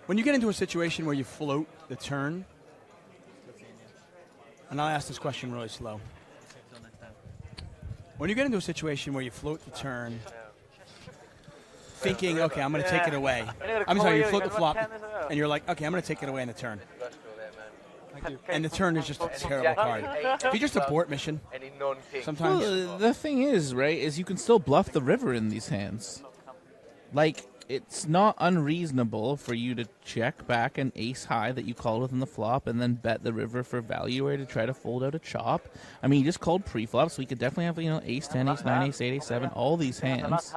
When you get into a situation where you float the turn, and I'll ask this question really slow. When you get into a situation where you float the turn, thinking, okay, I'm going to take it away. I'm sorry, you float the flop, and you're like, okay, I'm going to take it away in the turn. And the turn is just a terrible card. If you just abort mission, sometimes. Well, the thing is, right, is you can still bluff the river in these hands. Like, it's not unreasonable for you to check back an ace high that you called within the flop and then bet the river for value or to try to fold out a chop. I mean, you just called pre-flop, so we could definitely have, ace 10, ace 9, ace 8, ace 7, all these hands.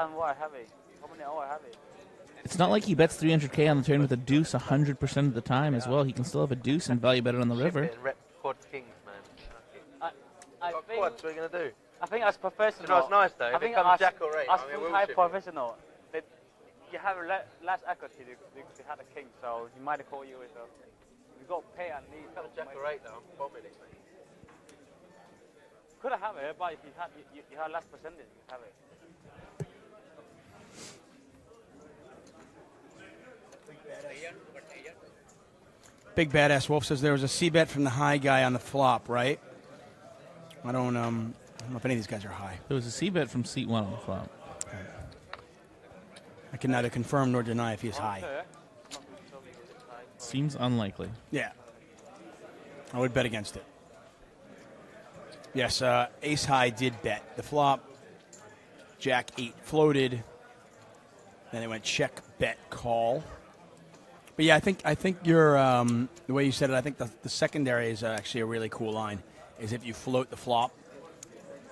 It's not like he bets 300k on the turn with a deuce 100% of the time as well. He can still have a deuce and value bet it on the river. I think, what are you going to do? I think as professional, No, it's nice though. I think as as full-time professional, that you have less equity to have a king, so he might call you with a. You got to pay at least. Got a jack or 8 though. Bombing it. Could have it, but if you had less percentage, you have it. Big Badass Wolf says there was a C-bet from the high guy on the flop, right? I don't know if any of these guys are high. There was a C-bet from seat 1 on the flop. I can neither confirm nor deny if he is high. Seems unlikely. Yeah. I would bet against it. Yes, ace high did bet. The flop, jack 8 floated. Then it went check, bet, call. But yeah, I think you're the way you said it. I think the secondary is actually a really cool line. Is if you float the flop,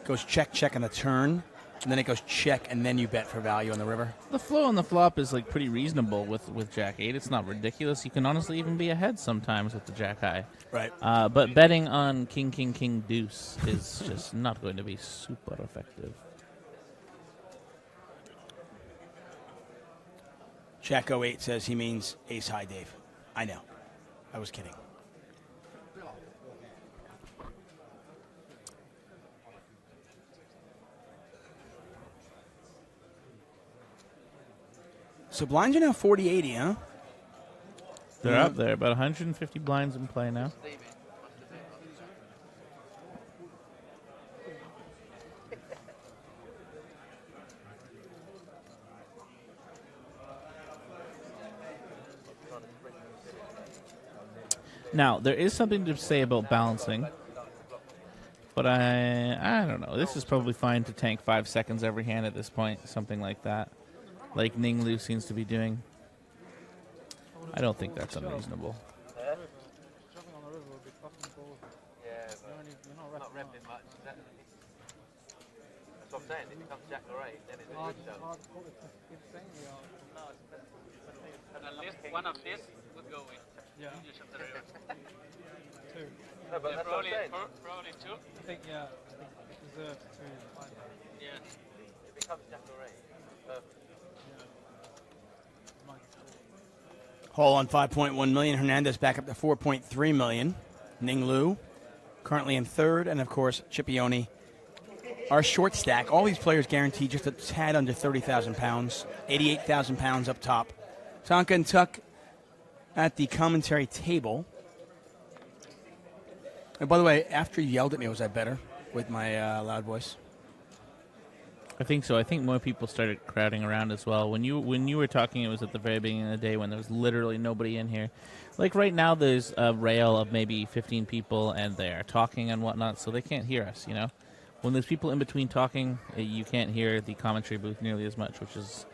goes check, check on the turn, and then it goes check, and then you bet for value on the river. The flow on the flop is like pretty reasonable with Jack 8. It's not ridiculous. You can honestly even be ahead sometimes with the Jack High. Right. But betting on King, King, King, Deuce is just not going to be super effective. Jack 08 says he means ace high, Dave. I know. I was kidding. So blinds are now 40-80, huh? They're up there. About 150 blinds in play now. Now, there is something to say about balancing, but I don't know. This is probably fine to tank 5 seconds every hand at this point, something like that, like Ning Lu seems to be doing. I don't think that's unreasonable. Yeah, but not repping much. That's what I'm saying. If it becomes jack or 8, then it's a good shot. At least one of these would go in. Yeah. Two. No, but that's what I'm saying. Probably two. I think reserved two. Yeah. If it becomes jack or 8, perfect. Hall on 5.1 million. Hernandez back up to 4.3 million. Ning Lu currently in third, and of course Chipione. Our short stack. All these players guaranteed just a tad under 30,000 pounds. 88,000 pounds up top. Tonka and Tuck at the commentary table. And by the way, after you yelled at me, was I better with my loud voice? I think so. I think more people started crowding around as well. When you were talking, it was at the very beginning of the day when there was literally nobody in here. Like right now, there's a rail of maybe 15 people, and they are talking and whatnot, so they can't hear us, When there's people in between talking, you can't hear the commentary booth nearly as much, which is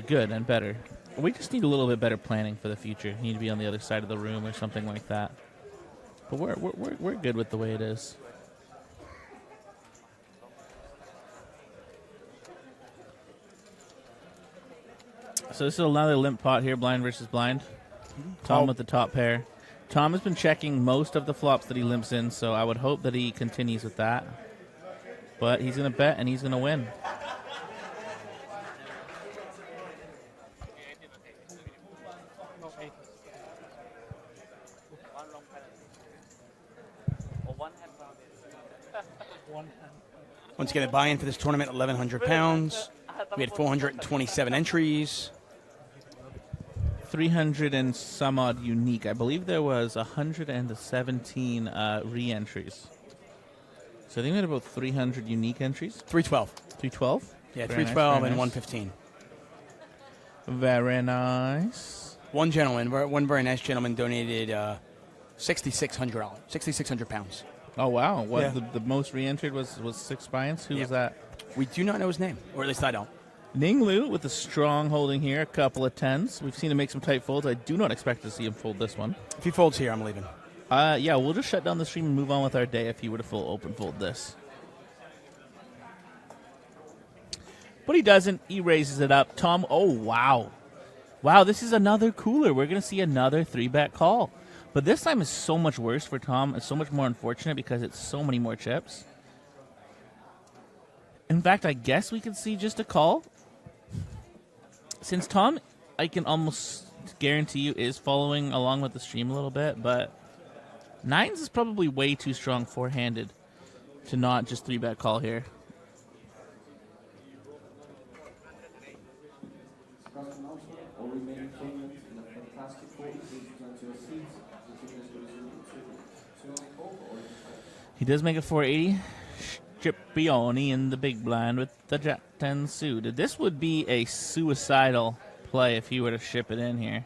good and better. We just need a little bit better planning for the future. You need to be on the other side of the room or something like that. But we're good with the way it is. So this is another limp pot here, blind versus blind. Tom with the top pair. Tom has been checking most of the flops that he limps in, so I would hope that he continues with that. But he's going to bet, and he's going to win. Once again, the buy-in for this tournament, 1,100 pounds. We had 427 entries. 300 and some odd unique. I believe there was 117 re-entries. So I think we had about 300 unique entries. 312. 312? Yeah, Very 312 nice, and very 115. Very nice. One very nice gentleman donated $6,600, 6,600 pounds. Oh, wow. What Yeah. the most re-entered was 6 buy-ins? Who was that? We do not know his name, or at least I don't. Ning Lu with a strong holding here, a couple of 10s. We've seen him make some tight folds. I do not expect to see him fold this one. If he folds here, I'm leaving. Yeah, we'll just shut down the stream and move on with our day if he were to full open fold this. But he doesn't. He raises it up. Tom, oh, wow. Wow, this is another cooler. We're going to see another 3-bet call. But this time is so much worse for Tom. It's so much more unfortunate because it's so many more chips. In fact, I guess we could see just a call. Since Tom, I can almost guarantee you, is following along with the stream a little bit, but 9s is probably way too strong four-handed to not just 3-bet call here. He does make a 480. Scipione in the big blind with the Jack 10 suited. This would be a suicidal play if he were to ship it in here.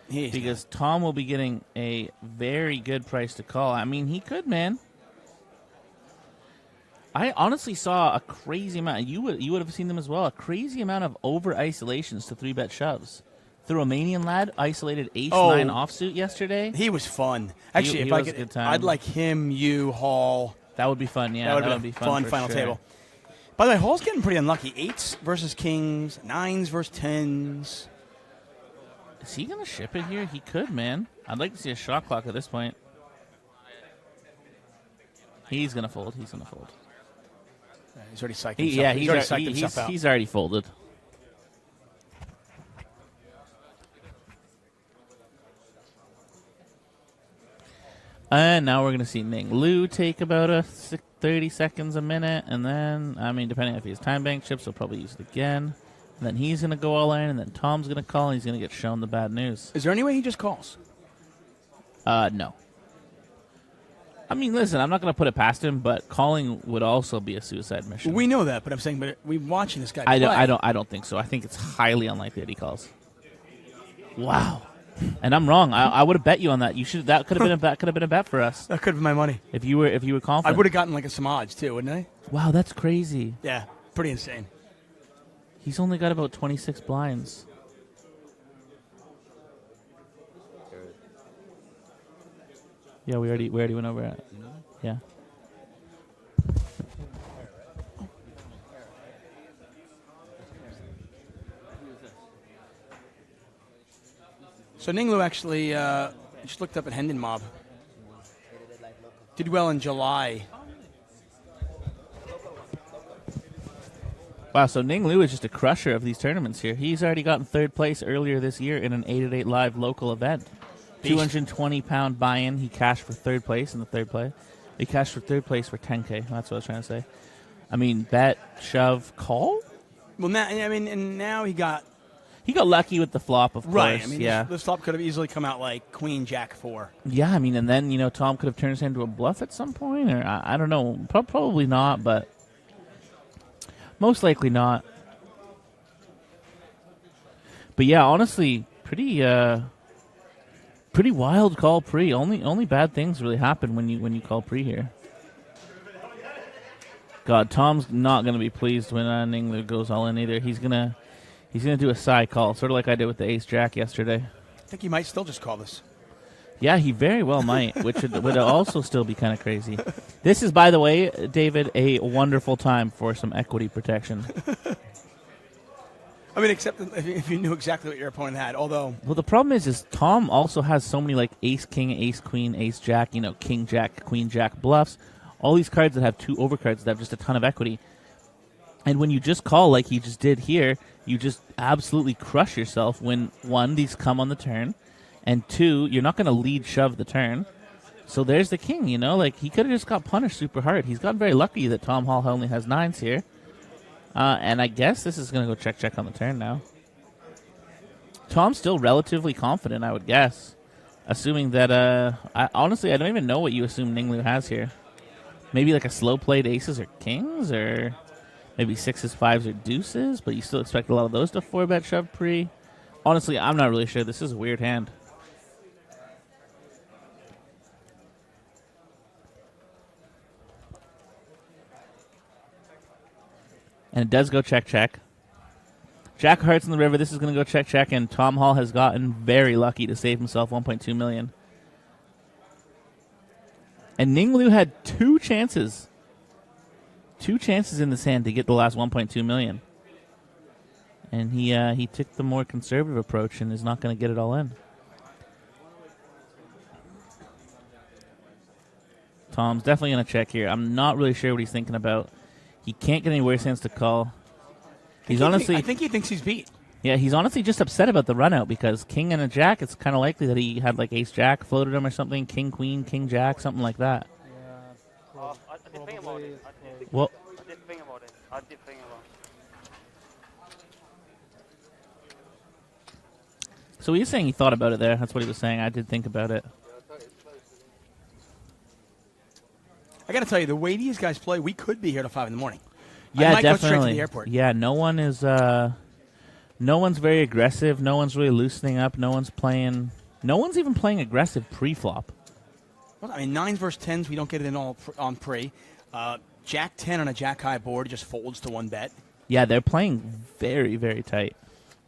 Because Tom will be getting a very good price to call. I mean, he could, man. I honestly saw a crazy amount. You would have seen them as well. A crazy amount of over isolations to 3-bet shoves. The Romanian lad isolated ace-9 offsuit yesterday. He was fun. Actually, he if I was a could, good time. I'd like him, you, Hall. That would be fun, yeah. That would be fun for final sure. table. By the way, Hall's getting pretty unlucky. 8s versus kings, 9s versus 10s. Is he going to ship it here? He could, man. I'd like to see a shot clock at this point. He's going to fold. He's going to fold. He's already psyched himself. He's already psyched himself out. He's already folded. And now we're going to see Ning Lu take about 30 seconds a minute. And then, I mean, depending if he has time bank chips, he'll probably use it again. And then he's going to go all in, and then Tom's going to call, and he's going to get shown the bad news. Is there any way he just calls? No. I mean, listen, I'm not going to put it past him, but calling would also be a suicide mission. We know that, but I'm saying, but we're watching this guy I play. don't think so. I think it's highly unlikely that he calls. Wow. And I'm wrong. I would have bet you on that. That could have been a bet for us. That could have been my money. If you were confident. I would have gotten like some odds too, wouldn't I? Wow, that's crazy. Yeah, pretty insane. He's only got about 26 blinds. Yeah, we already went over it. Yeah. So Ninglu actually just looked up at Hendon Mob. Did well in July. Wow, so Ning Lu is just a crusher of these tournaments here. He's already gotten 3rd place earlier this year in an 8-at-8 live local event. 220-pound buy-in. He cashed for 3rd place in the 3rd play. He cashed for 3rd place for 10K. That's what I was trying to say. I mean, bet, shove, call? Well, now and now he got lucky with the flop, of course. right. I mean, yeah. this flop could have easily come out like Queen Jack 4. Yeah, I mean, and then Tom could have turned his hand into a bluff at some point, or I don't know, probably not, but most likely not. But yeah, honestly, pretty wild call pre. Only bad things really happen when you call pre here. God, Tom's not gonna be pleased when Ninglu goes all in either. He's gonna do a side call, sort of like I did with the Ace Jack yesterday. I think he might still just call this. Yeah, he very well might, which would also still be kind of crazy. This is, by the way, David, a wonderful time for some equity protection. I mean, except if you knew exactly what your opponent had. Although, well, the problem is Tom also has so many like Ace King, Ace Queen, Ace Jack, King Jack, Queen Jack bluffs. All these cards that have 2 overcards that have just a ton of equity. And when you just call like he just did here, you just absolutely crush yourself when, 1, these come on the turn, and 2, you're not going to lead shove the turn. So there's the king, like he could have just got punished super hard. He's gotten very lucky that Tom Hall only has 9s here. And I guess this is going to go check on the turn now. Tom's still relatively confident, I would guess. Assuming that, honestly, I don't even know what you assume Ninglu has here. Maybe like a slow played aces or kings, or maybe sixes, fives, or deuces, but you still expect a lot of those to 4-bet shove pre. Honestly, I'm not really sure. This is a weird hand. And it does go check, check. Jack of Hearts in the river. This is going to go check, check, and Tom Hall has gotten very lucky to save himself $1.2 million. And Ninglu had two chances in this hand to get the last $1.2 million. And he took the more conservative approach and is not going to get it all in. Tom's definitely going to check here. I'm not really sure what he's thinking about. He can't get any worse hands to call. I think he thinks he's beat. Yeah, he's honestly just upset about the run out because king and a jack, it's kind of likely that he had like ace jack floated him or something, king queen, king jack, something like that. Yeah. I did think about it. Well, I did think about it. so he's saying he thought about it there. That's what he was saying. I did think about it. I got to tell you, the way these guys play, we could be here till 5 in the morning. Yeah, I might definitely. go straight to the airport. Yeah, no one's very aggressive. No one's really loosening up. No one's even playing aggressive pre-flop. Well, I mean, 9s versus 10s, we don't get it in all on pre. Jack 10 on a jack high board just folds to 1 bet. Yeah, they're playing very, very tight.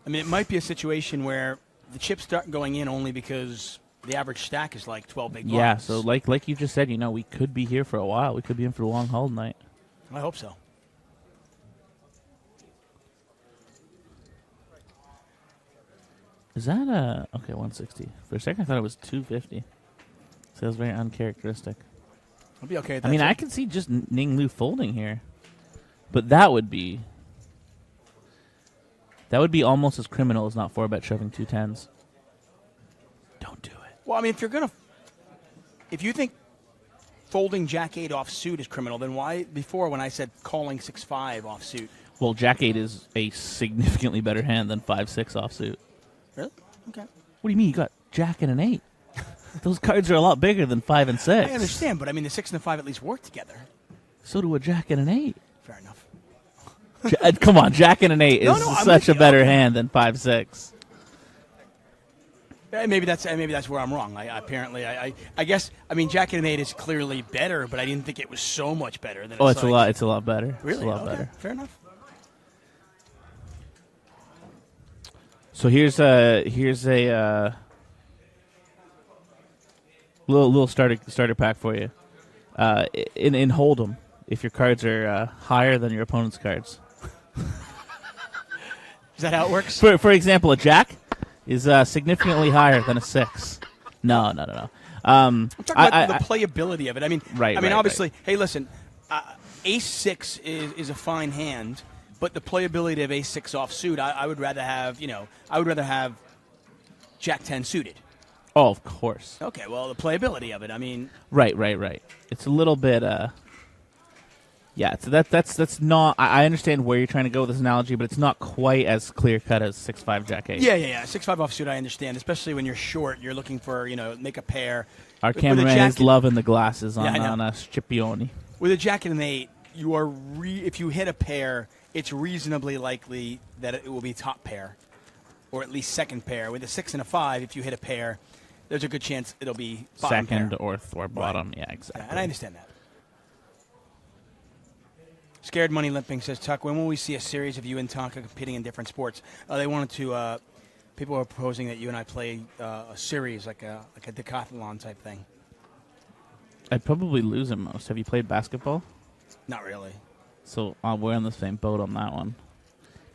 I mean, it might be a situation where the chips start going in only because the average stack is like 12 big blinds. Yeah, so like you just said, we could be here for a while. We could be in for the long haul tonight. I hope so. Is that okay? 160. For a second, I thought it was 250. So that was very uncharacteristic. I'll be okay with that. I mean, too. I can see just Ninglu folding here, but that would be almost as criminal as not 4-bet shoving 2 10s. Don't do it. Well, I mean, if you think folding Jack 8 off suit is criminal, then why before when I said calling 6-5 off suit? Well, Jack 8 is a significantly better hand than 5-6 offsuit. Really? Okay. What do you mean? You got Jack and an 8. Those cards are a lot bigger than 5 and 6. I understand, but I mean, the 6 and the 5 at least work together. So do a Jack and an 8. Fair enough. Come on, Jack and an 8 is such a better hand than 5-6. Maybe that's where I'm wrong. I guess I mean Jack and an 8 is clearly better, but I didn't think it was so much better. Than It's a lot better. Really? It's a lot Okay. better. Fair enough. So here's a little starter pack for you. In Hold'em, if your cards are higher than your opponent's cards. Is that how it works? For example, a jack is significantly higher than a 6. No. I'm talking about the playability of it. I mean, obviously, hey, listen, Ace 6 is a fine hand. But the playability of Ace 6 off suit, I would rather have, Jack 10 suited. Oh, of course. Okay, well, the playability of it, I mean. Right. It's a little bit, yeah. So that's not. I understand where you're trying to go with this analogy, but it's not quite as clear cut as 6-5 Jack 8. Yeah. 6-5 off suit, I understand. Especially when you're short, you're looking for, make a pair. Our cameraman is loving the glasses on Scipione. With a Jack and an 8, you are if you hit a pair, it's reasonably likely that it will be top pair, or at least second pair. With a 6 and a 5, if you hit a pair, there's a good chance it'll be bottom second pair. or bottom. Right. Yeah, exactly. Yeah, and I understand that. Scared Money Limping says, Tuck, when will we see a series of you and Tonka competing in different sports? They wanted to. People are proposing that you and I play a series, like a decathlon type thing. I'd probably lose him most. Have you played basketball? Not really. So we're on the same boat on that one.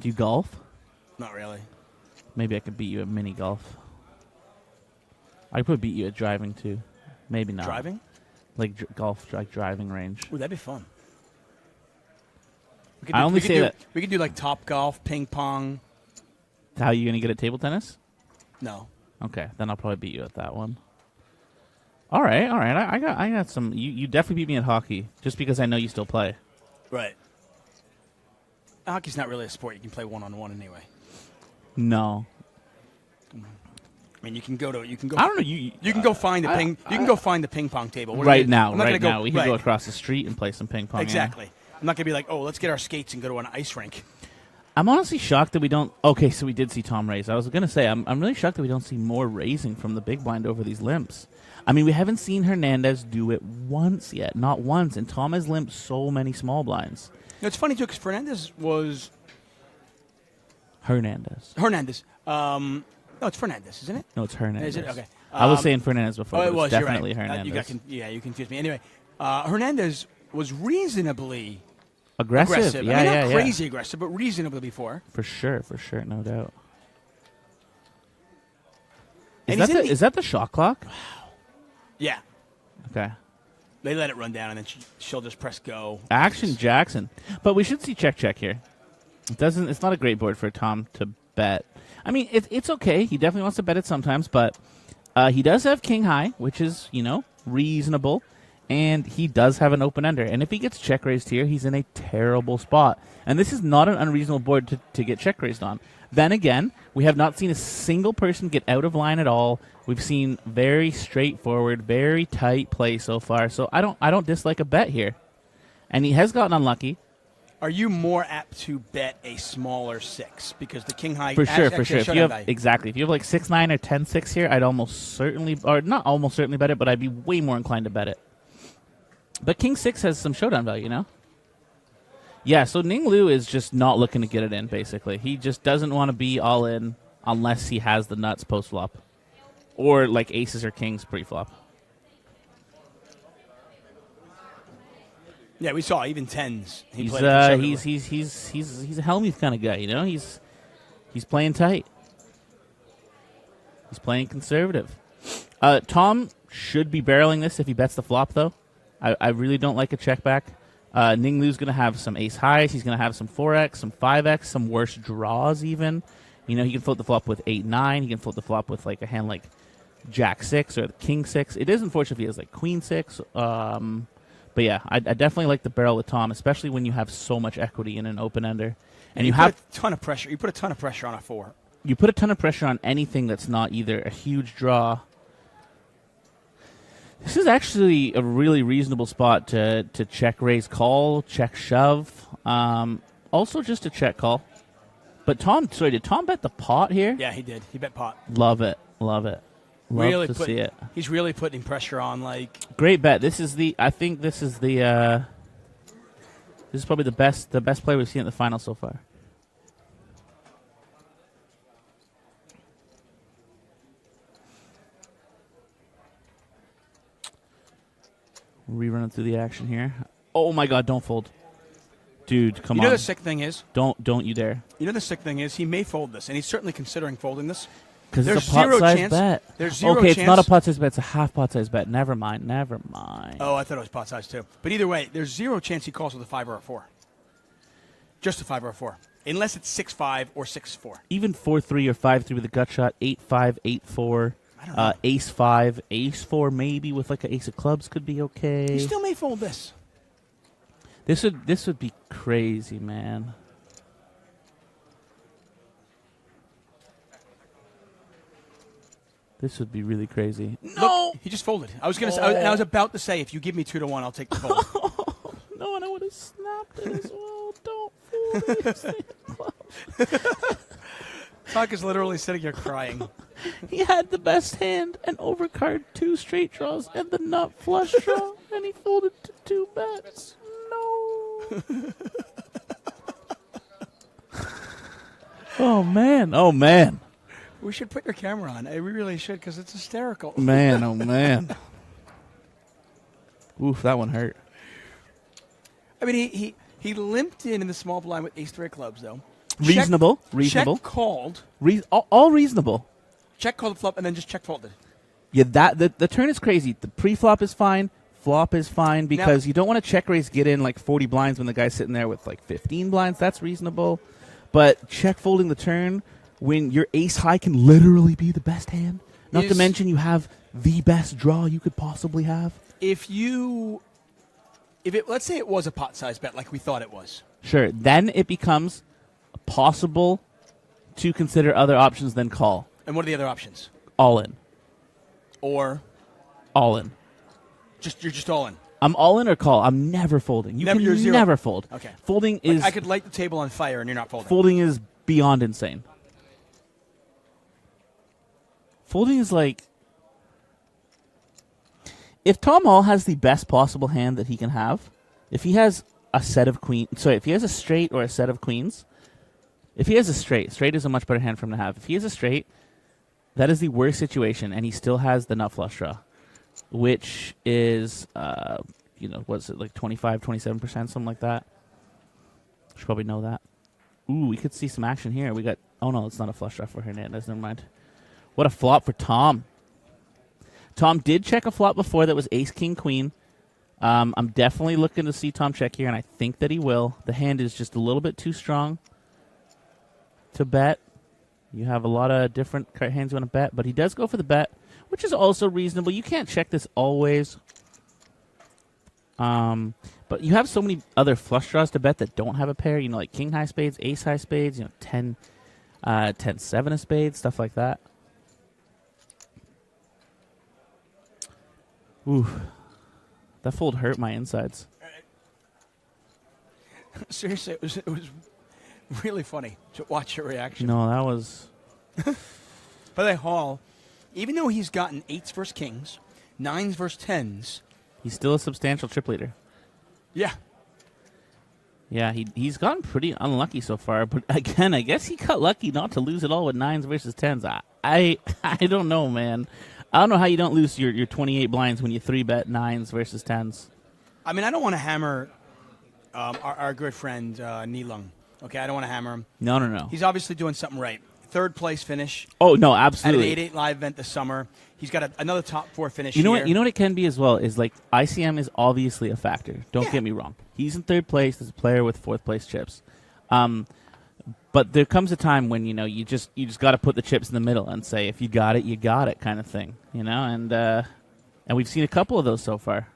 Do you golf? Not really. Maybe I could beat you at mini golf. I could beat you at driving too. Maybe not. Driving? Like golf, like driving range. Ooh, that'd be fun. We could do like Top Golf, ping pong. How are you gonna get at table tennis? No. Okay, then I'll probably beat you at that one. All right. I got some. You definitely beat me at hockey, just because I know you still play. Right. Hockey's not really a sport you can play one-on-one anyway. No. I mean, you can go. I don't know. You can go find the ping. You can go find the ping pong table right now. I'm not Right gonna now, we can go across the street and play some ping pong. Exactly. Yeah. I'm not gonna be like, oh, let's get our skates and go to an ice rink. I'm honestly shocked that we don't. Okay, so we did see Tom raise. I was gonna say I'm really shocked that we don't see more raising from the big blind over these limps. I mean, we haven't seen Hernandez do it once yet, not once, and Tom has limped so many small blinds. You know, it's funny too because Hernandez. No, it's Fernandez, isn't it? No, it's Hernandez. Is it? Okay. I was saying Fernandez before. Oh, but it was. definitely You're right. Hernandez. You confused me. Anyway, Hernandez was reasonably aggressive. Yeah, I mean, not yeah. crazy aggressive, but reasonably before. For sure, no doubt. And Is that the shot clock? Yeah. Okay. They let it run down, and then she'll just press go. Action Jackson. But we should see check here. It's not a great board for Tom to bet. I mean, it's okay. He definitely wants to bet it sometimes, but he does have king high, which is, reasonable, and he does have an open ender. And if he gets check raised here, he's in a terrible spot. And this is not an unreasonable board to get check raised on. Then again, we have not seen a single person get out of line at all. We've seen very straightforward, very tight play so far. So I don't dislike a bet here. And he has gotten unlucky. Are you more apt to bet a smaller six because the king high? For sure. If you have value. exactly, if you have like 6-9 or 10-6 here, I'd almost certainly, or not almost certainly bet it, but I'd be way more inclined to bet it. But king 6 has some showdown value, Yeah. So Ning Lu is just not looking to get it in. Basically, he just doesn't want to be all in unless he has the nuts post flop, or like aces or kings pre flop. Yeah, we saw even tens. He's a Helmuth kind of guy, He's playing tight. He's playing conservative. Tom should be barreling this if he bets the flop, though. I really don't like a check back. Ning Lu's going to have some ace highs. He's going to have some 4x, some 5x, some worse draws even. He can float the flop with 8-9. He can float the flop with like a hand like Jack 6 or the King 6. It is unfortunate if he has like Queen 6. But yeah, I definitely like the barrel with Tom, especially when you have so much equity in an open ender, and you have a ton of pressure. You put a ton of pressure on a 4. You put a ton of pressure on anything that's not either a huge draw. This is actually a really reasonable spot to check raise call, check shove, also just a check call. But did Tom bet the pot here? Yeah, he did. He bet pot. Love it. Love to see it. He's really putting pressure on, like... Great bet. This is probably the best play we've seen at the final so far. Rerunning through the action here. Oh my God! Don't fold, dude. Come on. You know the sick thing is? Don't you dare. You know the sick thing is? He may fold this, and he's certainly considering folding this. Because it's a pot-sized bet. There's zero okay, chance. It's not a pot-sized bet. It's a half pot-sized bet. Never mind. Oh, I thought it was pot-sized too. But either way, there's zero chance he calls with a 5 or a 4. Just a 5 or a 4. Unless it's 6-5 or 6-4. Even 4-3 or 5-3 with a gut shot, 8-5, 8-4, ace-5, ace-4 maybe with like an ace of clubs could be okay. He still may fold this. This would be crazy, man. This would be really crazy. No, he just folded. I was gonna. I was about to say, if you give me 2-1, I'll take the fold. No, and I would have snapped it as well. Don't fold. Tuck is literally sitting here crying. He had the best hand and overcard 2 straight draws and the nut flush draw, and he folded to 2 bets. No. Oh man. We should put your camera on. We really should because it's hysterical. Man, oh man. Oof, that one hurt. I mean, he limped in the small blind with ace 3 of clubs, though. Reasonable. Check called. All reasonable. Check called the flop and then just check folded. Yeah, the turn is crazy. The pre-flop is fine. Flop is fine because you don't want to check raise get in like 40 blinds when the guy's sitting there with like 15 blinds. That's reasonable. But check folding the turn when your ace high can literally be the best hand. Not to mention you have the best draw you could possibly have. Let's say it was a pot-sized bet like we thought it was. Sure. Then it becomes possible to consider other options than call. And what are the other options? All in. Or All in. you're just all in. I'm all in or call. I'm never folding. You're can zero. never fold. Okay. Folding Like, is I could light the table on fire and you're not folding. folding is beyond insane. Folding is like if Tom Hall has the best possible hand that he can have, if he has a set of if he has a straight or a set of queens, if he has a straight is a much better hand for him to have. If he has a straight, that is the worst situation, and he still has the nut flush draw, which is, what's it, like 25, 27%, something like that. Should probably know that. Ooh, we could see some action here. We got, oh no, it's not a flush draw for Hernandez, never mind. What a flop for Tom. Tom did check a flop before that was ace, king, queen. I'm definitely looking to see Tom check here, and I think that he will. The hand is just a little bit too strong to bet. You have a lot of different hands you want to bet, but he does go for the bet, which is also reasonable. You can't check this always. But you have so many other flush draws to bet that don't have a pair, like king high spades, ace high spades, 10-7 of spades, stuff like that. Ooh, that fold hurt my insides. Seriously, it was really funny to watch your reaction. No, that was... By the way, Hall, even though he's gotten 8s versus kings, 9s versus 10s... He's still a substantial chip leader. Yeah. Yeah, he's gotten pretty unlucky so far. But again, I guess he got lucky not to lose it all with 9s versus 10s. I don't know, man. I don't know how you don't lose your 28 blinds when you 3-bet 9s versus 10s. I mean, I don't want to hammer our good friend Nilung. Okay, I don't want to hammer him. No. He's obviously doing something right. 3rd place finish. Oh, no, absolutely. At an 8-8 live event this summer. He's got another top 4 finish You know here. what? You know what it can be as well is like ICM is obviously a factor. Don't get me wrong. He's in 3rd place as a player with 4th place chips. But there comes a time when you just got to put the chips in the middle and say if you got it, you got it, kind of thing. And we've seen a couple of those so far.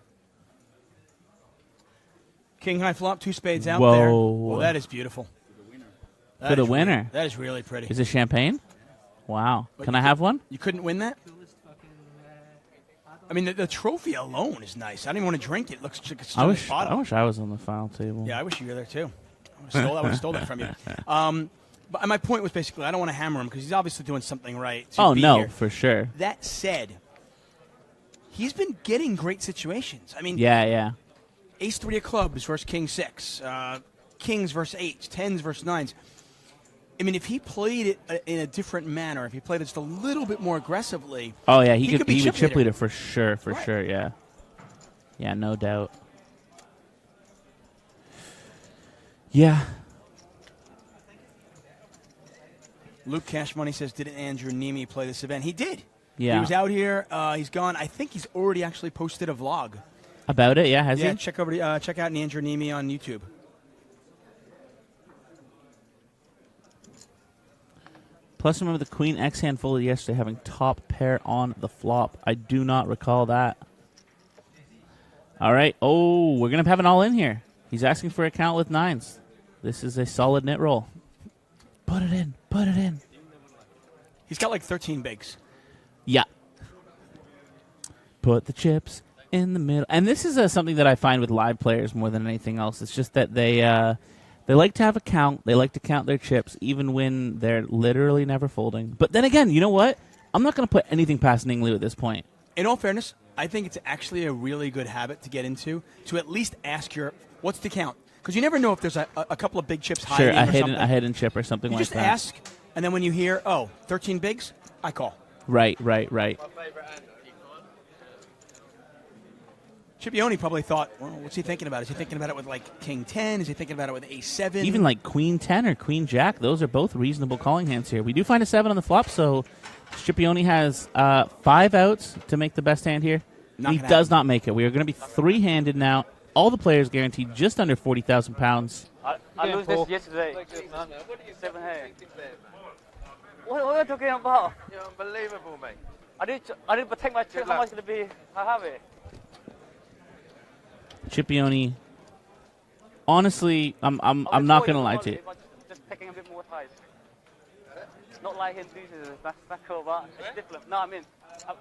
King high flop, 2 spades out Whoa. there. Well, that is beautiful. For the winner. That is really pretty. Is it champagne? Wow. But Can I have one? You couldn't win that? I mean, the trophy alone is nice. I didn't want to drink it. It looks like it's still at the bottom. I wish I was on the final table. Yeah, I wish you were there too. I would have stole that from you. But my point was basically I don't want to hammer him because he's obviously doing something right. Oh, no, here. for sure. That said, he's been getting great situations. I mean, Yeah. ace 3 of clubs versus king 6, kings versus 8s, 10s versus 9s. I mean, if he played it in a different manner, if he played it just a little bit more aggressively, oh yeah, he could be would chip leader. leader for sure, sure, yeah. Yeah, no doubt. Yeah. Luke Cash Money says, didn't Andrew Nemi play this event? He did. Yeah. He was out here. He's gone. I think he's already actually posted a vlog. About it, yeah, has he? Check out Andrew Nemi on YouTube. Plus, remember the Queen X hand folded yesterday having top pair on the flop. I do not recall that. All right. Oh, we're going to have an all in here. He's asking for a count with 9s. This is a solid knit roll. Put it in. Put it in. He's got like 13 bigs. Yeah. Put the chips in the middle. And this is something that I find with live players more than anything else. It's just that they like to have a count. They like to count their chips even when they're literally never folding. But then again, you know what? I'm not going to put anything past Ninglu at this point. In all fairness, I think it's actually a really good habit to get into, to at least ask what's the count? Because you never know if there's a couple of big chips hiding or something. A hidden chip or something you like just that. ask, and then when you hear, 13 bigs, I call. Right. My favourite hand, Chipione probably thought, well, what's he thinking about? Is he thinking about it with like King 10? Is he thinking about it with Ace 7? Even like Queen 10 or Queen Jack, those are both reasonable calling hands here. We do find a 7 on the flop, so Chipione has 5 outs to make the best hand here. He does not make it. We are going to be 3-handed now. All the players guaranteed just under 40,000 pounds. I lose this yesterday. what do you 7 hand. think there, man? What are you talking about? You're unbelievable, mate. I didn't protect my trick. How much going to be? I have it. Chipione, honestly, I'm not going to lie to you. Just taking a bit more ties. Not like him loses back over. It's different. No, I mean,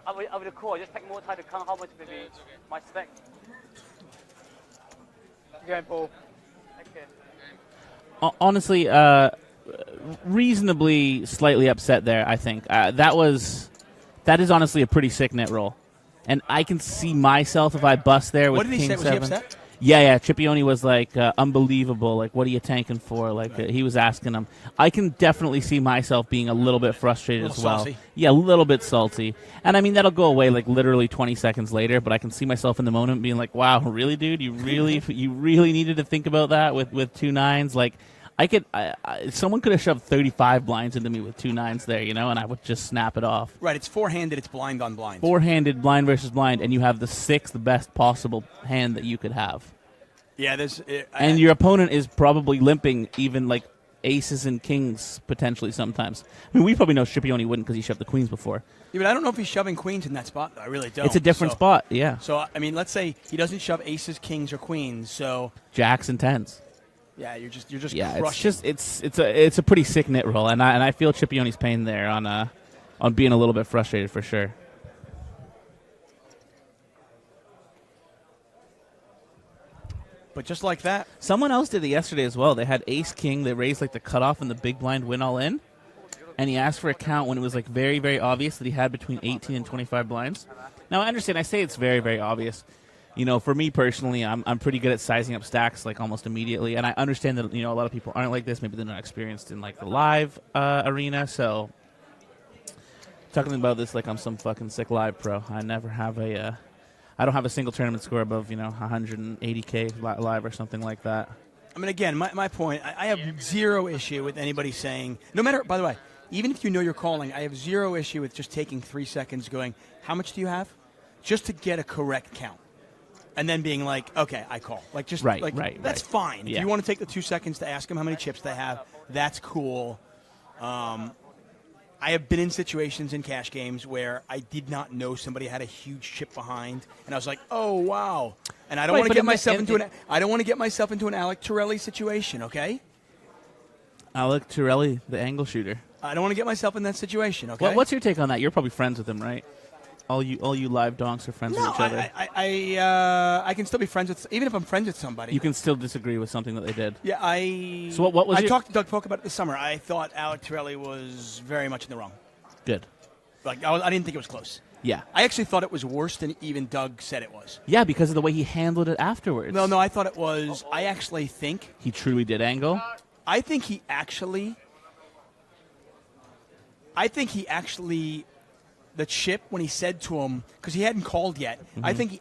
I would call. Just take more time to count how much maybe my spec. Going Paul. Okay. Honestly, reasonably slightly upset there, I think. That is honestly a pretty sick net roll. And I can see myself if I bust there with What did he King say? 7. Was he upset? Yeah. Chipione was like, unbelievable. Like, what are you tanking for? Like, he was asking him. I can definitely see myself being a little bit frustrated as well. Salty. Yeah, a little bit salty. And I mean, that'll go away like literally 20 seconds later, but I can see myself in the moment being like, wow, really, dude? You really needed to think about that with 2 9s? Like, someone could have shoved 35 blinds into me with 2 9s there, and I would just snap it off. Right, it's four-handed, it's blind on blind. Four-handed, blind versus blind, and you have the 6th best possible hand that you could have. Yeah, and your opponent is probably limping even like aces and kings potentially sometimes. I mean, we probably know Scipione wouldn't because he shoved the queens before. Yeah, but I don't know if he's shoving queens in that spot. I really don't. It's a different spot, yeah. So, I mean, let's say he doesn't shove aces, kings, or queens, so... Jacks and 10s. Yeah, you're just yeah, crushing. It's a pretty sick knit roll, and I feel Scipione's pain there on being a little bit frustrated for sure. But just like that, someone else did it yesterday as well. They had ace king. They raised like the cutoff and the big blind win all in, and he asked for a count when it was like very, very obvious that he had between 18 and 25 blinds. Now I understand. I say it's very, very obvious. For me personally, I'm pretty good at sizing up stacks like almost immediately, and I understand that a lot of people aren't like this. Maybe they're not experienced in like the live arena. So talking about this like I'm some fucking sick live pro. I never have I don't have a single tournament score above 180K live or something like that. I mean, again, my point. I have zero issue with anybody saying, no matter. By the way, even if you know you're calling, I have zero issue with just taking 3 seconds, going, how much do you have, just to get a correct count. And then being like, okay, I call. Like, just right. That's fine. Yeah. If you want to take the 2 seconds to ask them how many chips they have, that's cool. I have been in situations in cash games where I did not know somebody had a huge chip behind, and I was like, oh wow. And I don't want to get myself into an Alec Torelli situation. Okay. Alec Torelli, the angle shooter. I don't want to get myself in that situation. Okay. What's your take on that? You're probably friends with him, right? All you live donks are friends with each other. I can still be friends with, even if I'm friends with somebody. You can still disagree with something that they did. Yeah, So what was I talked to Doug Polk about it this summer. I thought Alec Torelli was very much in the wrong. Good. Like I didn't think it was close. Yeah. I actually thought it was worse than even Doug said it was. Yeah, because of the way he handled it afterwards. No, I thought it was. I actually think he truly did angle. I think he actually. The chip, when he said to him, because he hadn't called yet, I think he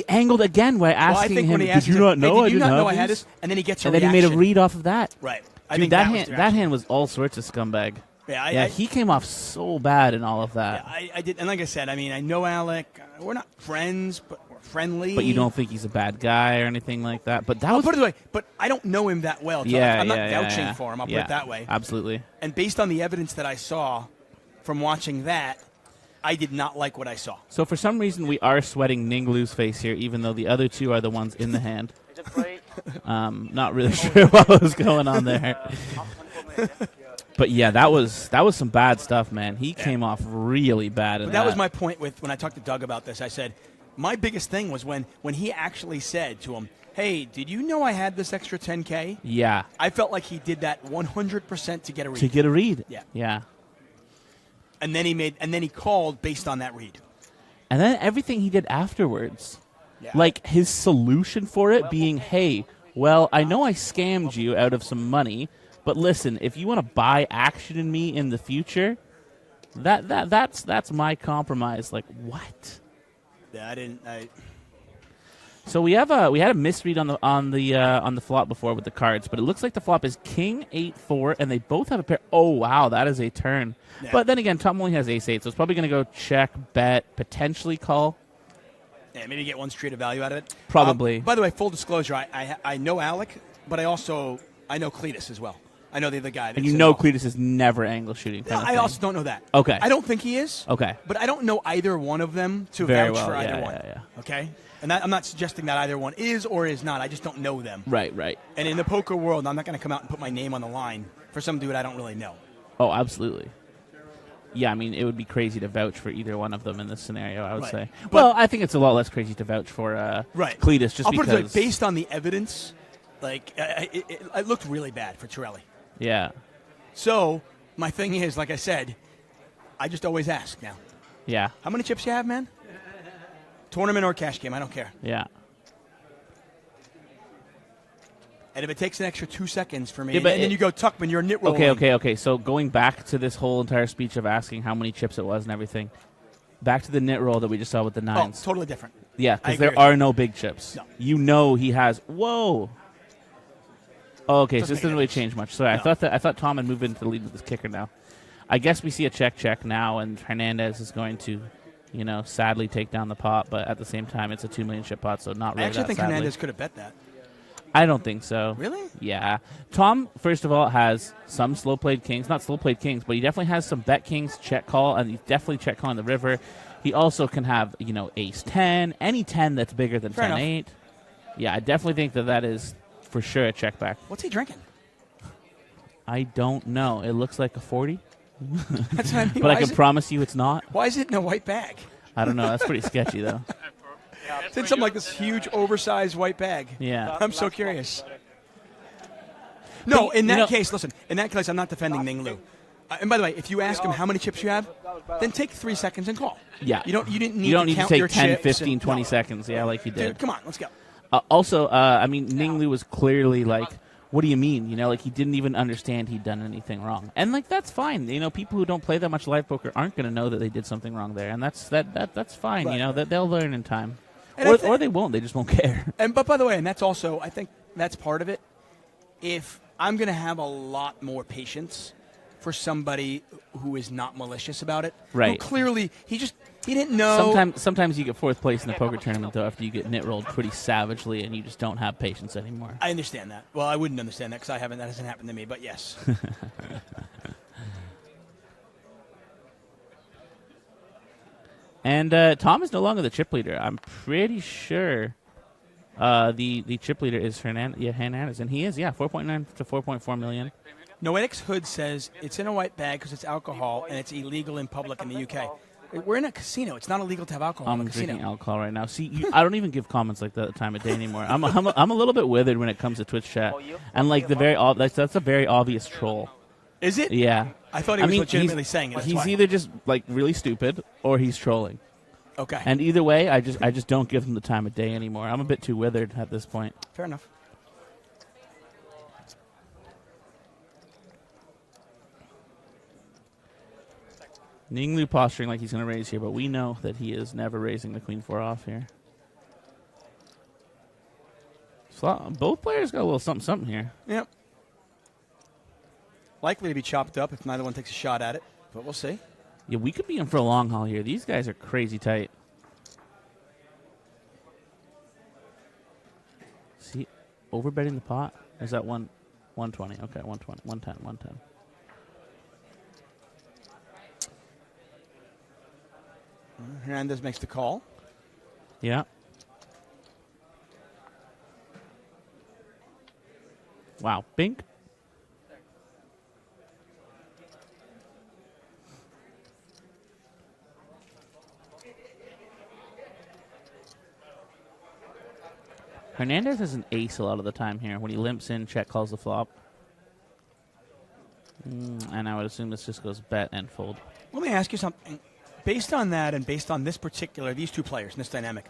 angled again by asking him, did you not know I had this? And then he gets a and then reaction. he made a read off of that. Right. Dude, that hand was all sorts of scumbag. Yeah, he came off so bad in all of that. Yeah, I did. And like I said, I mean, I know Alec. We're not friends, but we're friendly. But you don't think he's a bad guy or anything like that. But that was, put it away. But I don't know him that well. So I'm not vouching for him. I'll put it that way. Absolutely. And based on the evidence that I saw from watching that, I did not like what I saw. So for some reason, we are sweating Ninglu's face here, even though the other two are the ones in the hand. Not really sure what was going on there. But yeah, that was some bad stuff, man. He came off really bad. But that was my point when I talked to Doug about this. I said, my biggest thing was when he actually said to him, hey, did you know I had this extra 10K? Yeah. I felt like he did that 100% to get a read. To get a read. Yeah. Yeah. And then he called based on that read. And then everything he did afterwards. Yeah. Like his solution for it being, hey, well, I know I scammed you out of some money, but listen, if you want to buy action in me in the future, that's my compromise. Like, what? Yeah, So we had a misread on the flop before with the cards, but it looks like the flop is King 8-4, and they both have a pair. Oh wow, that is a turn. Yeah. But then again, Tom only has Ace-8, so it's probably going to go check, bet, potentially call. Yeah, maybe get one street of value out of it. Probably. By the way, full disclosure, I know Alec, but I know Cletus as well. I know the other guy. And Cletus is never angle shooting. I also don't know that. Okay. I don't think he is. Okay. But I don't know either one of them to Very vouch well. for either one. Yeah. Okay? And I'm not suggesting that either one is or is not. I just don't know them. Right. And in the poker world, I'm not going to come out and put my name on the line for some dude I don't really know. Oh, absolutely. yeah, I mean, it would be crazy to vouch for either one of them in this scenario, I would Right. say. But- Well, I think it's a lot less crazy to vouch for Right. Cletus just I'll because. put it this way, based on the evidence, like it looked really bad for Torelli. Yeah. So my thing is, like I said, I just always ask now. Yeah. How many chips you have, man? Tournament or cash game, I don't care. Yeah. And if it takes an extra 2 seconds for me, Yeah, but and then it- you go Tuckman, you're nit rolling. Okay. So going back to this whole entire speech of asking how many chips it was and everything, back to the knit roll that we just saw with the Oh, nines. totally different. Yeah, I because agree there with are you. no big chips. No. You know he has. Whoa. Oh, okay, so Doesn't this make doesn't really any change much. Sorry, No. I thought Tom had moved into the lead with this kicker now. I guess we see a check now, and Hernandez is going to, sadly take down the pot. But at the same time, it's a 2 million chip pot, so not I really. actually that think sadly. Hernandez could have bet that. I don't think so. Really? Yeah. Tom, first of all, has some slow played kings. Not slow played kings, but he definitely has some bet kings check call, and he's definitely check calling the river. He also can have, ace 10, any 10 that's bigger than Fair 10-8. Yeah, I definitely think that is for sure a check back. What's he drinking? I don't know. It looks like a 40, That's what I mean. but Why I can is it- promise you it's not. Why is it in a white bag? I don't know. That's pretty sketchy, though. It's in something like this huge, oversized white bag. Yeah. I'm so curious. No, But, in you that know- case, listen, in that case, I'm not defending Ning Lu. And by the way, if you ask him how many chips you have, then take 3 seconds and call. Yeah. You didn't need You don't to need to count take your 10, chips 15, and- 20 no. seconds. Yeah, like you did. Dude, come on, let's go. Also, Ning Lu was clearly like, what do you mean? Like he didn't even understand he'd done anything wrong. And like that's fine. People who don't play that much live poker aren't going to know that they did something wrong there. And that's fine, Right. that they'll learn in time. And I thi- Or they won't. They just won't care. But by the way, and that's also, I think that's part of it. If I'm going to have a lot more patience for somebody who is not malicious about it, who Right. clearly he didn't know. Sometimes you get fourth place in the poker tournament, though, after you get nit rolled pretty savagely and you just don't have patience anymore. I understand that. Well, I wouldn't understand that because that hasn't happened to me. But yes, And Tom is no longer the chip leader. I'm pretty sure the chip leader is Hernandez, and he is, 4.9 to 4.4 million. Noetics Hood says it's in a white bag because it's alcohol and it's illegal in public in the UK. We're in a casino. It's not illegal to have alcohol in I'm a casino. drinking alcohol right now. See, I don't even give comments like that at the time of day anymore. I'm a little bit withered when it comes to Twitch chat, and like that's a very obvious troll. Is it? Yeah, I thought he was legitimately saying it. That's He's why. either just like really stupid or he's trolling. Okay. And either way, I just don't give him the time of day anymore. I'm a bit too withered at this point. Fair enough. Ning Lu posturing like he's going to raise here, but we know that he is never raising the queen 4 off here. Both players got a little something here. Yep. Likely to be chopped up if neither one takes a shot at it, but we'll see. Yeah, we could be in for a long haul here. These guys are crazy tight. See, overbetting the pot? Or is that 120? Okay, 120, 110, 110. Hernandez makes the call. Yeah. Wow, bink. Hernandez is an ace a lot of the time here. When he limps in, check calls the flop. And I would assume this just goes bet and fold. Let me ask you something. Based on that and based on these two players in this dynamic,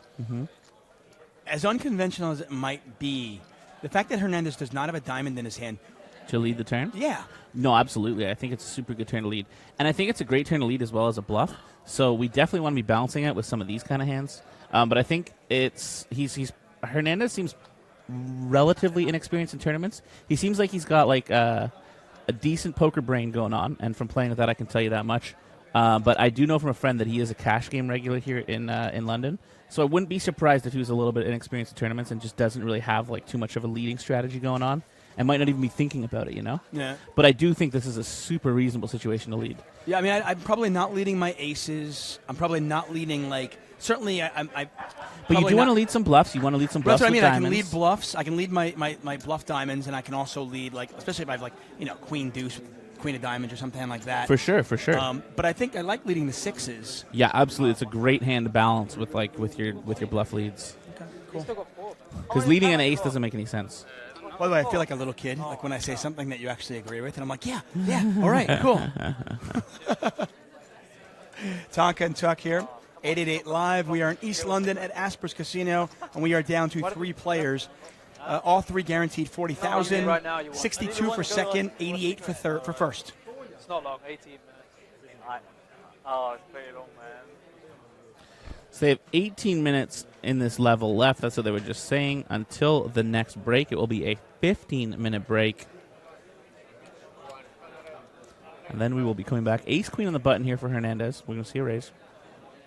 as unconventional as it might be, the fact that Hernandez does not have a diamond in his hand, To lead the turn? yeah. No, absolutely. I think it's a super good turn to lead. And I think it's a great turn to lead as well as a bluff. So we definitely want to be balancing it with some of these kind of hands. But I think Hernandez seems relatively inexperienced in tournaments. He seems like he's got like a decent poker brain going on. And from playing with that, I can tell you that much. But I do know from a friend that he is a cash game regular here in London. So I wouldn't be surprised if he was a little bit inexperienced in tournaments and just doesn't really have like too much of a leading strategy going on. And might not even be thinking about it, Yeah. But I do think this is a super reasonable situation to lead. Yeah, I mean, I'm probably not leading my aces. I'm probably not leading, certainly I But you do want to lead some bluffs. You want to lead some bluffs That's what I mean. with I can diamonds. lead bluffs. I can lead my bluff diamonds, and I can also lead, especially if I have, queen deuce queen of diamonds or something like that. For sure, for sure. But I think I like leading the sixes. Yeah, absolutely. It's a great hand to balance with your bluff leads. Okay, cool. Because leading an ace doesn't make any sense. By the way, I feel like a little kid, like when I say something that you actually agree with, and I'm like, yeah, all right, cool. Tonka and Tuck here, 888 Live. We are in East London at Asper's Casino, and we are down to 3 players. All 3 guaranteed 40,000, 62 for second, 88 for first. It's not long, 18 minutes. Oh, it's pretty long, man. So they have 18 minutes in this level left. That's what they were just saying. Until the next break, it will be a 15-minute break. And then we will be coming back. Ace-queen on the button here for Hernandez. We're going to see a raise.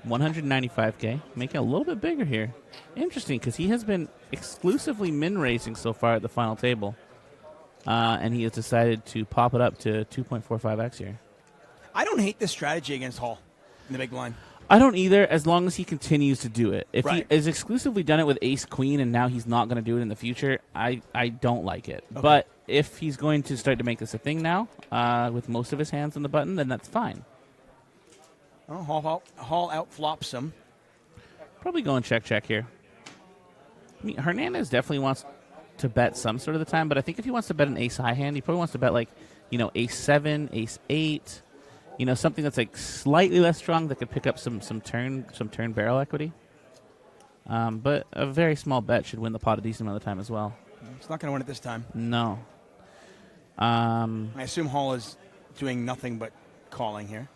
195K, making it a little bit bigger here. Interesting, because he has been exclusively min-raising so far at the final table. And he has decided to pop it up to 2.45x here. I don't hate this strategy against Hall in the big blind. I don't either, as long as he continues to do it. If Right. he has exclusively done it with ace-queen and now he's not going to do it in the future, I don't like it. Okay. But if he's going to start to make this a thing now, with most of his hands on the button, then that's fine. Oh, Hall outflops him. Probably going check here. I mean, Hernandez definitely wants to bet some sort of the time, but I think if he wants to bet an ace-high hand, he probably wants to bet like, ace-7, ace-8, something that's like slightly less strong that could pick up some turn barrel equity. But a very small bet should win the pot a decent amount of time as well. He's not going to win it this time. No. I assume Hall is doing nothing but calling here.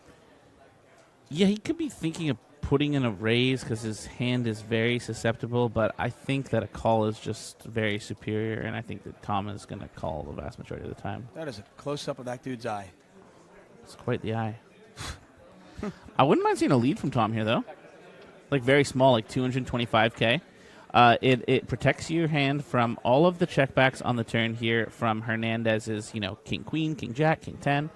Yeah, he could be thinking of putting in a raise because his hand is very susceptible, but I think that a call is just very superior, and I think that Tom is going to call the vast majority of the time. That is a close-up of that dude's eye. It's quite the eye. I wouldn't mind seeing a lead from Tom here, though. Like very small, like 225K. It protects your hand from all of the checkbacks on the turn here from Hernandez's, king queen, king jack, king 10,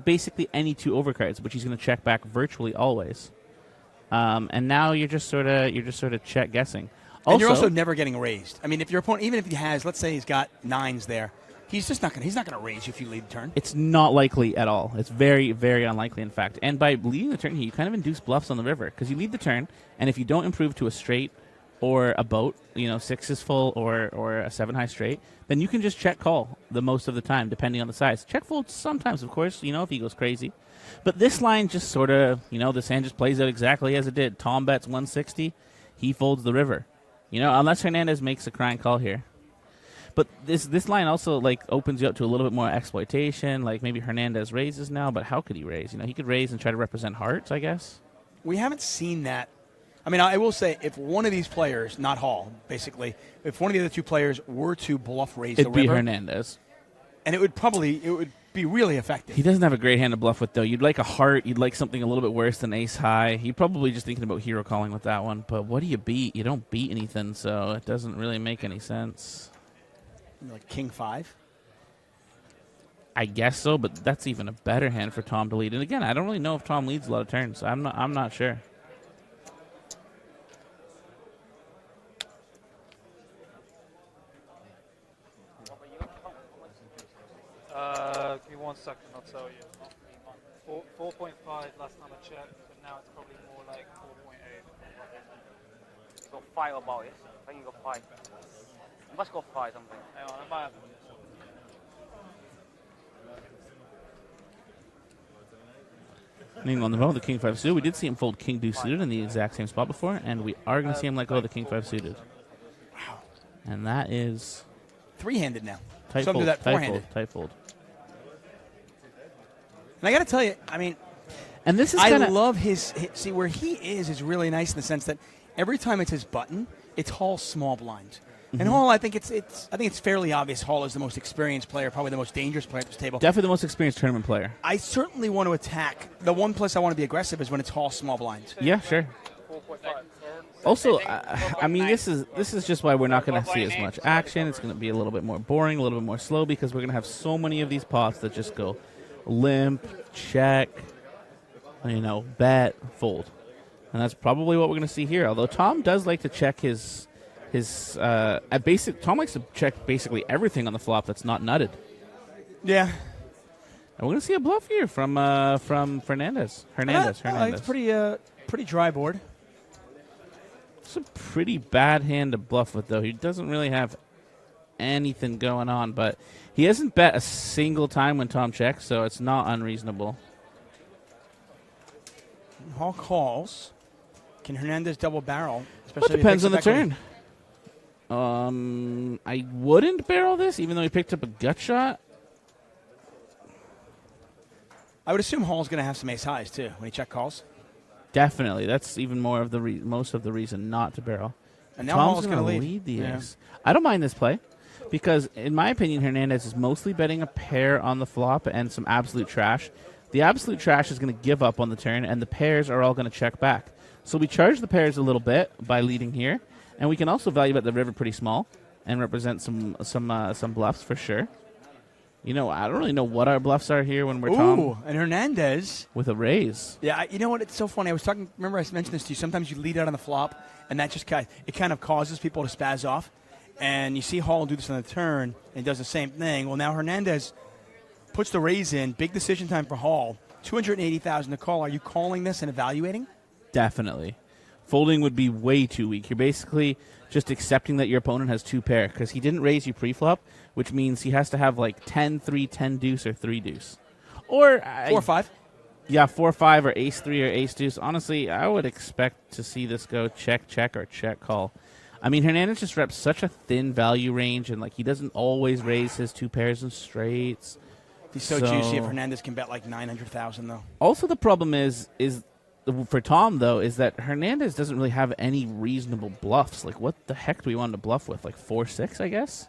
basically any 2 overcards, which he's going to check back virtually always. And now you're just sort of check guessing. And you're also never getting raised. I mean, if your opponent, even if he has, let's say he's got 9s there, he's not going to raise you if you lead the turn. It's not likely at all. It's very, very unlikely, in fact. And by leading the turn here, you kind of induce bluffs on the river because you lead the turn, and if you don't improve to a straight or a boat, 6 is full or a 7 high straight, then you can just check call the most of the time, depending on the size. Check fold sometimes, of course, if he goes crazy. But this line just sort of, this hand just plays out exactly as it did. Tom bets 160, he folds the river. Unless Hernandez makes a crying call here. But this line also opens you up to a little bit more exploitation. Like maybe Hernandez raises now, but how could he raise? He could raise and try to represent hearts, I guess. We haven't seen that. I mean, I will say, if one of these players, not Hall, basically, if one of the other 2 players were to bluff raise the river, it'd be Hernandez, and it would be really effective. He doesn't have a great hand to bluff with, though. You'd like a heart. You'd like something a little bit worse than ace high. You're probably just thinking about hero calling with that one. But what do you beat? You don't beat anything, so it doesn't really make any sense. Like king 5. I guess so, but that's even a better hand for Tom to lead. And again, I don't really know if Tom leads a lot of turns. I'm not sure. Give me 1 second, I'll tell you. 4.5 last time I checked, but now it's probably more like 4.8. You got 5 about it. I think you got 5. You must go 5 something. Hang on, I might have. On the vote, the king 5 suited. We did see him fold king 2 suited in the exact same spot before, and we are going to see him let go of the king 5 suited. Wow. And that is 3-handed now. tight Some do fold, that tight 4-handed. fold, tight fold. And I got to tell you, I mean, And this is I kinda, love his see where he is really nice in the sense that every time it's his button, it's Hall's small blind. And Hall, I think it's fairly obvious Hall is the most experienced player, probably the most dangerous player at this table. definitely the most experienced tournament player. I certainly want to attack. The one place I want to be aggressive is when it's Hall small blind. Yeah, sure. 4.5. Also, I mean, this is just why we're not going to see as much action. It's going to be a little bit more boring, a little bit more slow, because we're going to have so many of these pots that just go limp, check, bet, fold. And that's probably what we're going to see here. Although Tom does like to check Tom likes to check basically everything on the flop that's not nutted. Yeah. And we're going to see a bluff here from Hernandez. Hernandez. It's pretty dry board. It's a pretty bad hand to bluff with, though. He doesn't really have anything going on, but he hasn't bet a single time when Tom checks, so it's not unreasonable. Hall calls. Can Hernandez double barrel? Well, it depends on the turn. I wouldn't barrel this, even though he picked up a gut shot. I would assume Hall's going to have some ace highs, too, when he check calls. Definitely. That's even more of the most of the reason not to barrel. And now Tom's Hall's going to lead the ace. I don't mind this play because, in my opinion, Hernandez is mostly betting a pair on the flop and some absolute trash. The absolute trash is going to give up on the turn, and the pairs are all going to check back. So we charge the pairs a little bit by leading here, and we can also value bet the river pretty small and represent some bluffs for sure. You know, I don't really know what our bluffs are here when we're Tom. And Hernandez with a raise. Yeah, you know what? It's so funny. I was talking. Remember, I mentioned this to you. Sometimes you lead out on the flop, and that just kind of causes people to spaz off. And you see Hall do this on the turn, and he does the same thing. Well, now Hernandez puts the raise in. Big decision time for Hall. 280,000 to call. Are you calling this and evaluating? Definitely. Folding would be way too weak. You're basically just accepting that your opponent has two pair because he didn't raise you pre-flop, which means he has to have like 10-3, 10-deuce, or 3-deuce. Or 4-5. Yeah, 4-5 or ace-3 or ace-deuce. Honestly, I would expect to see this go check, check, or check call. I mean, Hernandez just reps such a thin value range, and like he doesn't always raise his two pairs of straights. He's so juicy if Hernandez can bet like 900,000 though. Also, the problem is for Tom, though, is that Hernandez doesn't really have any reasonable bluffs. Like, what the heck do we want to bluff with? Like 4-6, I guess?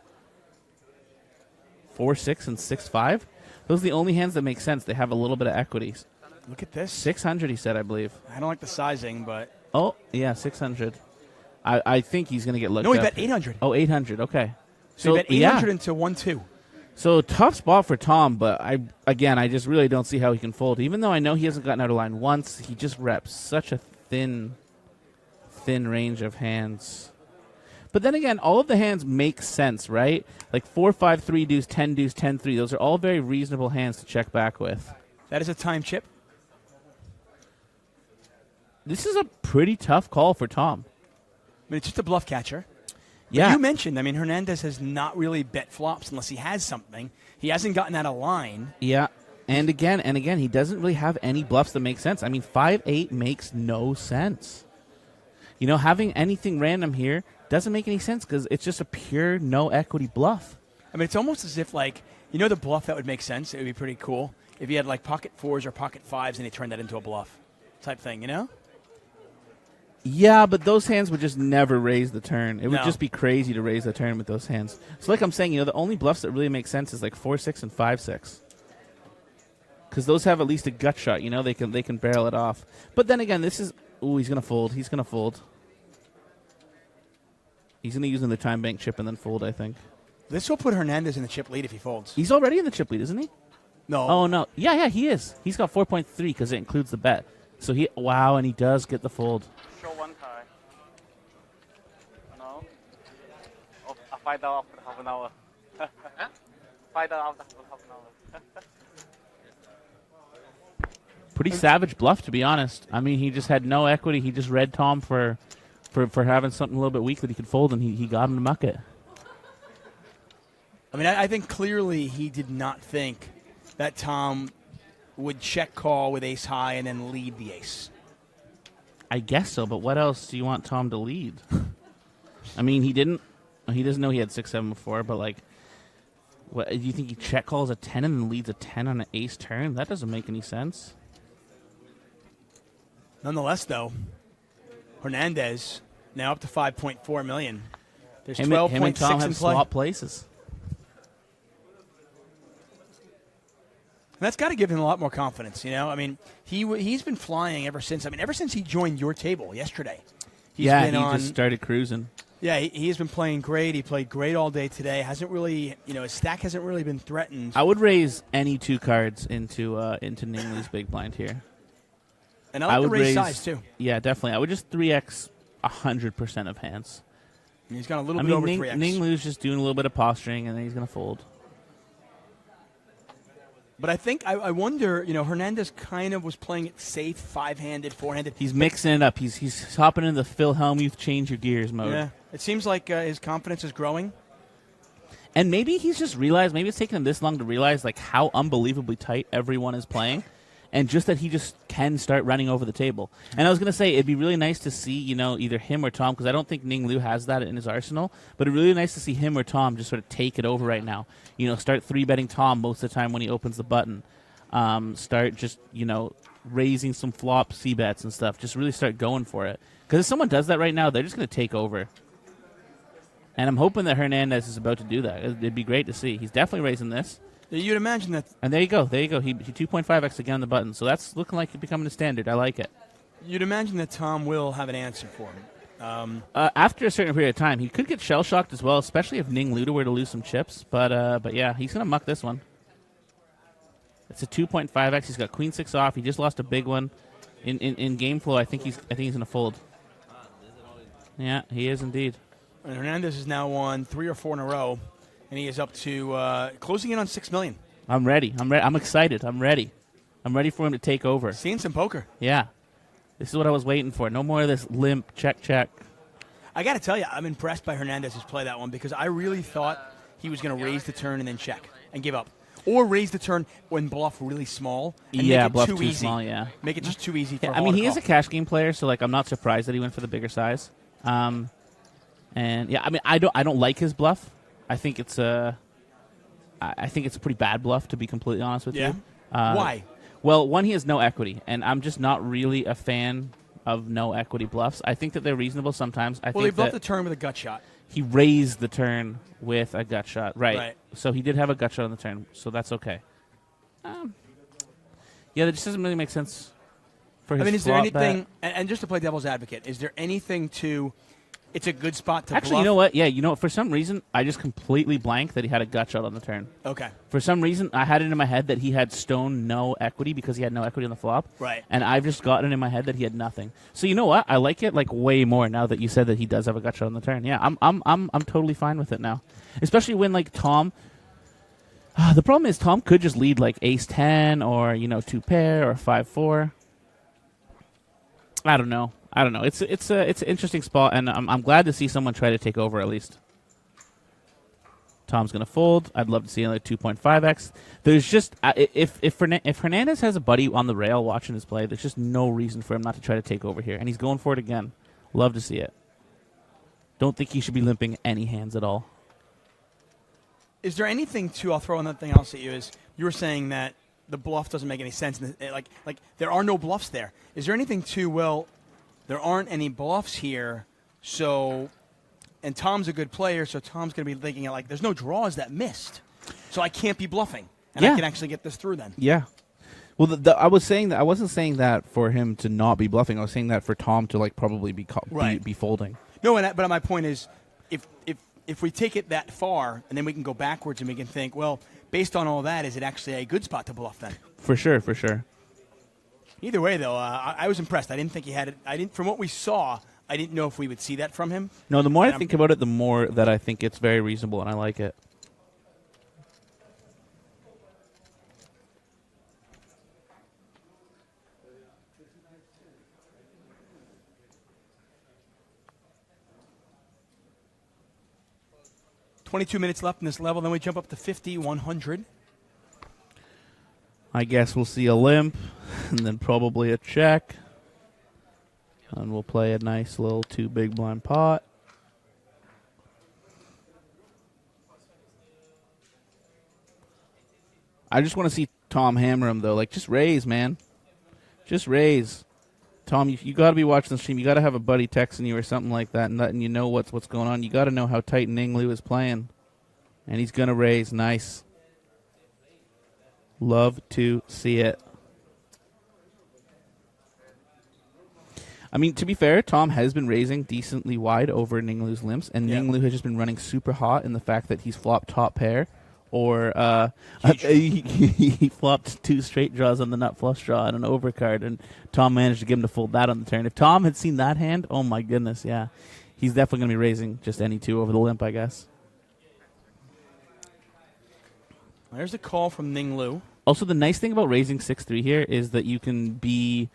4-6 and 6-5? Those are the only hands that make sense. They have a little bit of equities. Look at this. 600, he said, I believe. I don't like the sizing, but... Oh, yeah, 600. I think he's going to get looked No, he up. bet 800. Oh, 800, okay. So he bet 800 into 1-2. So tough spot for Tom, but I just really don't see how he can fold. Even though I know he hasn't gotten out of line once, he just reps such a thin range of hands. But then again, all of the hands make sense, right? Like 4-5, 3-deuce, 10-deuce, 10-3. Those are all very reasonable hands to check back with. That is a time chip. This is a pretty tough call for Tom. I mean, it's just a bluff catcher. Yeah. But you mentioned, I mean, Hernandez has not really bet flops unless he has something. He hasn't gotten out of line. Yeah. And again, he doesn't really have any bluffs that make sense. I mean, 5-8 makes no sense. You know, having anything random here doesn't make any sense because it's just a pure no equity bluff. I mean, it's almost as if, like, you know the bluff that would make sense? It would be pretty cool if you had, like, pocket fours or pocket fives and he turned that into a bluff type thing, you know? Yeah, but those hands would just never raise the turn. It would just be crazy to raise the turn with those hands. So like I'm saying, you know, the only bluffs that really make sense is like 4-6 and 5-6. Because those have at least a gut shot, you know, they can barrel it off. But then again, this is he's gonna fold. He's gonna fold. He's gonna use in the time bank chip and then fold, I think. This will put Hernandez in the chip lead if he folds. He's already in the chip lead, isn't he? No. Oh no. Yeah, he is. He's got 4.3 because it includes the bet. So and he does get the fold. Show one tie. No. Oh, I find out after half an hour. Find out after half an hour. Pretty savage bluff, to be honest. I mean, he just had no equity. He just read Tom for having something a little bit weak that he could fold, and he got him to muck it. I mean, I think clearly he did not think that Tom would check call with ace high and then lead the ace. I guess so, but what else do you want Tom to lead? I mean, he doesn't know he had 6-7 before, but like, what, do you think he check calls a 10 and then leads a 10 on an ace turn? That doesn't make any sense. Nonetheless, though, Hernandez now up to 5.4 million. There's 12.6 him and Tom in have play. swap places. And that's got to give him a lot more confidence, you know? I mean, he's been flying ever since. I mean, ever since he joined your table yesterday. He just started cruising. Yeah, he's been playing great. He played great all day today. Hasn't really, his stack hasn't really been threatened. I would raise any two cards into Ningley's big blind here. And I like the raise size, too. Yeah, definitely. I would just 3x 100% of hands. And he's got a little bit over 3x. Ningley's just doing a little bit of posturing, and then he's going to fold. But I think I wonder. Hernandez kind of was playing it safe, 5-handed, 4-handed. He's mixing it up. He's hopping into the Phil Hellmuth change your gears mode. Yeah, it seems like his confidence is growing. And maybe he's just realized. Maybe it's taken him this long to realize like how unbelievably tight everyone is playing. And just that he just can start running over the table. And I was going to say, it'd be really nice to see, either him or Tom, because I don't think Ning Lu has that in his arsenal, but it'd be really nice to see him or Tom just sort of take it over right now. Start 3-betting Tom most of the time when he opens the button. Start just, raising some flop C-bets and stuff. Just really start going for it. Because if someone does that right now, they're just going to take over. And I'm hoping that Hernandez is about to do that. It'd be great to see. He's definitely raising this. You'd imagine that. And there you go. He 2.5x again on the button. So that's looking like it's becoming a standard. I like it. You'd imagine that Tom will have an answer for him. After a certain period of time, he could get shell-shocked as well, especially if Ning Lu were to lose some chips. But yeah, he's going to muck this one. It's a 2.5x. He's got queen 6 off. He just lost a big one. In game flow, I think he's going to fold. Yeah, he is indeed. And Hernandez has now won 3 or 4 in a row. And he is up to closing in on $6 million. I'm ready. I'm excited. I'm ready. I'm ready for him to take over. Seeing some poker. Yeah. This is what I was waiting for. No more of this limp check. I got to tell you, I'm impressed by Hernandez's play that one because I really thought he was going to raise the turn and then check and give up. Or raise the turn when bluff really small and make it bluff too easy. Small, yeah. Make it just too easy for yeah, a I mean, call. he is a cash game player, so I'm not surprised that he went for the bigger size. And yeah, I mean, I don't like his bluff. I think it's a pretty bad bluff, to be completely honest with you. Why? Well, one, he has no equity, and I'm just not really a fan of no equity bluffs. I think that they're reasonable sometimes. He bluffed the turn with a gut shot. He raised the turn with a gut shot, right? So he did have a gut shot on the turn, so that's okay. Yeah, that just doesn't really make sense for his I mean, is there anything, bet. and just to play devil's advocate, is there anything to, it's a good spot to Actually, bluff? you know what? Yeah, for some reason, I just completely blanked that he had a gut shot on the turn. Okay. For some reason, I had it in my head that he had stone no equity because he had no equity on the flop. Right. And I've just gotten it in my head that he had nothing. So you know what? I like it like way more now that you said that he does have a gut shot on the turn. Yeah, I'm totally fine with it now. Especially when like Tom. The problem is Tom could just lead like ace 10 or 2 pair or 5-4. I don't know. It's an interesting spot, and I'm glad to see someone try to take over at least. Tom's gonna fold. I'd love to see another 2.5x. There's just if Hernandez has a buddy on the rail watching his play, there's just no reason for him not to try to take over here, and he's going for it again. Love to see it. Don't think he should be limping any hands at all. Is there anything to? I'll throw another thing else at you. Is you were saying that the bluff doesn't make any sense. Like there are no bluffs there. Is there anything to? Well, there aren't any bluffs here, so. And Tom's a good player, so Tom's going to be thinking like, there's no draws that missed, so I can't be bluffing, and I can actually get this through then. Yeah. Well, I was saying that I wasn't saying that for him to not be bluffing. I was saying that for Tom to like probably be be folding. No, but my point is, if we take it that far, and then we can go backwards and we can think, well, based on all that, is it actually a good spot to bluff then? For sure. Either way, though, I was impressed. I didn't think he had it. From what we saw, I didn't know if we would see that from him. No, the more I think about it, the more that I think it's very reasonable, and I like it. $22 minutes left in this level, then we jump up to 50, 100. I guess we'll see a limp, and then probably a check. And we'll play a nice little 2 big blind pot. I just want to see Tom hammer him, though. Like, just raise, man. Just raise. Tom, you got to be watching the stream. You got to have a buddy texting you or something like that and letting you know what's going on. You got to know how tight Ning Lu is playing. And he's going to raise. Nice. Love to see it. I mean, to be fair, Tom has been raising decently wide over Ning Lu's limps, and Ning Lu has just been running super hot in the fact that he's flopped top pair, or he flopped 2 straight draws on the nut flush draw and an overcard, and Tom managed to get him to fold that on the turn. If Tom had seen that hand, oh my goodness, yeah. He's definitely going to be raising just any 2 over the limp, I guess. There's a call from Ning Lu. Also, the nice thing about raising 6-3 here is that you can be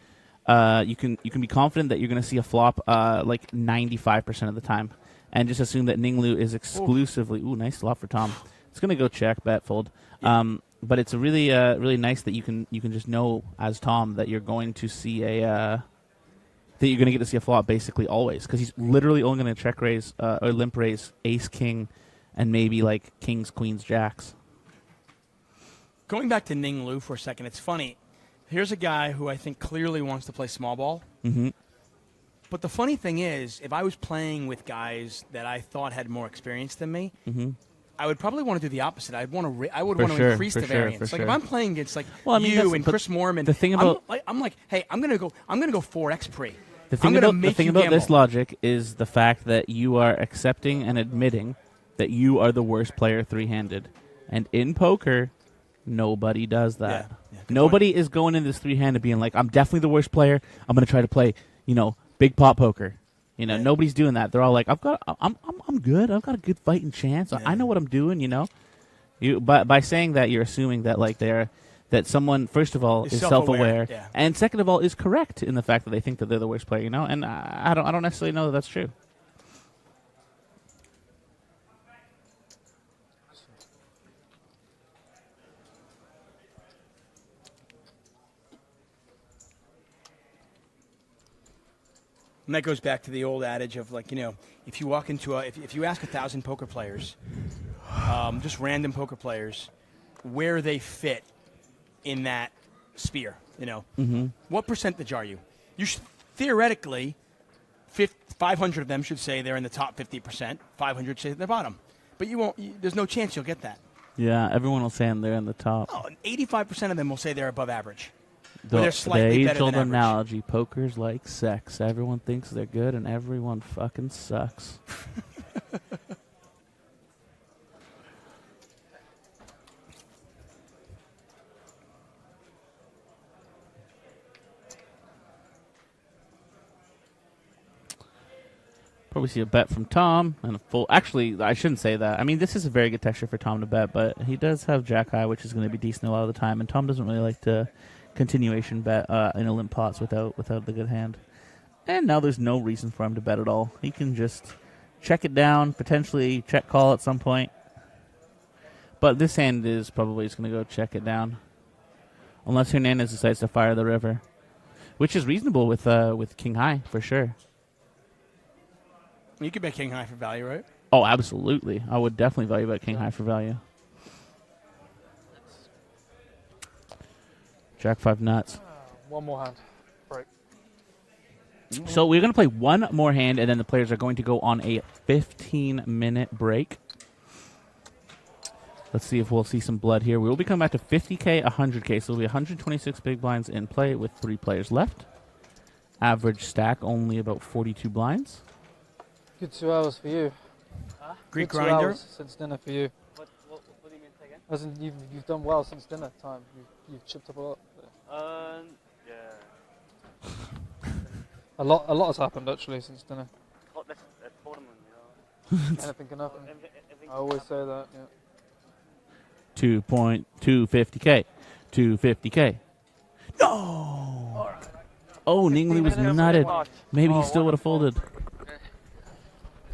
be confident that you're going to see a flop like 95% of the time, and just assume that Ninglu is exclusively. Ooh, nice flop for Tom. It's going to go check, bet, fold. Yeah. But it's a really nice that you can just know as Tom that you're going to see that you're going to get to see a flop basically always, because he's literally only going to check raise or limp raise ace king, and maybe like kings, queens, jacks. Going back to Ning Lu for a second, it's funny. Here's a guy who I think clearly wants to play small ball. Mm-hmm. But the funny thing is, if I was playing with guys that I thought had more experience than me, Mm-hmm. I would probably want to do the opposite. I would want For to sure, increase for the sure, variance. for Like if sure. I'm playing against like Well, I mean, you that's- and but Chris Moorman, the thing about- I'm like, hey, I'm gonna go 4x pre. The thing I'm gonna about make the thing you about this gamble. logic is the fact that you are accepting and admitting that you are the worst player three-handed, and in poker, nobody does that. Yeah, good Nobody is going in this three-handed being like, I'm definitely the worst player. I'm going to try to play, big pot poker. Yeah. Nobody's doing that. They're all like, I'm good. I've got a good fighting chance. I know what I'm doing. You by saying that, you're assuming that like that someone, first of all, Is is self-aware, self-aware, yeah. and second of all, is correct in the fact that they think that they're the worst player. And I don't necessarily know that that's true. And that goes back to the old adage of like, if you walk into if you ask 1,000 poker players, just random poker players, where they fit in that sphere, what percentage are you? You should, theoretically, 500 of them should say they're in the top 50%. 500 say they're bottom, but you won't. There's no chance you'll get that. Yeah, everyone will say they're in the top. Oh, and 85% of them will say they're above average. The Where they're slightly better age-old than average. analogy: poker's like sex. Everyone thinks they're good, and everyone fucking sucks. Probably see a bet from Tom and a full. Actually, I shouldn't say that. I mean, this is a very good texture for Tom to bet, but he does have Jack High, which is going to be decent a lot of the time. And Tom doesn't really like to continuation bet in a limp pots without the good hand. And now there's no reason for him to bet at all. He can just check it down, potentially check call at some point. But this hand is probably just going to go check it down, unless Hernandez decides to fire the river, which is reasonable with King High for sure. You could bet king high for value, right? Oh, absolutely. I would definitely value bet King High for value. Jack 5 nuts. One more hand. Break. So we're going to play one more hand, and then the players are going to go on a 15-minute break. Let's see if we'll see some blood here. We will be coming back to 50K, 100K. So it'll be 126 big blinds in play with 3 players left. Average stack only about 42 blinds. Good 2 hours for you. Greek Good 2 grinder. hours since dinner for you. What do you mean say again? As in you've done well since dinner time. You've chipped up a lot. Yeah. A lot has happened actually since dinner. Hot this tournament, Anything can happen. Everything I always say that. Yeah. 2.250K. 250K. No! Oh, Ningli was nutted. Maybe he still would have folded.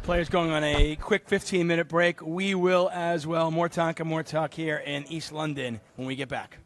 Players going on a quick 15-minute break. We will as well. More talk here in East London when we get back.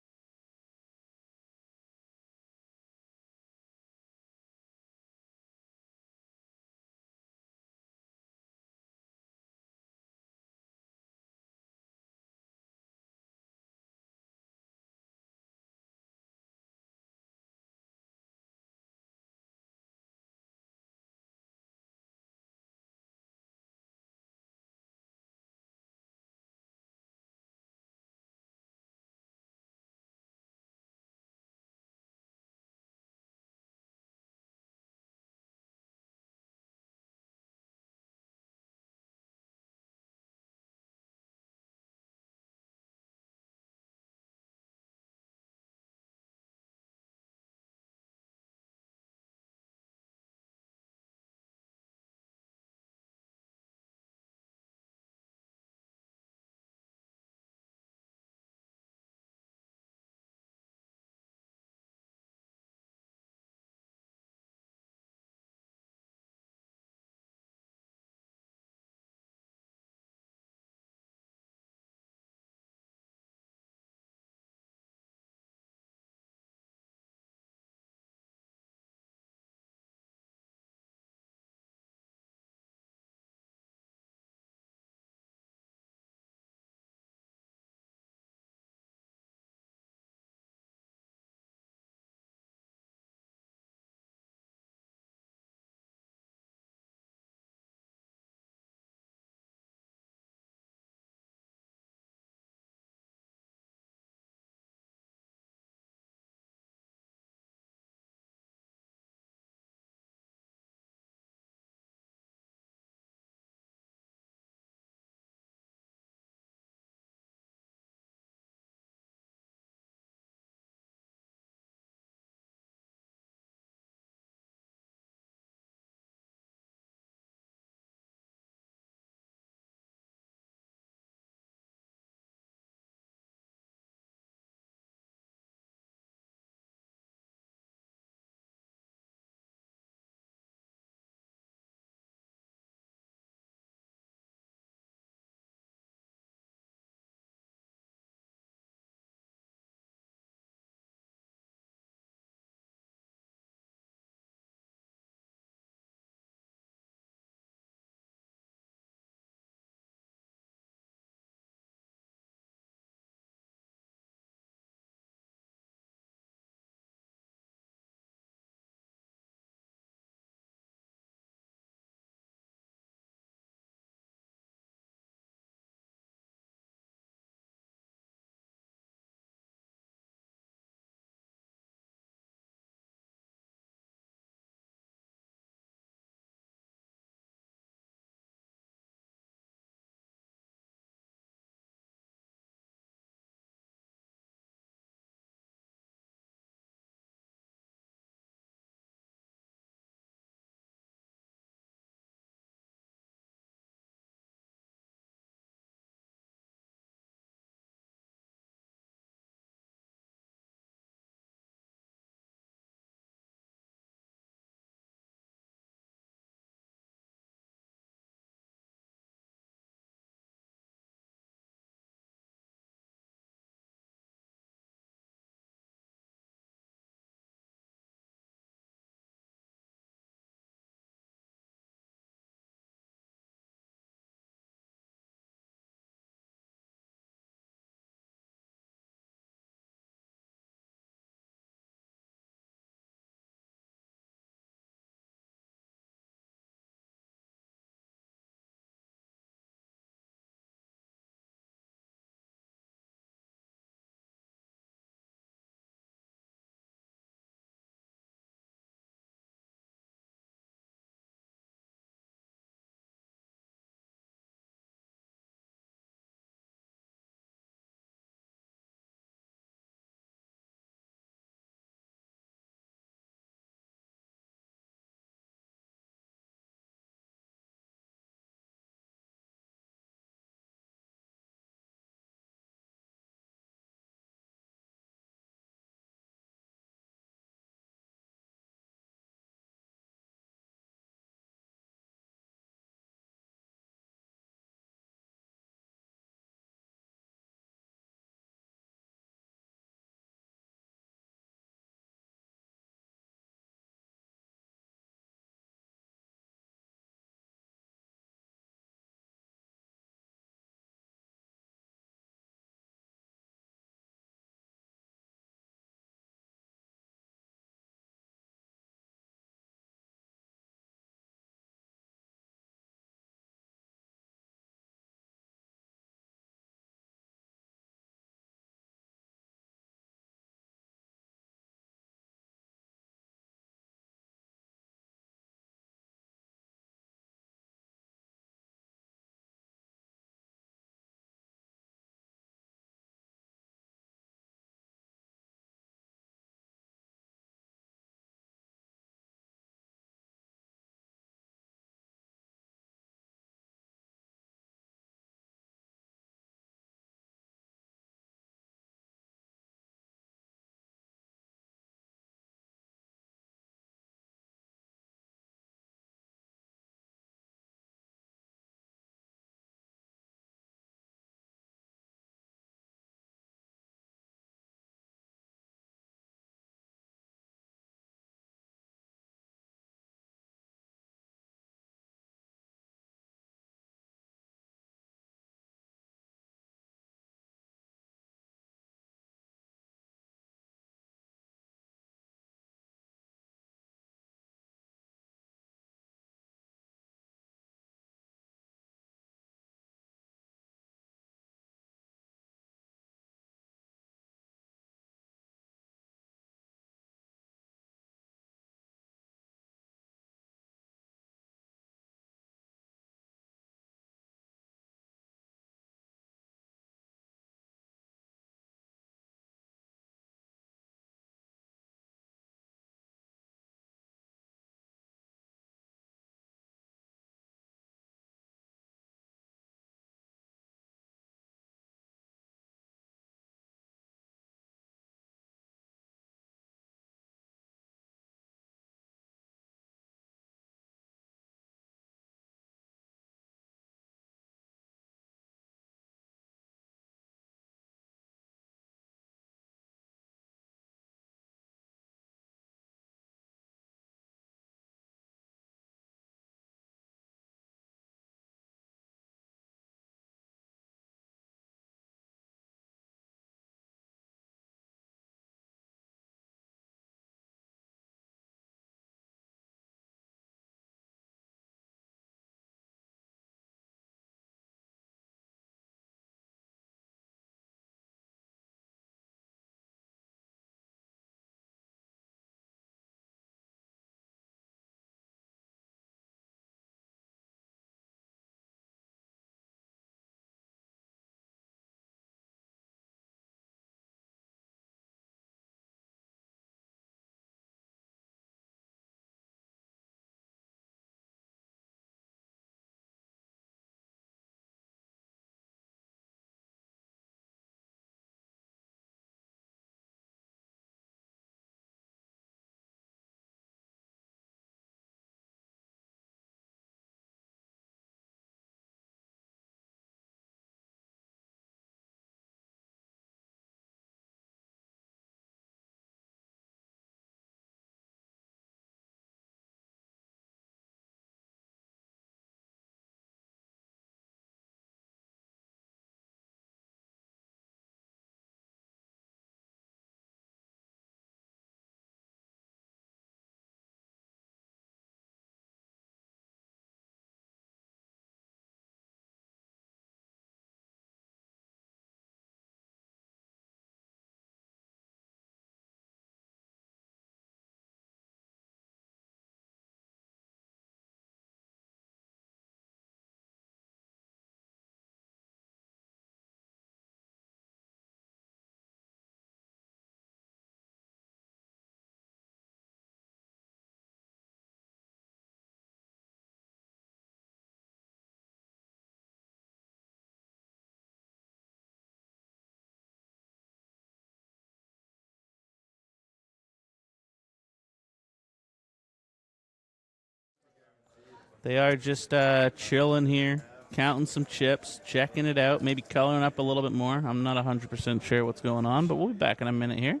They are just chilling here, counting some chips, checking it out, maybe coloring up a little bit more. I'm not 100% sure what's going on, but we'll be back in a minute here.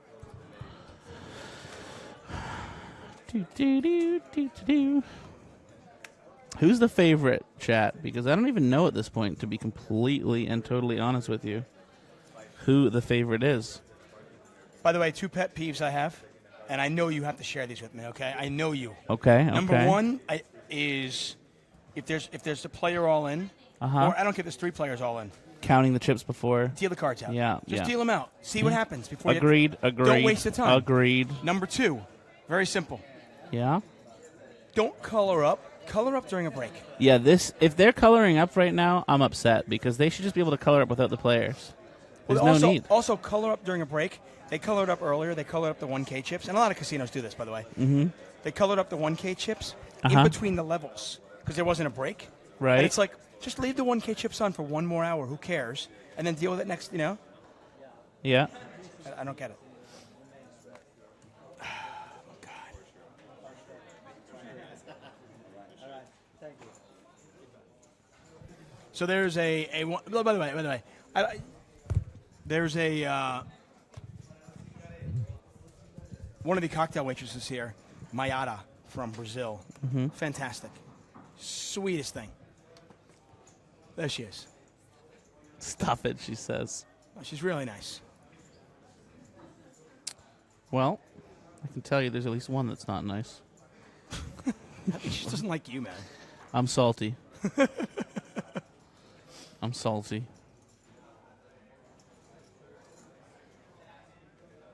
Who's the favorite, chat? Because I don't even know at this point, to be completely and totally honest with you, who the favorite is. By the way, 2 pet peeves I have, and I know you have to share these with me, okay? I know you. Okay, Number one is if there's a player all in, or I don't care if there's 3 players all in. Counting the chips before. Deal the cards out. Yeah, Just deal them out. See what happens before Agreed. Don't waste the time. Agreed. Number 2, very simple. Yeah? Don't color up. Color up during a break. Yeah, if they're coloring up right now, I'm upset because they should just be able to color up without the players. There's no need. Also, color up during a break. They colored up earlier. They colored up the 1K chips. And a lot of casinos do this, by the way. Mm-hmm. They colored up the 1K chips in between the levels because there wasn't a break. Right. And it's like, just leave the 1K chips on for 1 more hour. Who cares? And then deal with it next, Yeah. I don't get it. So there's by the way, there's one of the cocktail waitresses here, Mayada from Brazil. Mm-hmm. Fantastic. Sweetest thing. There she is. Stop it, she says. Oh, she's really nice. Well, I can tell you there's at least one that's not nice. She doesn't like you, man. I'm salty. I'm salty.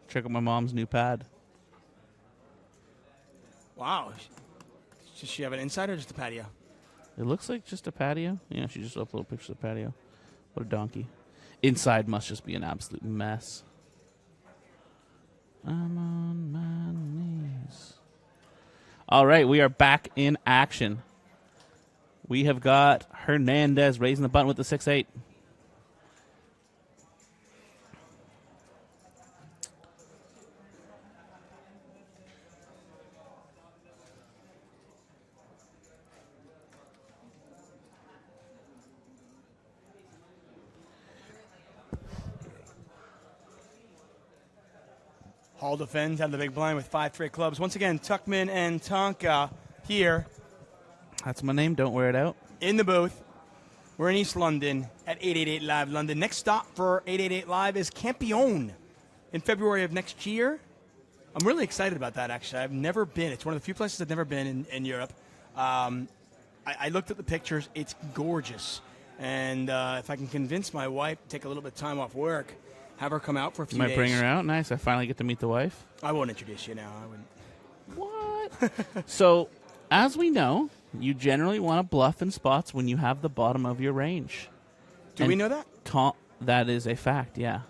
Check out my mom's new pad. Wow. Does she have an inside or just a patio? It looks like just a patio. Yeah, she just uploaded pictures of the patio. What a donkey. Inside must just be an absolute mess. I'm on my knees. All right, we are back in action. We have got Hernandez raising the button with the 6-8. Hall defends out of the big blind with 5 straight clubs. Once again, Tuckman and Tonka here. That's my name. Don't wear it out. In the booth. We're in East London at 888 Live London. Next stop for 888 Live is Campione in February of next year. I'm really excited about that, actually. I've never been. It's one of the few places I've never been in Europe. I looked at the pictures. It's gorgeous. And if I can convince my wife to take a little bit of time off work, have her come out for a few Might days. bring her out. Nice. I finally get to meet the wife. I won't introduce you now. I wouldn't. What? So, as we know, you generally want to bluff in spots when you have the bottom of your range. Do we know that? That is a fact, yeah.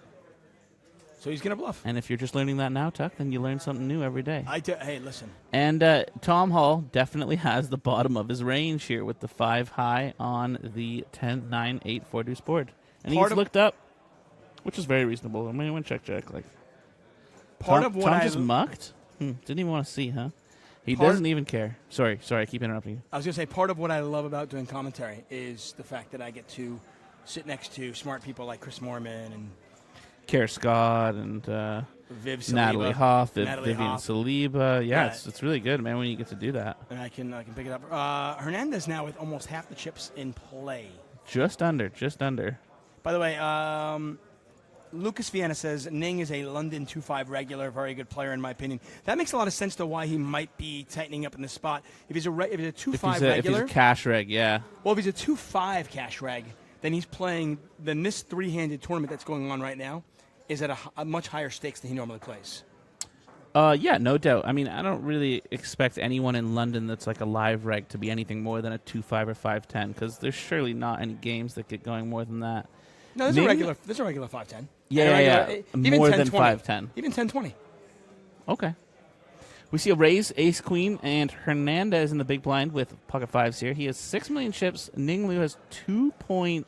So he's going to bluff. And if you're just learning that now, Tuck, then you learn something new every day. Hey, listen. And Tom Hall definitely has the bottom of his range here with the 5 high on the 10-9-8 4-deuce board. And he's looked up, which is very reasonable. I mean, I went check. Like, Tom just mucked? Didn't even want to see, huh? He doesn't even care. Sorry, I keep interrupting you. I was going to say, part of what I love about doing commentary is the fact that I get to sit next to smart people like Chris Moorman and Kara Scott and Viv Saliba, Natalie Hoff, Natalie Vivian Hoff. Saliba. Yeah, it's really good, man, when you get to do that. And I can pick it up. Hernandez now with almost half the chips in play. Just under. By the way, Lucas Viana says Ning is a London 2-5 regular, very good player in my opinion. That makes a lot of sense to why he might be tightening up in the spot. If he's a 2-5 regular, if he's a cash reg, yeah. Well, if he's a 2-5 cash reg, then he's playing. Then this 3-handed tournament that's going on right now is at a much higher stakes than he normally plays. Yeah, no doubt. I mean, I don't really expect anyone in London that's like a live reg to be anything more than a 2-5 or 5-10 because there's surely not any games that get going more than that. No, there's a regular 5-10. Yeah. Even more 10, than 20. 5-10. Even 10-20. Okay. We see a raise, ace, queen, and Hernandez in the big blind with pocket 5s here. He has 6 million chips. Ninglu has 2.75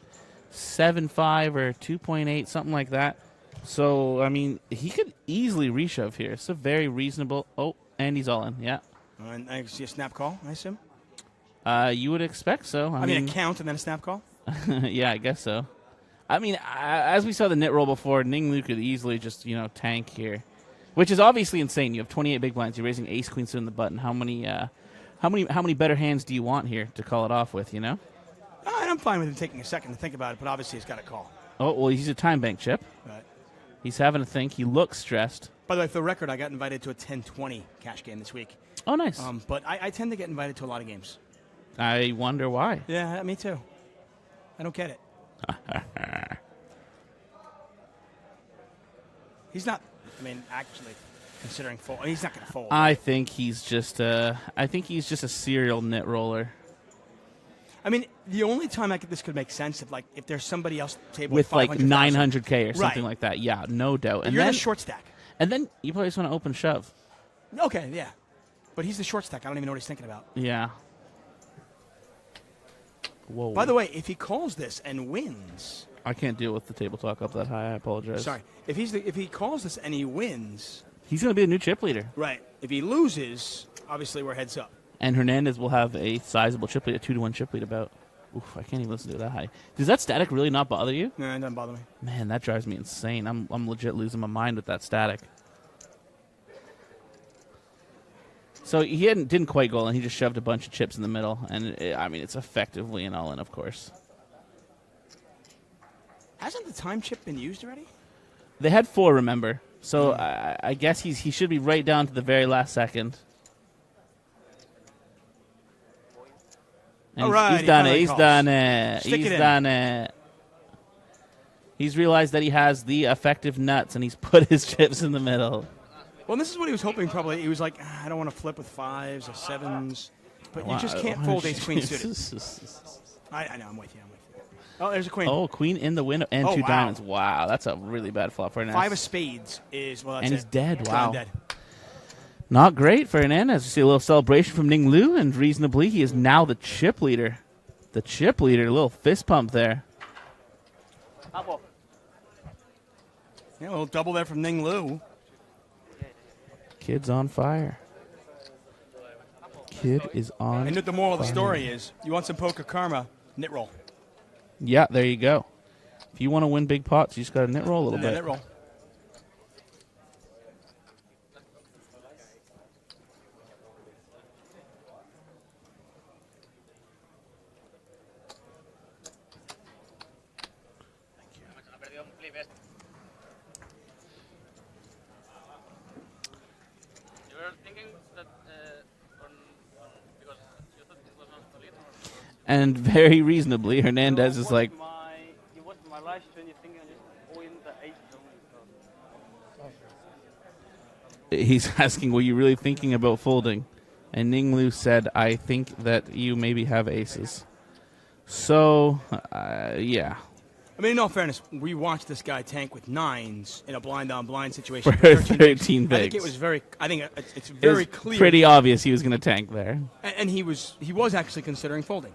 or 2.8, something like that. So, I mean, he could easily reshove here. It's a very reasonable. Oh, and he's all in, yeah. And I see a snap call, I assume? You would expect so. I mean, a count and then a snap call? Yeah, I guess so. I mean, as we saw the nit roll before, Ning Lu could easily just, tank here, which is obviously insane. You have 28 big blinds. You're raising ace, queen, suit in the button. How many better hands do you want here to call it off with, And I'm fine with him taking a second to think about it, but obviously he's got to call. Oh, well, he's a time bank chip. Right. He's having to think. He looks stressed. By the way, for the record, I got invited to a 10-20 cash game this week. Oh, nice. But I tend to get invited to a lot of games. I wonder why. Yeah, me too. I don't get it. He's not, actually considering fold. He's not going to fold. I think he's just a serial nit roller. The only time this could make sense if there's somebody else at the table with like 900K or something right. like that. Yeah, no doubt. And you're then the short stack. And then you probably just want to open shove. Okay, yeah. But he's the short stack. I don't even know what he's thinking about. Yeah. Whoa. By the way, if he calls this and wins, I can't deal with the table talk up that high. I apologize. Sorry. If he calls this and he wins, he's going to be the new chip leader. Right. If he loses, obviously we're heads up. And Hernandez will have a sizable chip lead, a 2-1 chip lead about. Oof, I can't even listen to it that high. Does that static really not bother you? No, it doesn't bother me. Man, that drives me insane. I'm legit losing my mind with that static. So he didn't quite go all in. He just shoved a bunch of chips in the middle. And, it's effectively an all-in, of course. Hasn't the time chip been used already? They had 4, remember. So I guess he should be right down to the very last second. And all right. He's done it. He's done it. He's realized that he has the effective nuts, and he's put his chips in the middle. Well, this is what he was hoping probably. He was like, I don't want to flip with 5s or 7s. But you just can't fold ace queen suited. I know, I'm with you. Oh, there's a queen. Oh, queen in the window and 2 diamonds. Wow, that's a really bad flop for Hernandez. 5 of spades is, well, that's and it. he's dead. Wow. Dead. Not great for Hernandez. You see a little celebration from Ning Lu, and reasonably, he is now the chip leader. The chip leader, a little fist pump there. Yeah, a little double there from Ning Lu. Kid's on fire. Kid is on And the moral of the fire. story is, you want some poker karma, nit roll. Yeah, there you go. If you want to win big pots, you just got to nit roll a little bit. Nit roll. And very reasonably, Hernandez is like, You watched my live stream, you're thinking of just all in the 8 only. he's asking, were you really thinking about folding? And Ning Lu said, I think that you maybe have aces. So, yeah. In all fairness, we watched this guy tank with 9s in a blind-on-blind situation. For 13 bigs. I think it was it's very clear. Pretty obvious he was going to tank there. And he was actually considering folding.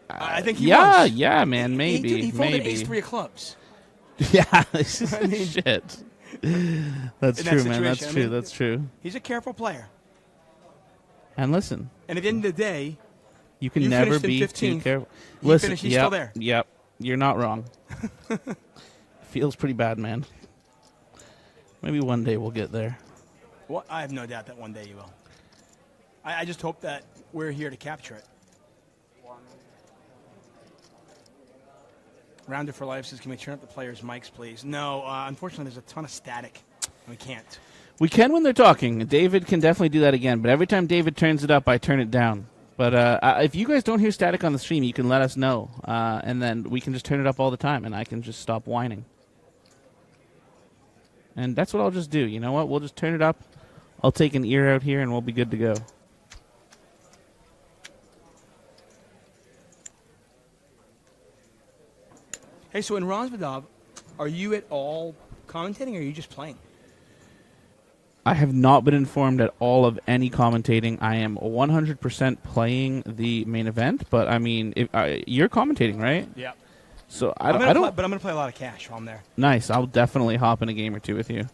I think he was. Yeah, man, maybe. He folded maybe. ace-3 of clubs. Yeah, this is shit. That's true, man. That's true. That's true. He's a careful player. And listen. And at the end of the day, you can never be too careful. Listen, he's still there. Yep, you're not wrong. Feels pretty bad, man. Maybe one day we'll get there. Well, I have no doubt that one day you will. I just hope that we're here to capture it. Rounder for Life says, can we turn up the players' mics, please? No, unfortunately, there's a ton of static. We can't. We can when they're talking. David can definitely do that again, but every time David turns it up, I turn it down. But if you guys don't hear static on the stream, you can let us know, and then we can just turn it up all the time, and I can just stop whining. And that's what I'll just do. You know what? We'll just turn it up. I'll take an ear out here, and we'll be good to go. Hey, so in Rosvedov, are you at all commentating, or are you just playing? I have not been informed at all of any commentating. I am 100% playing the main event, but I mean, you're commentating, right? Yeah. So but I'm going to play a lot of cash while I'm there. Nice. I'll definitely hop in a game or two with you.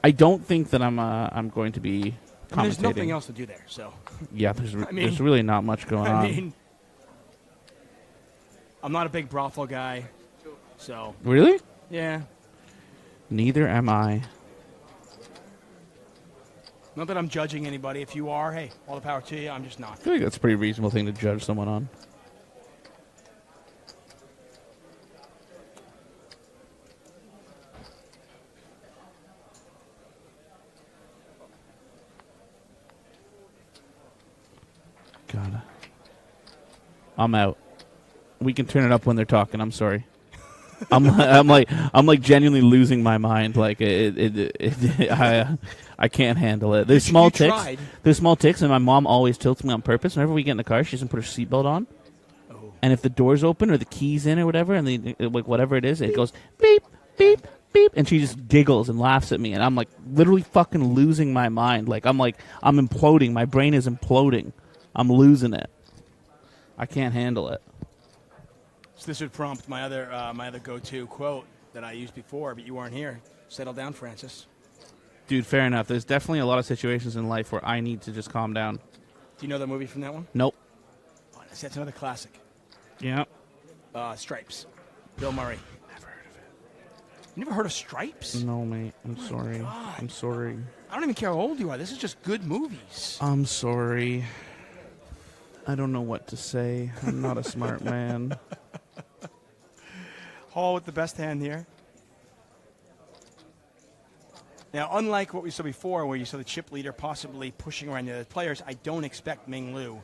I don't think that I'm going to be And there's nothing commentating. else to do there, so. Yeah, there's really not much going on. I mean, I'm not a big brothel guy, so. Really? Yeah. Neither am I. Not that I'm judging anybody. If you are, hey, all the power to you. I'm just not. I feel like that's a pretty reasonable thing to judge someone on. God. I'm out. We can turn it up when they're talking. I'm sorry. I'm like genuinely losing my mind. Like I can't handle it. There's small ticks. Tried. There's small ticks, and my mom always tilts me on purpose. Whenever we get in the car, she doesn't put her seatbelt on. Oh. And if the door's open or the key's in or whatever, and like whatever it is, it goes beep beep beep, and she just giggles and laughs at me, and I'm like literally fucking losing my mind. Like I'm imploding. My brain is imploding. I'm losing it. I can't handle it. So this would prompt my other go-to quote that I used before, but you weren't here. Settle down, Francis. Dude, fair enough. There's definitely a lot of situations in life where I need to just calm down. Do you know the movie from that one? Nope. Oh, that's another classic. Yeah. Stripes. Bill Murray. Never heard of it. You never heard of Stripes? No, mate. I'm sorry. God. I'm sorry. I don't even care how old you are. This is just good movies. I'm sorry. I don't know what to say. I'm not a smart man. Hall with the best hand here. Now, unlike what we saw before, where you saw the chip leader possibly pushing around the other players, I don't expect Ninglu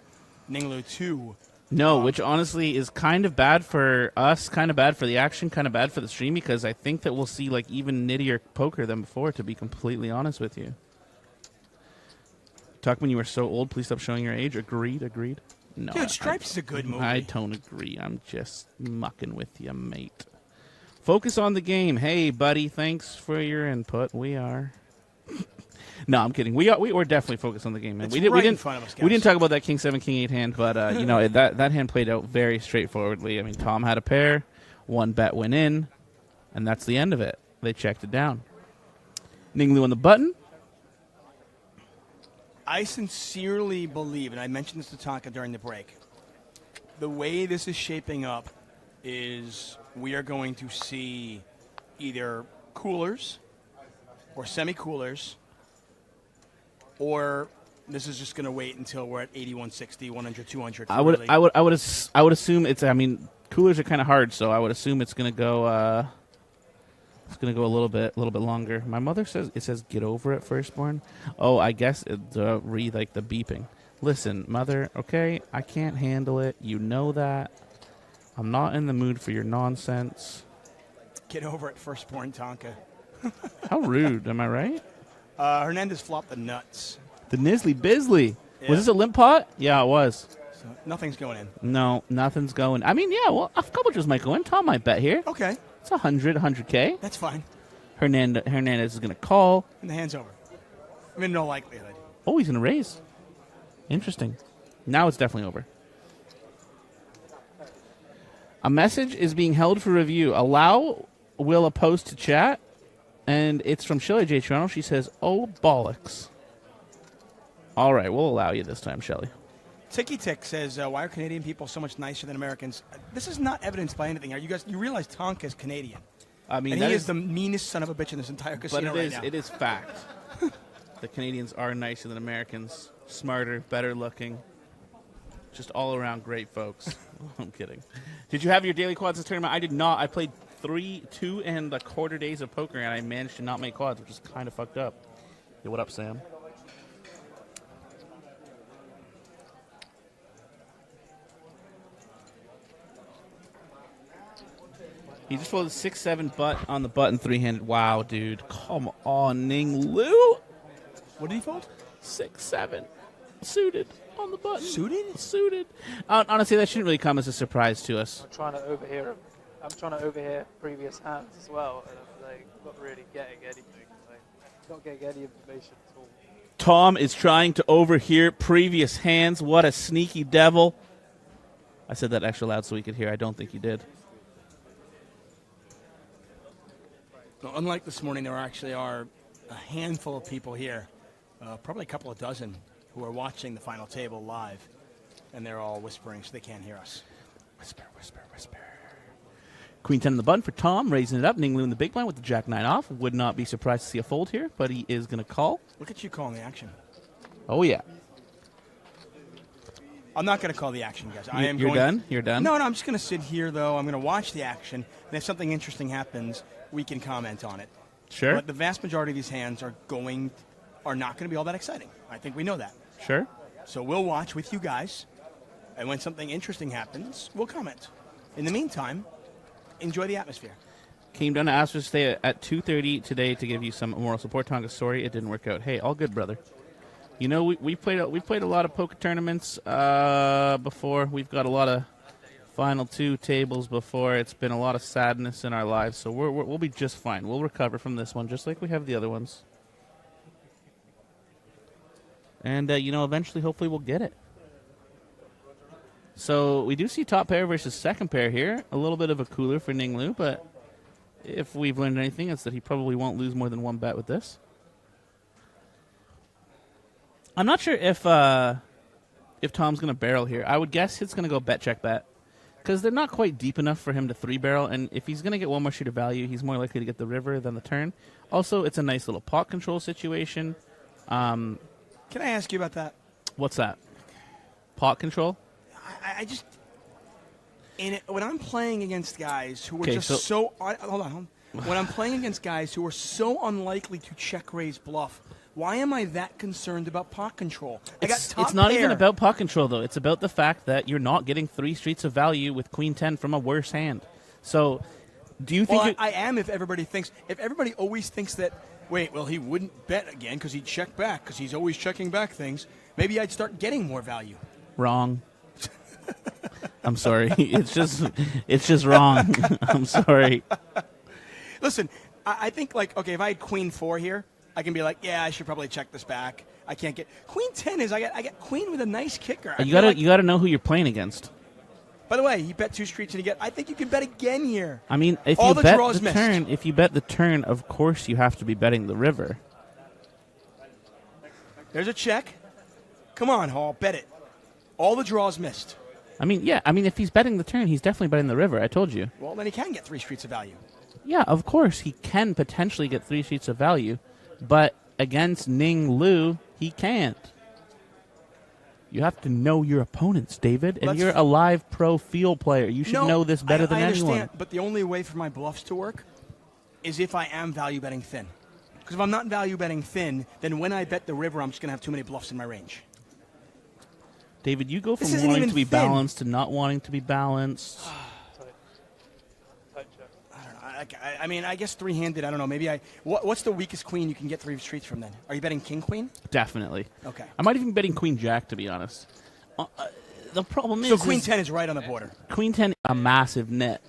to. No, which honestly is kind of bad for us, kind of bad for the action, kind of bad for the stream, because I think that we'll see like even nittier poker than before, to be completely honest with you. Tuckman, you are so old. Please stop showing your age. Agreed. No, Dude, Stripes is a good movie. I don't agree. I'm just mucking with you, mate. Focus on the game. Hey, buddy, thanks for your input. We are. No, I'm kidding. We're definitely focused on the game, man. It's We right in didn't. front of us, We didn't guys. talk about that King 7, King 8 hand, but that hand played out very straightforwardly. I mean, Tom had a pair, one bet went in, and that's the end of it. They checked it down. Ninglu on the button. I sincerely believe, and I mentioned this to Tonka during the break, the way this is shaping up is we are going to see either coolers or semi-coolers, or this is just going to wait until we're at 8160, 100, 200. I would assume it's. I mean, coolers are kind of hard, so I would assume it's going to go. It's going to go a little bit longer. My mother says it says "get over it, firstborn." Oh, I guess read like the beeping. Listen, mother. Okay, I can't handle it. You know that. I'm not in the mood for your nonsense. Get over it, firstborn Tonka. How rude, am I right? Hernandez flopped the nuts. The Nisley Bisley. Yeah. Was this a limp pot? Yeah, it was. So nothing's going in. No, nothing's going. I mean, yeah, well, a couple just might go in. Tom might bet here. Okay, It's 100K. that's fine. Hernandez is going to call. And the hand's over. I mean, no likelihood. Oh, he's going to raise. Interesting. Now it's definitely over. A message is being held for review. Allow Will a post to chat, and it's from Shelly J. Toronto. She says, "Oh, bollocks." All right, we'll allow you this time, Shelly. Ticky Tick says, why are Canadian people so much nicer than Americans? This is not evidenced by anything. You realize Tonka is Canadian. I mean, And that he is the meanest son of a bitch in this entire but casino right now. it is fact. The Canadians are nicer than Americans, smarter, better looking, just all around great folks. I'm kidding. Did you have your daily quads this tournament? I did not. I played 2.25 days of poker, and I managed to not make quads, which is kind of fucked up. Hey, what up, Sam? He just folded 6-7 butt on the button 3-handed. Wow, dude. Come on, Ninglu. What did he fold? 6-7. Suited on the button. Suited? Suited. Honestly, that shouldn't really come as a surprise to us. I'm trying to overhear previous hands as well, and I'm like not really getting anything. Like, not getting any information at all. Tom is trying to overhear previous hands. What a sneaky devil. I said that extra loud so we could hear. I don't think you did. No, unlike this morning, there actually are a handful of people here probably a couple of dozen who are watching the final table live, and they're all whispering so they can't hear us. Whisper, whisper, whisper. Queen 10 in the button for Tom, raising it up. Ninglu in the big blind with the Jack 9 off. Would not be surprised to see a fold here, but he is going to call. Look at you calling the action. Oh, yeah. I'm not going to call the action, guys. You're done? You're done? No, I'm just going to sit here, though. I'm going to watch the action, and if something interesting happens, we can comment on it. Sure. But the vast majority of these hands are not going to be all that exciting. I think we know that. Sure. So we'll watch with you guys, and when something interesting happens, we'll comment. In the meantime, enjoy the atmosphere. Came down to ask us to stay at 2:30 today to give you some moral support. Tonga, sorry it didn't work out. Hey, all good, brother. You know, we played a lot of poker tournaments before. We've got a lot of final 2 tables before. It's been a lot of sadness in our lives, so we'll be just fine. We'll recover from this one, just like we have the other ones. And, eventually, hopefully, we'll get it. So we do see top pair versus second pair here. A little bit of a cooler for Ninglu, but if we've learned anything, it's that he probably won't lose more than 1 bet with this. I'm not sure if Tom's going to barrel here. I would guess it's going to go bet, check, bet. Because they're not quite deep enough for him to 3-barrel, and if he's going to get 1 more sheet of value, he's more likely to get the river than the turn. Also, it's a nice little pot control situation. Can I ask you about that? What's that? Pot control? I just... when I'm playing against guys who are Okay, just so... Hold on. When I'm playing against guys who are so unlikely to check-raise bluff, why am I that concerned about pot control? It's not even about pot control, though. It's about the fact that you're not getting 3 streets of value with Queen 10 from a worse hand. So, do you think... Well, I am if everybody thinks... If everybody always thinks that, wait, well, he wouldn't bet again because he'd check back because he's always checking back things, maybe I'd start getting more value. Wrong. I'm sorry. It's just wrong. I'm sorry. Listen, I think, okay, if I had Queen 4 here, I can be like, yeah, I should probably check this back. I can't get... Queen 10 is... I get Queen with a nice kicker. You gotta know who you're playing against. By the way, he bet 2 streets and I think you can bet again here. I mean, if you bet the turn, of course you have to be betting the river. There's a check. Come on, Hall, bet it. All the draws missed. I mean, yeah. I mean, if he's betting the turn, he's definitely betting the river. I told you. Well, then he can get 3 streets of value. Yeah, of course he can potentially get 3 streets of value, but against Ninglu, he can't. You have to know your opponents, David, and you're a live pro field player. You should know this better than anyone. I understand, but the only way for my bluffs to work is if I am value betting thin. Because if I'm not value betting thin, then when I bet the river, I'm just going to have too many bluffs in my range. David, you go from wanting to be balanced to not wanting to be balanced. I mean, I guess 3-handed, I don't know. Maybe what's the weakest queen you can get 3 streets from then? Are you betting king-queen? Definitely. Okay. I might even be betting queen-jack, to be honest. The problem is... So queen 10 is right on the border. Queen 10 a massive net.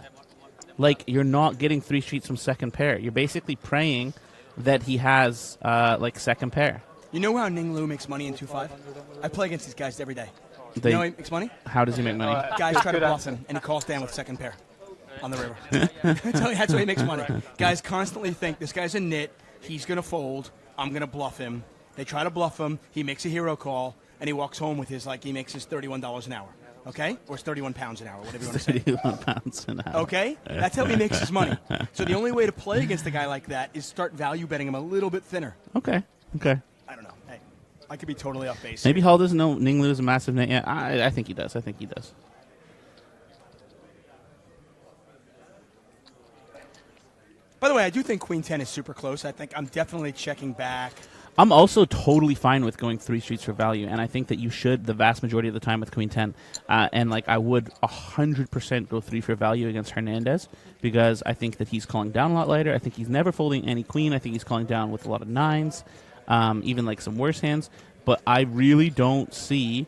Like, you're not getting 3 streets from second pair. You're basically praying that he has, second pair. You know how Ninglu makes money in 2-5? I play against these guys every day. You know how he makes money? How does he make money? Guys try to bluff him, and he calls down with second pair on the river. That's how he makes money. Guys constantly think, this guy's a nit, he's going to fold, I'm going to bluff him. They try to bluff him, he makes a hero call, and he walks home with he makes his $31 an hour. Okay? Or it's 31 pounds an hour, whatever you want to say. 31 pounds an hour. Okay? That's how he makes his money. So the only way to play against a guy like that is start value betting him a little bit thinner. Okay. I don't know. Hey, I could be totally off base. Maybe Hall doesn't know Ninglu is a massive net. Yeah, I think he does. By the way, I do think Queen 10 is super close. I think I'm definitely checking back. I'm also totally fine with going 3 streets for value, and I think that you should the vast majority of the time with Queen 10. I would 100% go 3 for value against Hernandez because I think that he's calling down a lot later. I think he's never folding any queen. I think he's calling down with a lot of 9s, even some worse hands. But I really don't see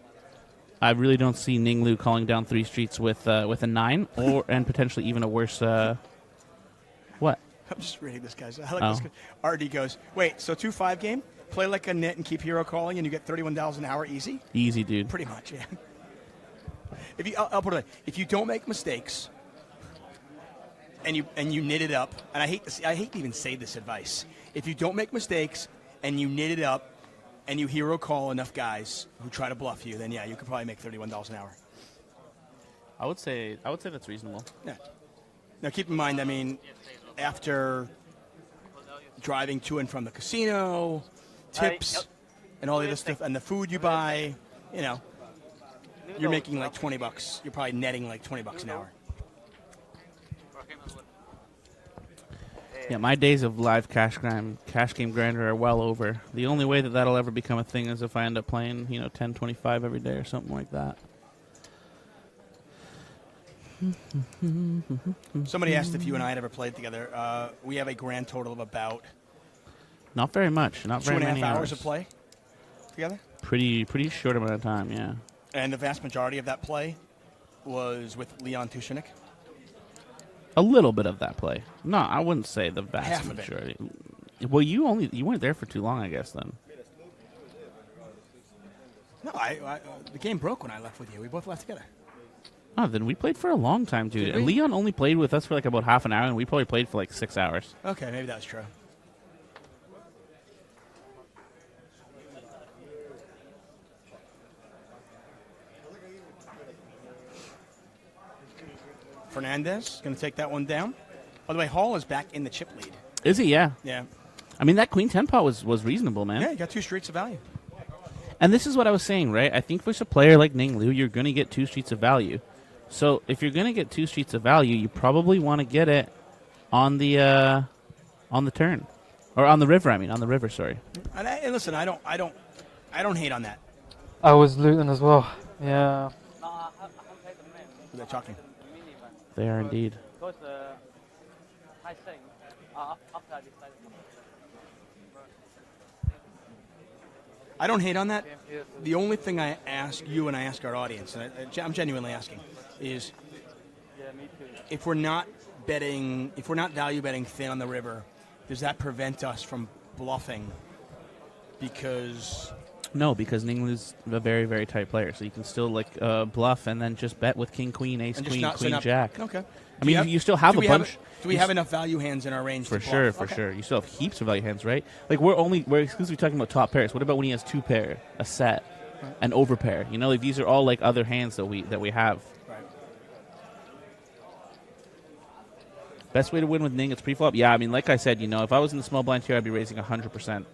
Ninglu calling down 3 streets with a 9 and potentially even a worse. What? I'm just reading this, guys. I like this. RD goes, wait, so 2-5 game? Play like a nit and keep hero calling and you get $31 an hour easy? Easy, dude. Pretty much, yeah. I'll put it like, if you don't make mistakes and you knit it up, and I hate to even say this advice. If you don't make mistakes and you knit it up and you hero call enough guys who try to bluff you, then yeah, you could probably make $31 an hour. I would say that's reasonable. Yeah. Now keep in mind, I mean, after driving to and from the casino, tips, and all the other stuff, and the food you buy, you know, you're making like $20. You're probably netting like $20 an hour. Yeah, my days of live cash game grinder are well over. The only way that that'll ever become a thing is if I end up playing, 10-25 every day or something like that. Somebody asked if you and I had ever played together. We have a grand total of about Not very much. Not very many 2.5 hours of play together. Pretty short amount of time, yeah. And the vast majority of that play was with Leon Tushanik. A little bit of that play. No, I wouldn't say the vast Half of it. majority. Well, you weren't there for too long, I guess. Then. No, the game broke when I left with you. We both left together. Oh, then we played for a long time, dude. Did we? And Leon only played with us for like about half an hour, and we probably played for like 6 hours. Okay, maybe that's true. Fernandez going to take that one down. By the way, Hall is back in the chip lead. Is he? Yeah. Yeah. I mean, that Queen 10 pot was reasonable, man. Yeah, you got 2 streets of value. And this is what I was saying, right? I think for a player like Ning Lu, you're going to get 2 streets of value. So if you're going to get 2 streets of value, you probably want to get it on the turn, or on the river. I mean, on the river. Sorry. And listen, I don't hate on that. I was looting as well. Yeah. No, I haven't played the main. They're talking. The mini event. They are indeed. Because I think after I decided. I don't hate on that. The only thing I ask you and I ask our audience, and I'm genuinely asking, is Yeah, me too. if we're not value betting thin on the river, does that prevent us from bluffing? Because No, because Ning Lu's a very, very tight player, so you can still bluff and then just bet with King, Queen, Ace, and just Queen, not Queen, set up- Jack. Okay. I mean, you still have a bunch. Do we have enough value hands in our range? For to sure, bluff? for sure. You still have heaps of value hands, right? Like we're exclusively talking about top pairs. What about when he has 2 pair, a set, an overpair? Like these are all like other hands that we have. Right. Best way to win with Ning, it's pre-flop. Yeah, I mean, like I said, if I was in the small blind here, I'd be raising 100%.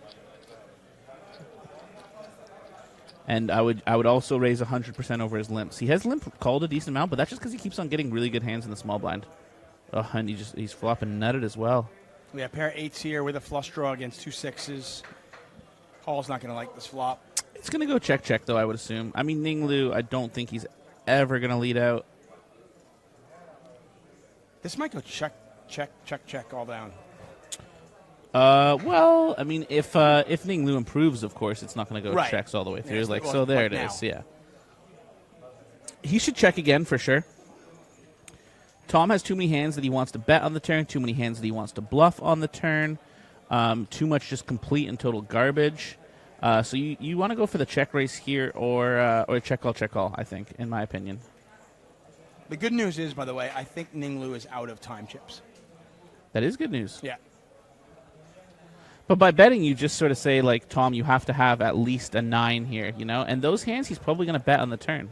And I would also raise 100% over his limps. He has limp called a decent amount, but that's just because he keeps on getting really good hands in the small blind. Oh, and he's flopping nutted as well. We have pair of 8s here with a flush draw against 2 6s. Hall's not going to like this flop. It's going to go check, though, I would assume. I mean, Ning Lu, I don't think he's ever going to lead out. This might go check all down. Well, I mean, if Ning Lu improves, of course, it's not going to go Right. checks all the way through. Yeah, like well, so, there like it now. is. Yeah, he should check again for sure. Tom has too many hands that he wants to bet on the turn. Too many hands that he wants to bluff on the turn. Too much just complete and total garbage. So you want to go for the check raise here or check all. I think, in my opinion. The good news is, by the way, I think Ning Lu is out of time chips. That is good news. Yeah. But by betting, you just sort of say, like, Tom, you have to have at least a 9 here, And those hands, he's probably going to bet on the turn.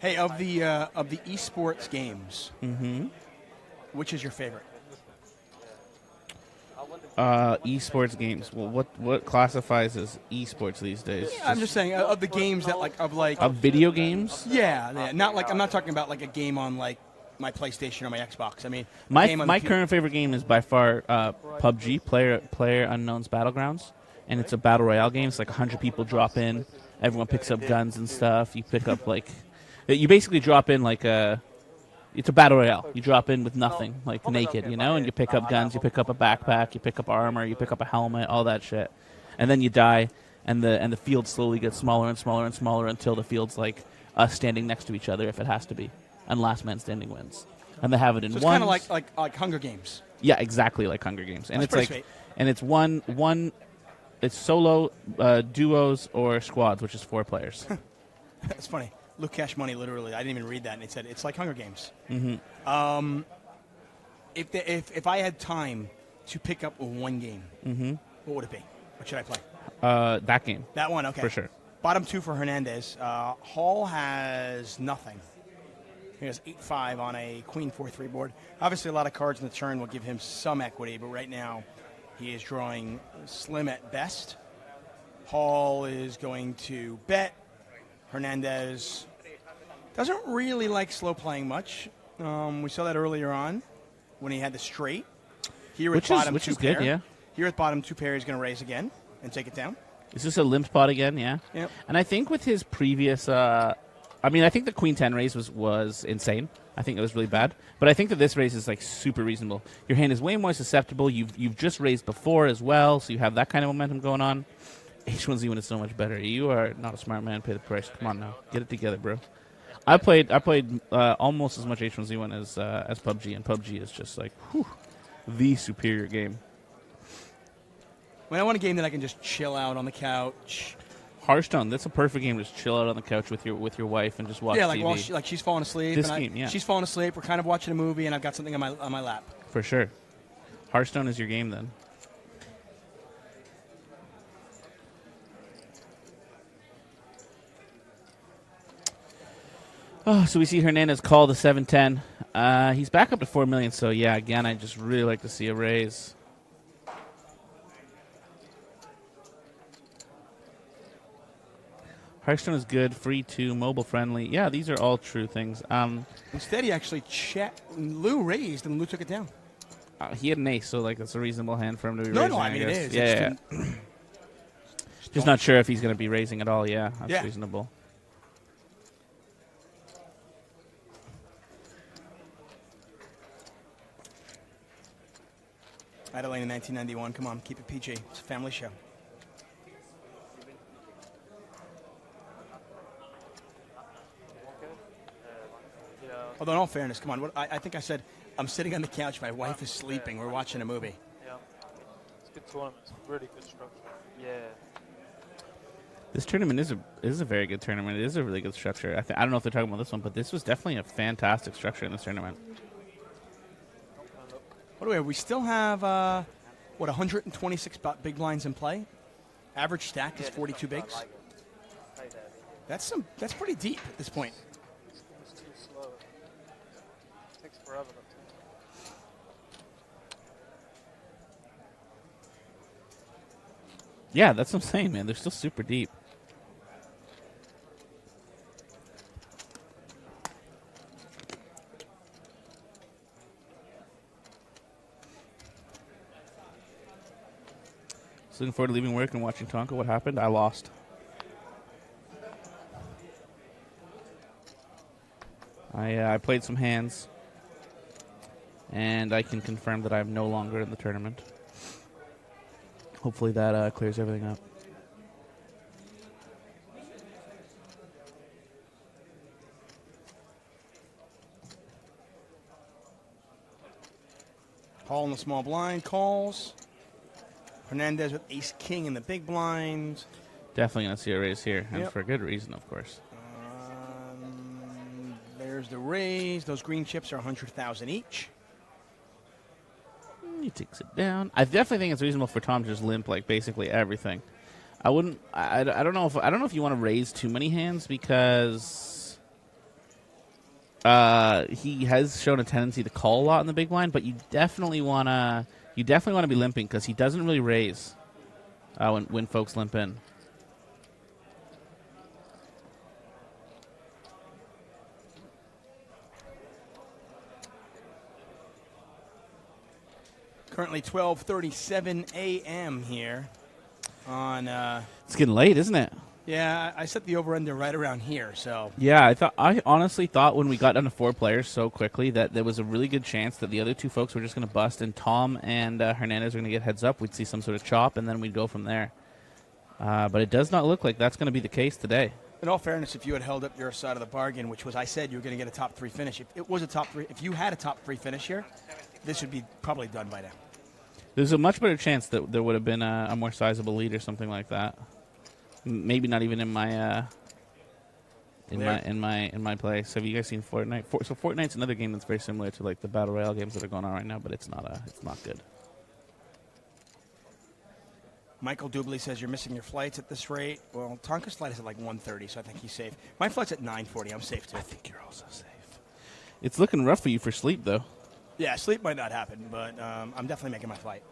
Hey, of the esports games, which is your favorite? Esports games. Well, what classifies as esports these days? I'm just saying of the games that Of video games? yeah, not like I'm not talking about like a game on like my PlayStation or my Xbox. I mean, a My game on my the current favorite game is by far PUBG, Player Unknown's Battlegrounds, and it's a battle royale game. It's like 100 people drop in, everyone picks up guns and stuff. You pick up you basically drop in it's a battle royale. You drop in with nothing, like naked, and you pick up guns, you pick up a backpack, you pick up armor, you pick up a helmet, all that shit, and then you die, and the field slowly gets smaller and smaller and smaller until the field's like us standing next to each other if it has to be, and last man standing wins. And they have it in So it's one. kind of like Hunger Games. Yeah, exactly like Hunger Games, and That's it's pretty sweet. and it's one. It's solo, duos, or squads, which is 4 players. That's funny. Luke Cash Money, literally. I didn't even read that, and it said it's like Hunger Games. if I had time to pick up one game, what would it be? What should I play? That game. That one, okay. For sure. Bottom 2 for Hernandez. Hall has nothing. He has 8-5 on a queen 4-3 board. Obviously, a lot of cards in the turn will give him some equity, but right now he is drawing slim at best. Hall is going to bet. Hernandez doesn't really like slow playing much. We saw that earlier on when he had the straight. Here with bottom 2 pair. Good, yeah. Here at bottom 2 pair, he's going to raise again and take it down. Is this a limp spot again? Yeah. Yep. And I think with his previous, I think the queen 10 raise was insane. I think it was really bad. But I think that this raise is like super reasonable. Your hand is way more susceptible. You've just raised before as well, so you have that kind of momentum going on. H1Z1 is so much better. You are not a smart man. Pay the price. Come on now, get it together, bro. I played almost as much H1Z1 as PUBG, and PUBG is just like the superior game. When I want a game that I can just chill out on the couch. Hearthstone, that's a perfect game to just chill out on the couch with your wife and just watch like TV. while she's falling asleep. This and game, yeah. She's falling asleep. We're kind of watching a movie, and I've got something on my lap. For sure. Hearthstone is your game then. Oh, so we see Hernandez call the 7-10. He's back up to 4 million, so yeah, again, I just really like to see a raise. Hearthstone is good, free to, mobile friendly. Yeah, these are all true things. Instead, he actually Lou raised, and Lou took it down. He had an ace, so like that's a reasonable hand for him to be No, raising. I mean it is. Yeah. Just not sure if he's going to be raising at all. Yeah, that's Yeah. reasonable. Adelaide in 1991. Come on, keep it PG. It's a family show. Although, in all fairness, come on. I think I said I'm sitting on the couch. My wife is sleeping. We're watching a movie. Yeah. It's a good tournament. It's really good structure. Yeah. This tournament is a very good tournament. It is a really good structure. I don't know if they're talking about this one, but this was definitely a fantastic structure in this tournament. What do we have? We still have, 126 big blinds in play. Average stack is 42 bigs. That's pretty deep at this point. It's too slow. It takes forever to turn. Yeah, that's what I'm saying, man. They're still super deep. So looking forward to leaving work and watching Tonka. What happened? I lost. I played some hands, and I can confirm that I'm no longer in the tournament. Hopefully that clears everything up. Hall in the small blind calls. Hernandez with ace-king in the big blind. Definitely going to see a raise here, and Yep. for good reason, of course. There's the raise. Those green chips are 100,000 each. He takes it down. I definitely think it's reasonable for Tom to just limp like basically everything. I wouldn't. I don't know if you want to raise too many hands because he has shown a tendency to call a lot in the big blind. But you definitely wanna be limping because he doesn't really raise when folks limp in. Currently 12:37 a.m. here on. It's getting late, isn't it? Yeah, I set the over-under right around here, so. Yeah, I honestly thought when we got down to 4 players so quickly that there was a really good chance that the other 2 folks were just going to bust, and Tom and Hernandez are going to get heads up. We'd see some sort of chop, and then we'd go from there. But it does not look like that's going to be the case today. In all fairness, if you had held up your side of the bargain, which was I said you were going to get a top 3 finish, if it was a top 3, if you had a top 3 finish here, this would be probably done by now. There's a much better chance that there would have been a more sizable lead or something like that. Maybe not even in my in my play. So have you guys seen Fortnite? So Fortnite's another game that's very similar to like the battle royale games that are going on right now, but it's not good. Michael Dubley says you're missing your flights at this rate. Well, Tonka's flight is at like 1:30, so I think he's safe. My flight's at 9:40. I'm safe too. I think you're also safe. It's looking rough for you for sleep, though. Yeah, sleep might not happen, but I'm definitely making my flight.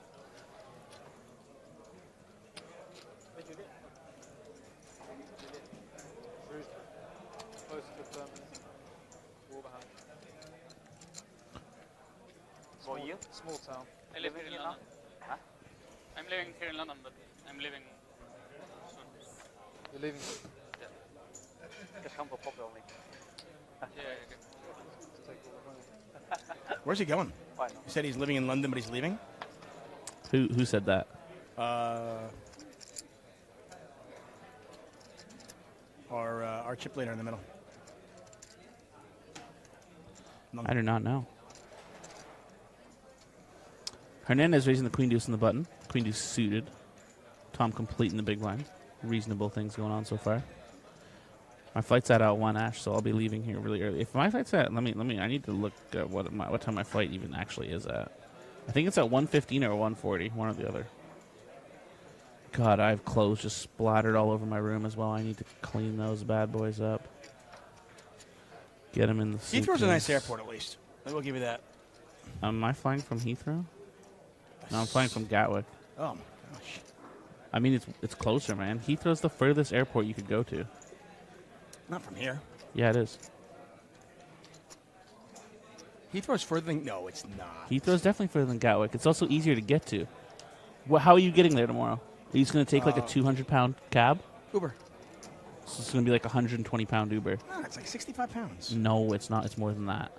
Close to Birmingham. Wolverhampton. For you? Small town. I live here in London. Huh? I'm living here in London, but I'm leaving soon. You're leaving. Just come for coffee only. Yeah, okay. To take all the money. Where's he going? Why not? He said he's living in London, but he's leaving. Who said that? Our chip leader in the middle. I do not know. Hernandez raising the queen deuce in the button. Queen deuce suited. Tom completing the big blind. Reasonable things going on so far. My flight's at 1 Ash, so I'll be leaving here really early. If my flight's at, let me. I need to look at what time my flight even actually is at. I think it's at 1:15 or 1:40, one or the other. God, I have clothes just splattered all over my room as well. I need to clean those bad boys up. Get them in the suitcase. Heathrow's a nice airport, at least. I will give you that. Am I flying from Heathrow? No, I'm flying from Gatwick. Oh my gosh. I mean, it's closer, man. Heathrow's the furthest airport you could go to. Not from here. Yeah, it is. Heathrow's further than... No, it's not. Heathrow's definitely further than Gatwick. It's also easier to get to. How are you getting there tomorrow? Are you just going to take like a 200-pound cab? Uber. So it's going to be like a 120-pound Uber. No, it's like 65 pounds. No, it's not. It's more than that.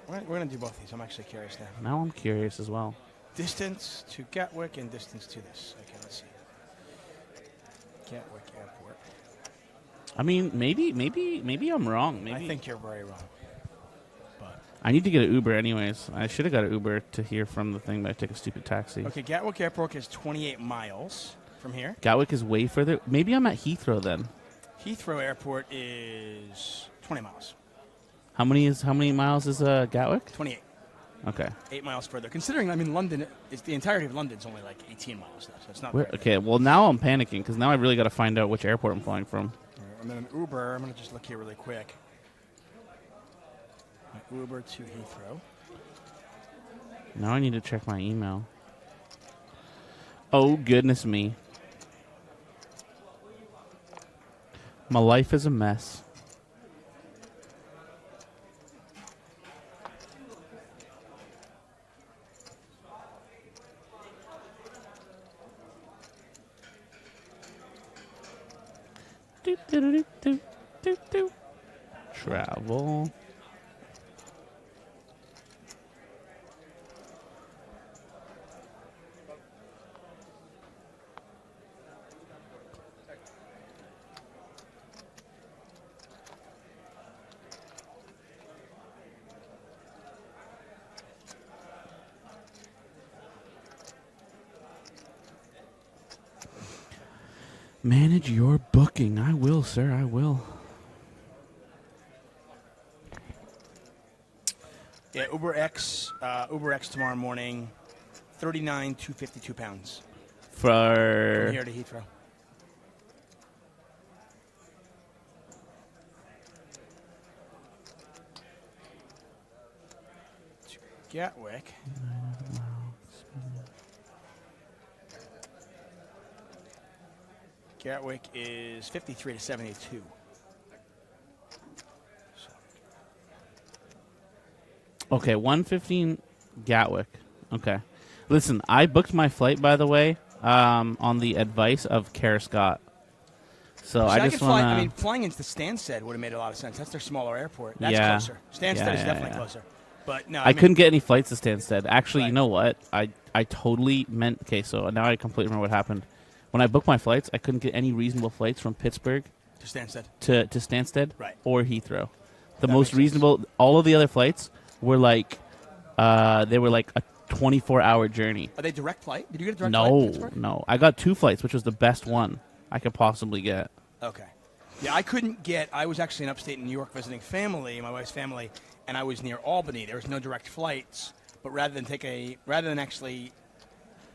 We're going to do both these. I'm actually curious now. Now I'm curious as well. Distance to Gatwick and distance to this. Okay, let's see. Gatwick Airport. I mean, maybe I'm wrong. Maybe I think you're very wrong. But I need to get an Uber anyways. I should have got an Uber to hear from the thing, but I took a stupid taxi. okay, Gatwick Airport is 28 miles from here. Gatwick is way further. Maybe I'm at Heathrow then. Heathrow Airport is 20 miles. How many miles is Gatwick? 28. Okay. 8 miles further. Considering, I mean, London is the entirety of London's only like 18 miles, though, so it's not. Okay. Well, now I'm panicking because now I really got to find out which airport I'm flying from. And then an Uber. I'm going to just look here really quick. My Uber to Heathrow. Now I need to check my email. Oh, goodness me. My life is a mess. Do, do, do, do, do, do. Travel. Manage your booking. I will, sir. I will. Yeah, Uber X tomorrow morning, 39,252 pounds. From here to Heathrow. To Gatwick. Gatwick is 53 to 72. Okay, 1:15 Gatwick. Okay. Listen, I booked my flight, by the way, on the advice of Kara Scott. So I just want to... I mean, flying into Stansted would have made a lot of sense. That's their smaller airport. That's Yeah. closer. Stansted is definitely closer. But no, I couldn't get any flights to Stansted. Actually, Right. you know what? I totally meant... Okay, so now I completely remember what happened. When I booked my flights, I couldn't get any reasonable flights from Pittsburgh to Stansted. to Stansted Right. or Heathrow. The That most makes sense. reasonable... All of the other flights were like... they were like a 24-hour journey. Are they direct flight? Did you get a direct flight to No, Pittsburgh? no. I got 2 flights, which was the best one I could possibly get. Okay. Yeah, I couldn't get. I was actually in upstate New York visiting family, my wife's family, and I was near Albany. There was no direct flights, but rather than actually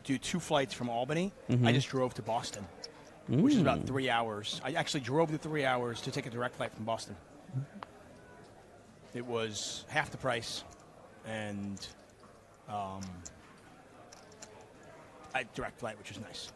do 2 flights from Albany, I just drove to Boston, which is about 3 hours. I actually drove the 3 hours to take a direct flight from Boston. It was half the price, and a direct flight, which was nice.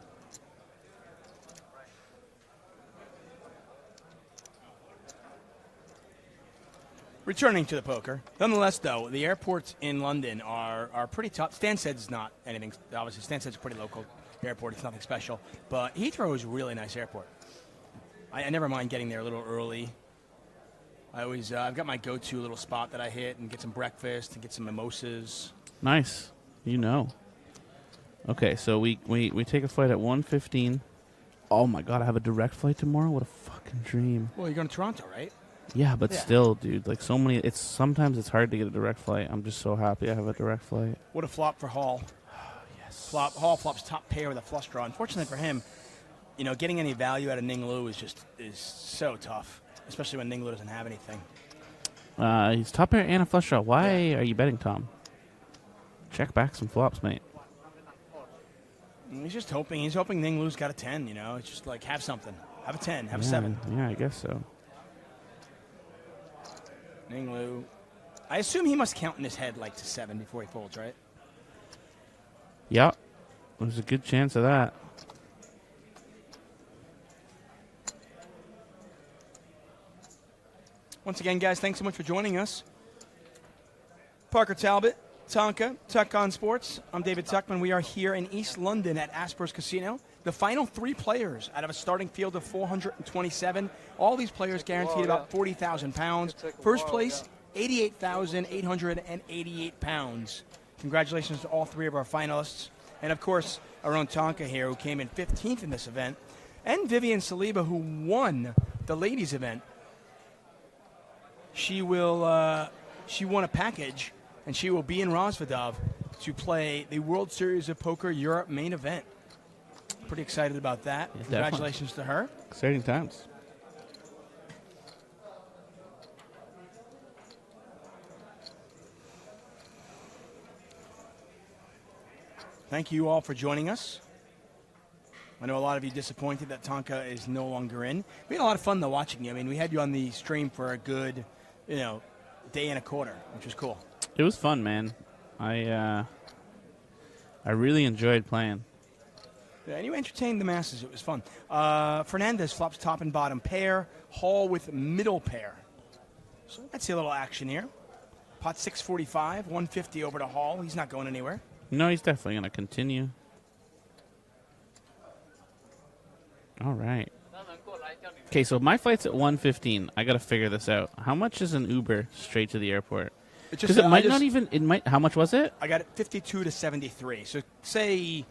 Returning to the poker. Nonetheless, though, the airports in London are pretty tough. Stansted's not anything. Obviously, Stansted's a pretty local airport. It's nothing special. But Heathrow is a really nice airport. I never mind getting there a little early. I've got my go-to little spot that I hit and get some breakfast and get some mimosas. Nice. You know. Okay, so we take a flight at 1:15. Oh, my God. I have a direct flight tomorrow? What a fucking dream. Well, you're going to Toronto, right? Yeah, but still, dude, like so many. Sometimes it's hard to get a direct flight. I'm just so happy I have a direct flight. What a flop for Hall. Yes. Hall flops top pair with a flush draw. Unfortunately for him, getting any value out of Ning Lu is so tough, especially when Ning Lu doesn't have anything. He's top pair and a flush draw. Why are you betting, Tom? Check back some flops, mate. He's just hoping. He's hoping Ning Lu's got a 10. It's just like have something. Have a 10. Have a 7. Yeah, I guess so. Ning Lu. I assume he must count in his head like to 7 before he folds, right? Yeah. There's a good chance of that. Once again, guys, thanks so much for joining us. Parker Talbot, Tonka, Tuck on Sports. I'm David Tuckman. We are here in East London at Asper's Casino. The final 3 players out of a starting field of 427. All these players guaranteed about 40,000 pounds. First place, 88,888 pounds. Congratulations to all 3 of our finalists. And, of course, our own Tonka here, who came in 15th in this event. And Vivian Saliba, who won the ladies' event. She won a package, and she will be in Rosvedov to play the World Series of Poker Europe main event. Pretty excited about that. Yeah, Congratulations to her. Exciting times. Thank you all for joining us. I know a lot of you disappointed that Tonka is no longer in. We had a lot of fun, though, watching you. I mean, we had you on the stream for a good, day and a quarter, which was cool. It was fun, man. I really enjoyed playing. Yeah, and you entertained the masses. It was fun. Fernandez flops top and bottom pair. Hall with middle pair. So let's see a little action here. Pot 645, 150 over to Hall. He's not going anywhere. No, he's definitely going to continue. All right. Okay, so my flight's at 1:15. I got to figure this out. How much is an Uber straight to the airport? Because it might not even. It might. How much was it? I got it 52 to 73. So say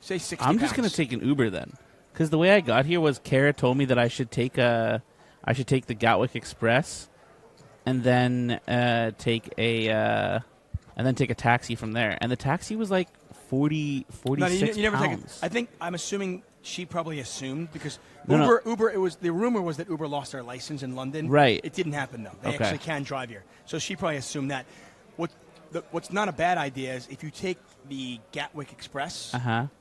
60. I'm just going to take an Uber then, because the way I got here was Kara told me that I should take the Gatwick Express, and then take a taxi from there. And the taxi was like 46 you never pounds. I'm assuming she probably assumed because No. Uber. It was the rumor was that Uber lost their license in London. Right. It didn't happen though. They Okay. actually can drive here. So she probably assumed that. What's not a bad idea is if you take the Gatwick Express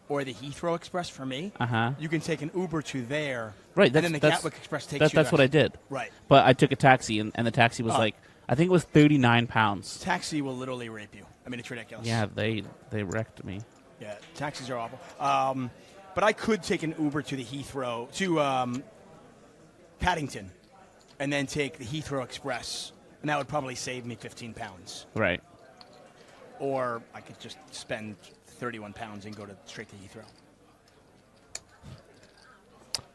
or the Heathrow Express for me, you can take an Uber to there. Right. And then the Gatwick Express takes you. That's what I did. Right. But I took a taxi, and the taxi was like, I think it was 39 pounds. Taxi will literally rape you. I mean, it's ridiculous. Yeah, they wrecked me. Yeah, taxis are awful. But I could take an Uber to the Heathrow, to Paddington, and then take the Heathrow Express, and that would probably save me 15 pounds. Right. Or I could just spend 31 pounds and go straight to Heathrow.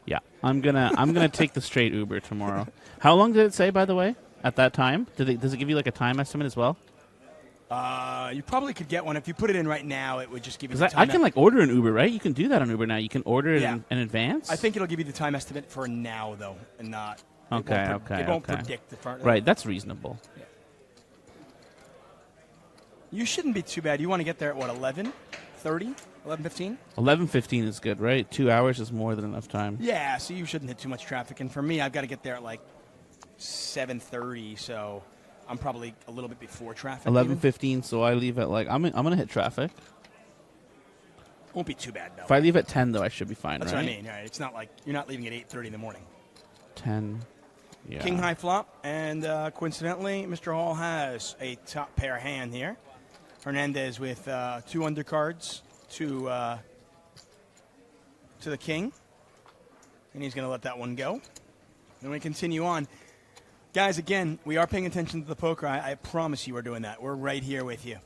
Yeah, I'm gonna take the straight Uber tomorrow. How long did it say, by the way, at that time? Does it give you like a time estimate as well? You probably could get one if you put it in right now. It would just give you. Because the time I can like order an Uber, right? You can do that on Uber now. You can order it in advance. I think it'll give you the time estimate for now, though, and not. Okay. It won't predict the front. Right, that's reasonable. Yeah. You shouldn't be too bad. You want to get there at what, 11:30? 11:15? 11:15 is good, right? 2 hours is more than enough time. Yeah, so you shouldn't hit too much traffic. And for me, I've got to get there at like 7:30, so I'm probably a little bit before traffic. 11:15, so I leave at like I'm gonna hit traffic. Won't be too bad though. If I leave at 10, though, I should be fine. That's right? what I mean. Right? It's not like you're not leaving at 8:30 in the morning. 10. Yeah. King high flop, and coincidentally, Mr. Hall has a top pair hand here. Hernandez with 2 undercards to the king, and he's going to let that one go. And we continue on. Guys, again, we are paying attention to the poker. I promise you we're doing that. We're right here with you.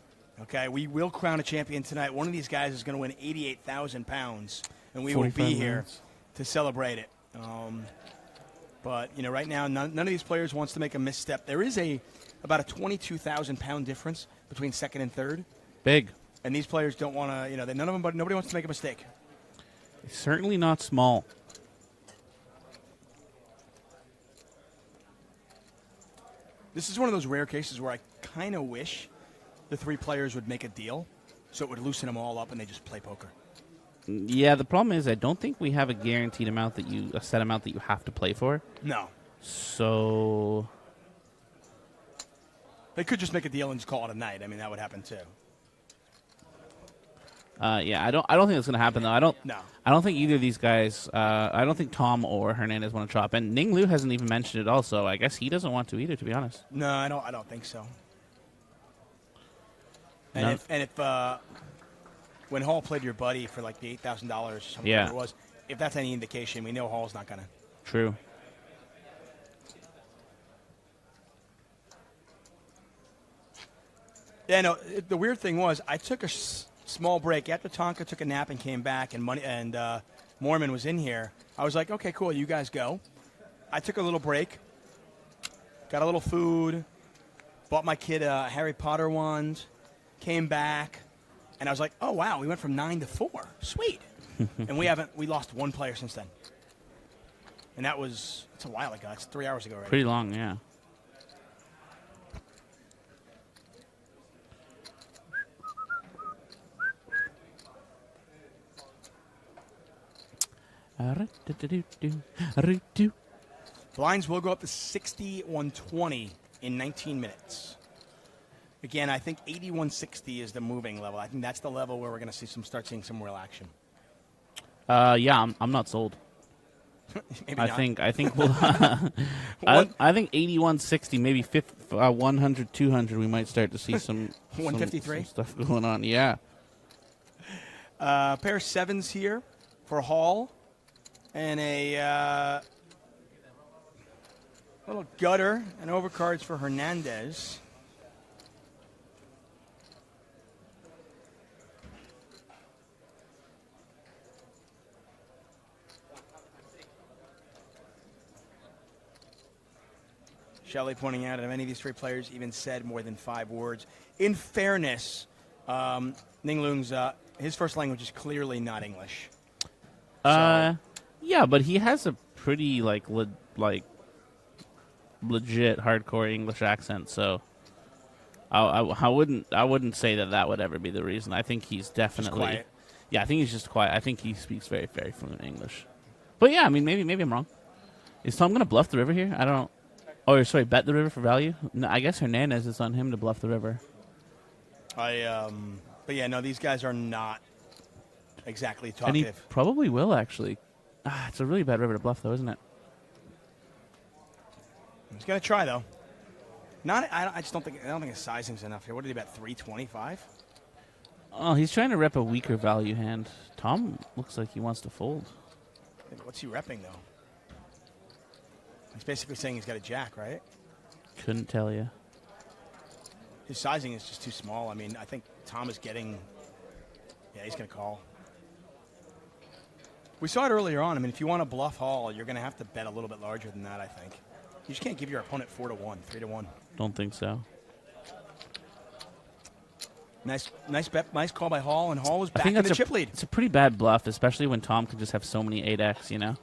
Okay, we will crown a champion tonight. One of these guys is going to win 88,000 pounds, and we will be 45 here minutes. to celebrate it. But, you know, right now, none of these players wants to make a misstep. There is about a 22,000-pound difference between second and third. Big. And these players don't want to, you know, none of them, but nobody wants to make a mistake. Certainly not small. This is one of those rare cases where I kind of wish the 3 players would make a deal so it would loosen them all up and they just play poker. Yeah, the problem is I don't think we have a guaranteed amount a set amount that you have to play for. No. So They could just make a deal and just call it a night. I mean, that would happen too. yeah, I don't think that's gonna happen though. I don't think either of these guys. I don't think Tom or Hernandez want to chop, and Ning Lu hasn't even mentioned it. Also, I guess he doesn't want to either. To be honest. No, I don't think so. And if when Hall played your buddy for like the $8,000 or something, Yeah. it was, if that's any indication, we know Hall's not gonna. True. Yeah, no. The weird thing was, I took a small break after Tonka took a nap and came back, and Mormon was in here. I was like, okay, cool, you guys go. I took a little break, got a little food, bought my kid a Harry Potter wand, came back, and I was like, oh wow, we went from 9 to 4, sweet. And we lost 1 player since then, and it's a while ago. It's 3 hours ago already. Pretty long, yeah. Blinds will go up to 60-120 in 19 minutes. Again, I think 8160 is the moving level. I think that's the level where we're going to start seeing some real action. Yeah, I'm not sold. Maybe I not. think we'll. I think 8160, maybe 100, 200. We might start to see some 153 some stuff going on. Yeah. Pair of sevens here for Hall, and a little gutter and overcards for Hernandez. Shelley pointing out if any of these 3 players even said more than 5 words. In fairness, Ning Lung's his first language is clearly not English. Yeah, but he has a pretty legit hardcore English accent. So I wouldn't say that would ever be the reason. I think he's definitely Just quiet. Yeah, I think he's just quiet. I think he speaks very, very fluent English. But yeah, I mean, maybe I'm wrong. Is Tom going to bluff the river here? I don't. Oh, sorry, bet the river for value? No, I guess Hernandez is on him to bluff the river. But yeah, no, these guys are not exactly And he talkative. probably will, actually. It's a really bad river to bluff, though, isn't it? He's gonna try though. I just don't think his sizing's enough here. What did he bet? 325? Oh, he's trying to rep a weaker value hand. Tom looks like he wants to fold. What's he repping though? He's basically saying he's got a jack, right? Couldn't tell you. His sizing is just too small. I mean, I think Tom is getting. Yeah, he's gonna call. We saw it earlier on. I mean, if you want to bluff Hall, you're gonna have to bet a little bit larger than that. I think. You just can't give your opponent 4-1, 3-1. Don't think so. Nice bet, nice call by Hall, and Hall was I back think in that's the chip lead. It's a pretty bad bluff, especially when Tom can just have so many 8x, you know?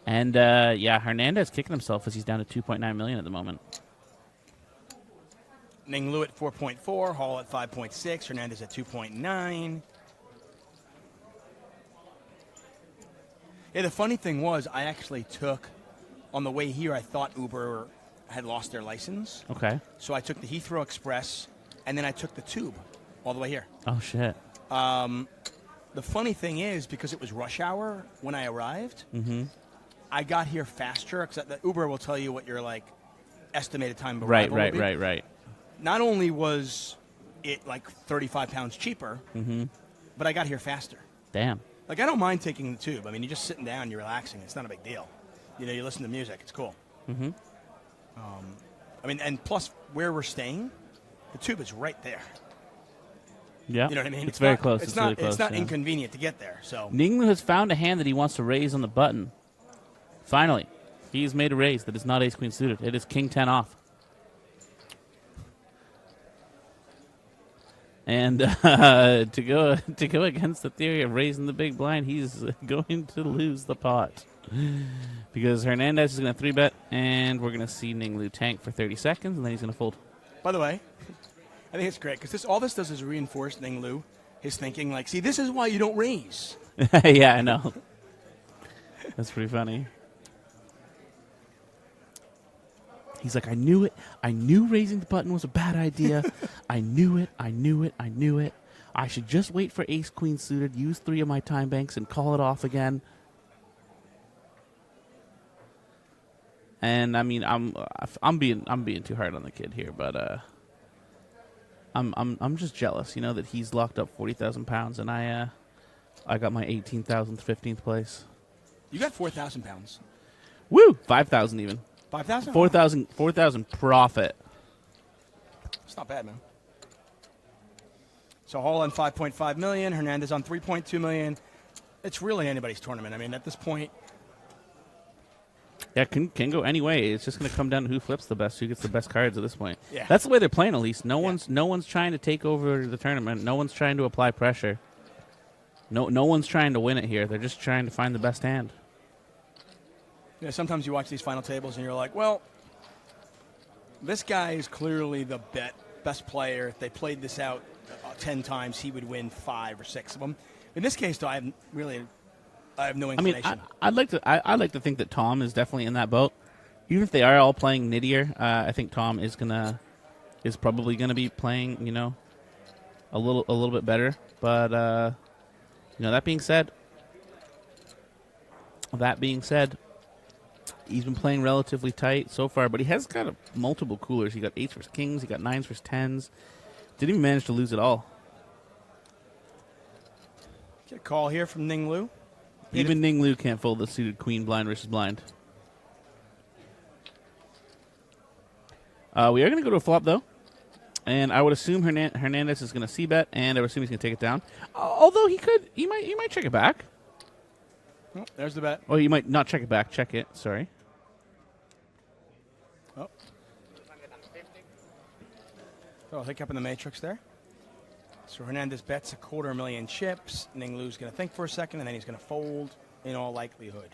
And, yeah, Hernandez kicking himself as he's down to 2.9 million at the moment. Ning Lu at 4.4, Hall at 5.6, Hernandez at 2.9. Yeah, the funny thing was, I actually took, on the way here, I thought Uber had lost their license. Okay. So I took the Heathrow Express, and then I took the Tube all the way here. Oh, shit. The funny thing is, because it was rush hour when I arrived, I got here faster, because the Uber will tell you what your, like, estimated time of arrival will be. Right. Not only was it, like, 35 pounds cheaper, but I got here faster. Damn. Like, I don't mind taking the Tube. I mean, you're just sitting down, you're relaxing. It's not a big deal. You know, you listen to music. It's cool. I mean, and plus, where we're staying, the Tube is right there. Yeah. You know what I mean? It's very not, close. It's really not. close, It's not yeah. inconvenient to get there. So Ninglu has found a hand that he wants to raise on the button. Finally, he's made a raise that is not ace-queen suited. It is king 10 off. And to go against the theory of raising the big blind, he's going to lose the pot. Because Hernandez is going to 3-bet, and we're going to see Ninglu tank for 30 seconds, and then he's going to fold. by the way, I think it's great because all this does is reinforce Ninglu, his thinking. Like, see, this is why you don't raise. Yeah, I know. That's pretty funny. He's like, I knew it. I knew raising the button was a bad idea. I knew it. I should just wait for ace-queen suited, use 3 of my time banks, and call it off again. And I mean, I'm being too hard on the kid here, but I'm just jealous, you know, that he's locked up 40,000 pounds, and I got my 18,000th, 15th place. You got 4,000 pounds. Woo! 5,000 even. 5,000? 4,000 profit. It's not bad, man. So Hall on 5.5 million, Hernandez on 3.2 million. It's really anybody's tournament. I mean, at this point, yeah, can go any way. It's just going to come down to who flips the best, who gets the best cards at this point. Yeah. That's the way they're playing. At least no one's trying to take over the tournament. No one's trying to apply pressure. No one's trying to win it here. They're just trying to find the best hand. you know, sometimes you watch these final tables and you're like, well, this guy is clearly the best player. If they played this out 10 times, he would win 5 or 6 of them. In this case, though, I have no inclination. I mean, I'd like to think that Tom is definitely in that boat. Even if they are all playing nittier, I think Tom is probably gonna be playing, you know, a little bit better. But you know, that being said, he's been playing relatively tight so far. But he has got multiple coolers. He got 8s versus kings. He got 9s versus 10s. Didn't even manage to lose it all. Get a call here from Ninglu. Even Ninglu can't fold the suited queen blind versus blind. We are going to go to a flop, though. And I would assume Hernandez is going to c-bet, and I would assume he's going to take it down. Although he might check it back. Oh, there's the bet. Oh, you might not check it back. Check it. Sorry. Oh, hiccup in the matrix there. So Hernandez bets 250,000 chips. Ninglu's going to think for a second, and then he's going to fold in all likelihood.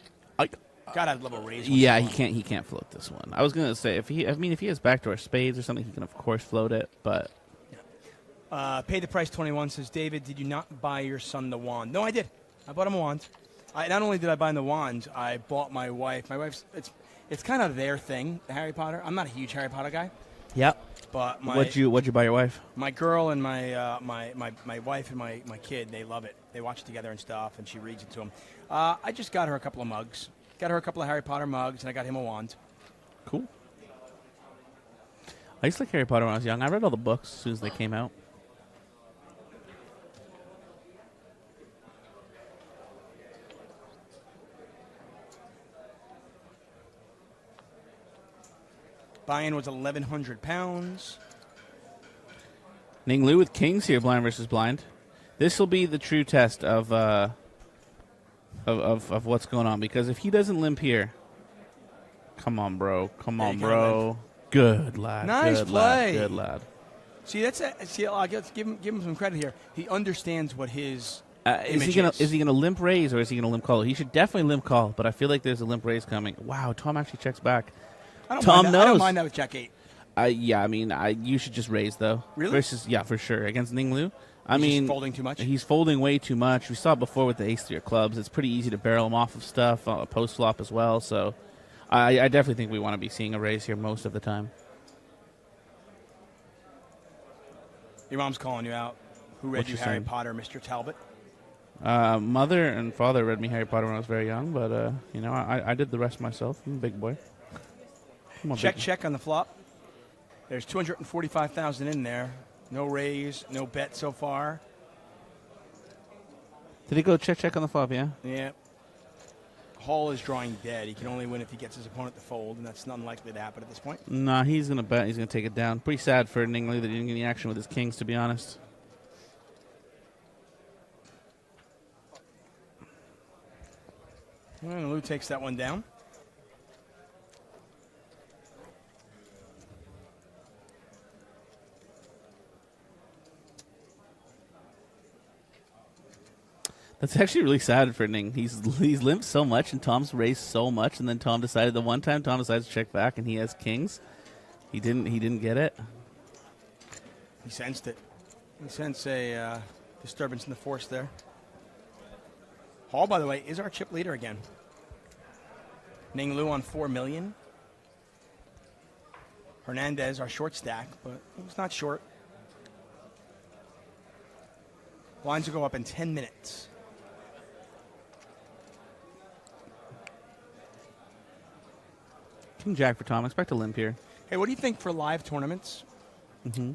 Got a little raise. Yeah, he can't float this one. I was going to say if he has backdoor spades or something, he can of course float it. But pay the price 21 says David. Did you not buy your son the wand? No, I did. I bought him a wand. Not only did I buy him the wand, I bought my wife. My wife's it's kind of their thing, Harry Potter. I'm not a huge Harry Potter guy. Yep. But what'd you buy your wife? My girl and my wife and my kid, they love it. They watch it together and stuff, and she reads it to them. I just got her a couple of mugs. Got her a couple of Harry Potter mugs, and I got him a wand. Cool. I used to like Harry Potter when I was young. I read all the books as soon as they came out. Buy-in was 1,100 pounds. Ninglu with kings here, blind versus blind. This will be the true test of what's going on, because if he doesn't limp here, come on, bro. Good lad. Nice good play. Lad. Good lad. See, I'll give him some credit here. He understands what his is he gonna limp raise or is he gonna limp call? He should definitely limp call, but I feel like there's a limp raise coming. Wow, Tom actually checks back. Tom knows. I don't mind that with Jack 8. Yeah, I mean, you should just raise though. Really? Versus, yeah, for sure against Ninglu. I He's just mean, folding too much? He's folding way too much. We saw it before with the ace-3 of clubs. It's pretty easy to barrel him off of stuff, post-flop as well. So I definitely think we want to be seeing a raise here most of the time. Your mom's calling you out. Who read What you you Harry saying? Potter, Mr. Talbot? Mother and father read me Harry Potter when I was very young, but I did the rest myself. I'm a big boy. Come on, Check, big- check on the flop. There's 245,000 in there. No raise, no bet so far. Did he go check on the flop? Yeah. Yeah. Hall is drawing dead. He can only win if he gets his opponent to fold, and that's unlikely to happen at this point. Nah, he's gonna bet. He's gonna take it down. Pretty sad for Ningley that he didn't get any action with his kings, to be honest. And Lou takes that one down. That's actually really sad for Ning. He's limped so much, and Tom's raised so much, and then Tom decided the one time Tom decides to check back, and he has kings. He didn't get it. He sensed it. He sensed a disturbance in the force there. Hall, by the way, is our chip leader again. Ning Lu on 4 million. Hernandez, our short stack, but it was not short. Lines will go up in 10 minutes. King Jack for Tom. Expect a limp here. Hey, what do you think for live tournaments? Mm-hmm.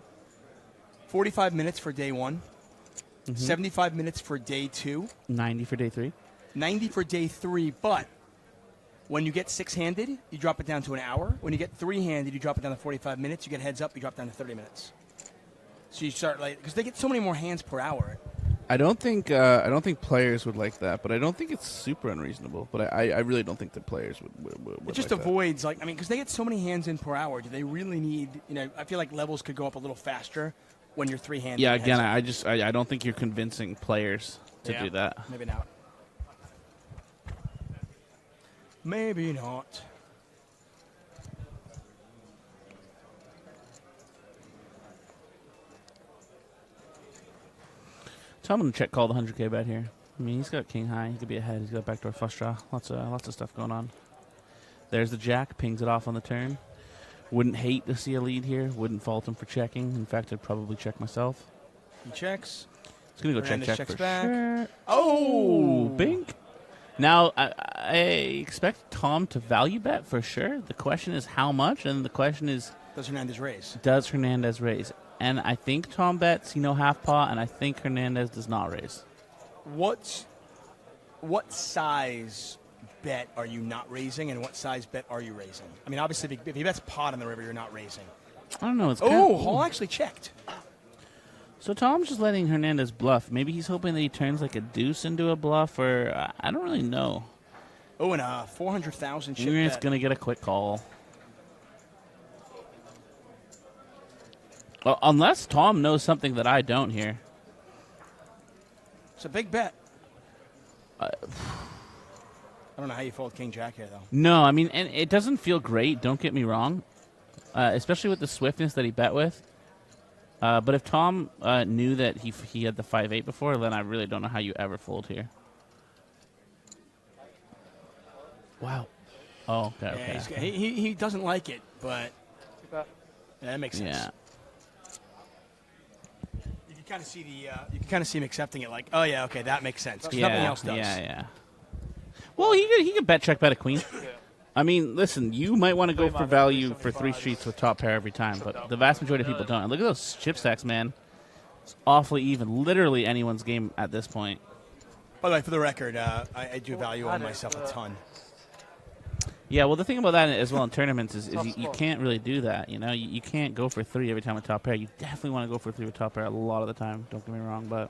45 minutes for day one. 75 minutes for day two. 90 for day 3. 90 for day three, but when you get six-handed, you drop it down to an hour. When you get three-handed, you drop it down to 45 minutes. You get heads up, you drop down to 30 minutes. So you start like, because they get so many more hands per hour. I don't think players would like that, but I don't think it's super unreasonable. But I really don't think that players would It just like that. avoids, like, I mean, because they get so many hands in per hour. Do they really need, I feel like levels could go up a little faster when you're three-handed. Yeah, and again, heads up. I don't think you're convincing players to Yeah, do that. Maybe not. Maybe not. So I'm going to check call the 100K bet here. I mean, he's got king high. He could be ahead. He's got backdoor flush draw. Lots of stuff going on. There's the jack. Pings it off on the turn. Wouldn't hate to see a lead here. Wouldn't fault him for checking. In fact, I'd probably check myself. He checks. It's going to go Hernandez check checks for back. sure. Oh! Bink. Now, I expect Tom to value bet for sure. The question is how much, and the question is, Does Hernandez raise? does Hernandez raise? And I think Tom bets, half pot, and I think Hernandez does not raise. What size bet are you not raising, and what size bet are you raising? I mean, obviously, if he bets pot on the river, you're not raising. I don't know. It's Hall actually checked. So Tom's just letting Hernandez bluff. Maybe he's hoping that he turns like a deuce into a bluff, or I don't really know. Oh, and a 400,000 chip It's bet. going to get a quick call. Well, unless Tom knows something that I don't here. It's a big bet. I don't know how you fold King Jack here, though. No, I mean, and it doesn't feel great, don't get me wrong, especially with the swiftness that he bet with. But if Tom knew that he had the 5-8 before, then I really don't know how you ever fold here. Wow. Oh, okay. Yeah, he doesn't like it, but Too bad. yeah, that makes sense. Yeah. You can kind of see you can kind of see him accepting it, like, oh yeah, okay, that makes sense. 'Cause Yeah, nothing else does. yeah. Well, he could bet check bet a queen. Yeah. I mean, listen, you might want to go Play for my value for 75. 3 streets with top pair every time, but the vast majority of people don't. And look at those chip stacks, man. It's awfully even. Literally anyone's game at this point. By the way, for the record, I do value on myself a ton. Yeah, well, the thing about that as well in tournaments is you can't really do that. You can't go for 3 every time with top pair. You definitely want to go for 3 with top pair a lot of the time. Don't get me wrong, but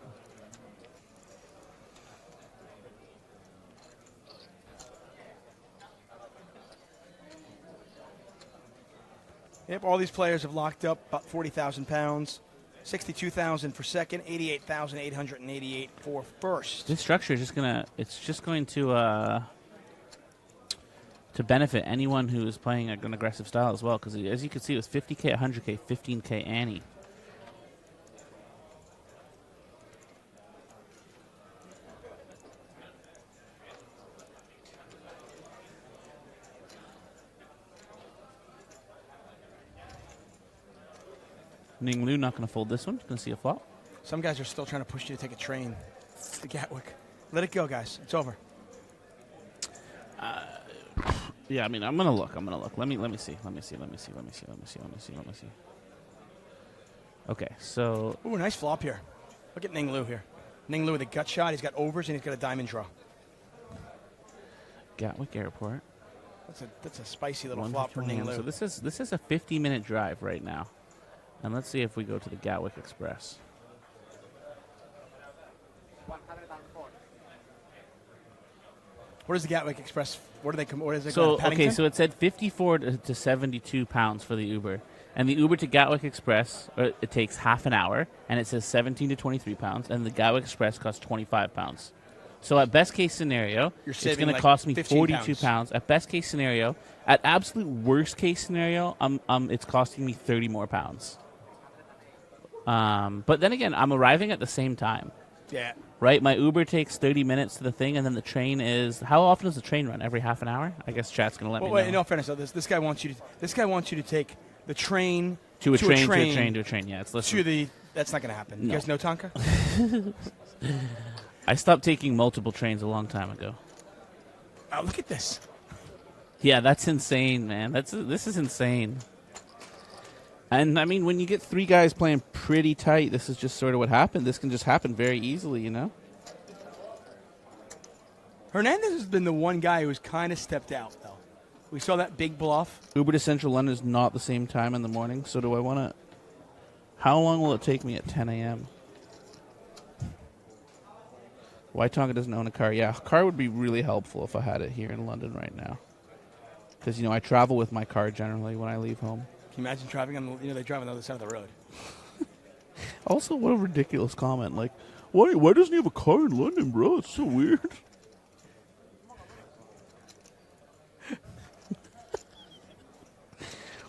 Yep, all these players have locked up about 40,000 pounds, 62,000 for second, 88,888 for first. this structure is just going to benefit anyone who is playing an aggressive style as well. Because as you can see, it was 50K, 100K, 15K, Annie. Ning Lu not going to fold this one. Going to see a flop. Some guys are still trying to push you to take a train to Gatwick. Let it go, guys. It's over. Yeah, I mean, I'm going to look. Let me see. Okay, so Ooh, nice flop here. Look at Ning Lu here. Ning Lu with a gut shot. He's got overs, and he's got a diamond draw. Gatwick Airport. That's a spicy little flop for Ning Lu. So this is a 50-minute drive right now. And let's see if we go to the Gatwick Express. What is the Gatwick Express? What do they come? What is it? So going to Paddington? okay, so it said 54 to 72 pounds for the Uber, and the Uber to Gatwick Express it takes half an hour, and it says 17 to 23 pounds, and the Gatwick Express costs 25 pounds. So at best case scenario, it's going to cost me 42 pounds. At best case scenario, at absolute worst case scenario, it's costing me 30 more pounds. But then again, I'm arriving at the same time. Yeah. Right, my Uber takes 30 minutes to the thing, and then the train is. How often does the train run? Every half an hour? I guess chat's gonna let me know. Wait, no fairness. So this guy wants you to take the train to a train. Yeah, it's to the. That's not gonna happen. No. You guys know Tonka? I stopped taking multiple trains a long time ago. Oh, look at this. Yeah, that's insane, man. This is insane. And I mean, when you get three guys playing pretty tight, this is just sort of what happened. This can just happen very easily, you know? Hernandez has been the one guy who's kind of stepped out, though. We saw that big bluff. Uber to Central London is not the same time in the morning, so do I want to... How long will it take me at 10 a.m.? Why Tonga doesn't own a car? Yeah, a car would be really helpful if I had it here in London right now. Because, I travel with my car generally when I leave home. Can you imagine driving on they drive on the other side of the road? Also, what a ridiculous comment. Like, why doesn't he have a car in London, bro? It's so weird.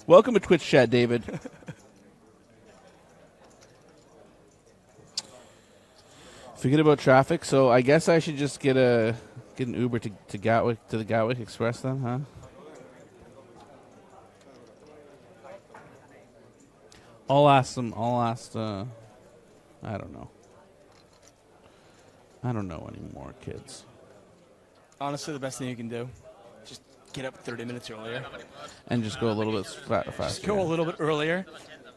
Welcome to Twitch chat, David. Forget about traffic, so I guess I should just get an Uber to Gatwick, to the Gatwick Express then, huh? I'll ask, I don't know. I don't know anymore, kids. Honestly, the best thing you can do, just get up 30 minutes earlier. And just go a little bit faster. Just go a little bit earlier.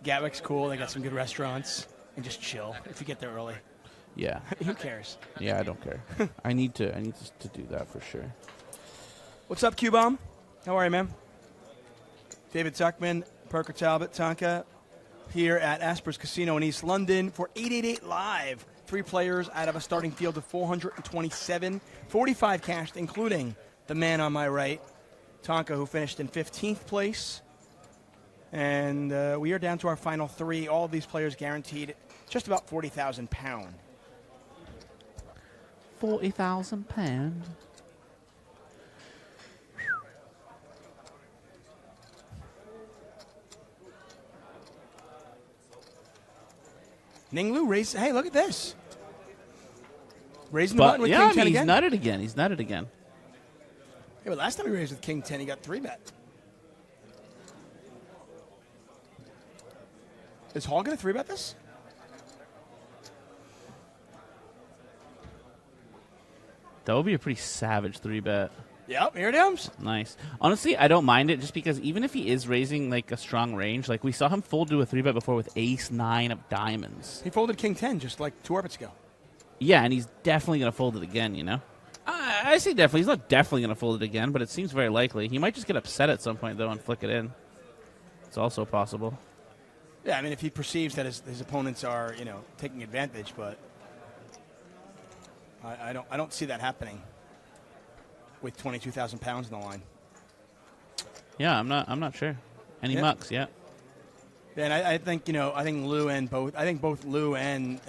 Gatwick's cool. They got some good restaurants. And just chill if you get there early. Yeah. Who cares? Yeah, I don't care. I need to do that for sure. What's up, Q-Bomb? How are you, man? David Tuckman, Parker Talbot, Tonka, here at Asper's Casino in East London for 888 Live. 3 players out of a starting field of 427, 45 cashed, including the man on my right, Tonka, who finished in 15th place. And we are down to our final 3. All of these players guaranteed just about £40,000. £40,000. Ning Lu raised. Hey, look at this. Raising the button with King 10 again. He's nutted again. Hey, but last time he raised with King 10, he got 3-bet. Is Hall going to 3-bet this? That would be a pretty savage 3-bet. Yep, here it comes. Nice. Honestly, I don't mind it just because even if he is raising like a strong range, like we saw him fold to a 3-bet before with ace-9 of diamonds. He folded King 10 just like 2 orbits ago. Yeah, and he's definitely going to fold it again, you know? I say definitely. He's not definitely going to fold it again, but it seems very likely. He might just get upset at some point, though, and flick it in. It's also possible. Yeah, I mean, if he perceives that his opponents are, taking advantage, but I don't see that happening with 22,000 pounds on the line. Yeah, I'm not sure. And he mucks, yeah. Yeah, and I think both Lou and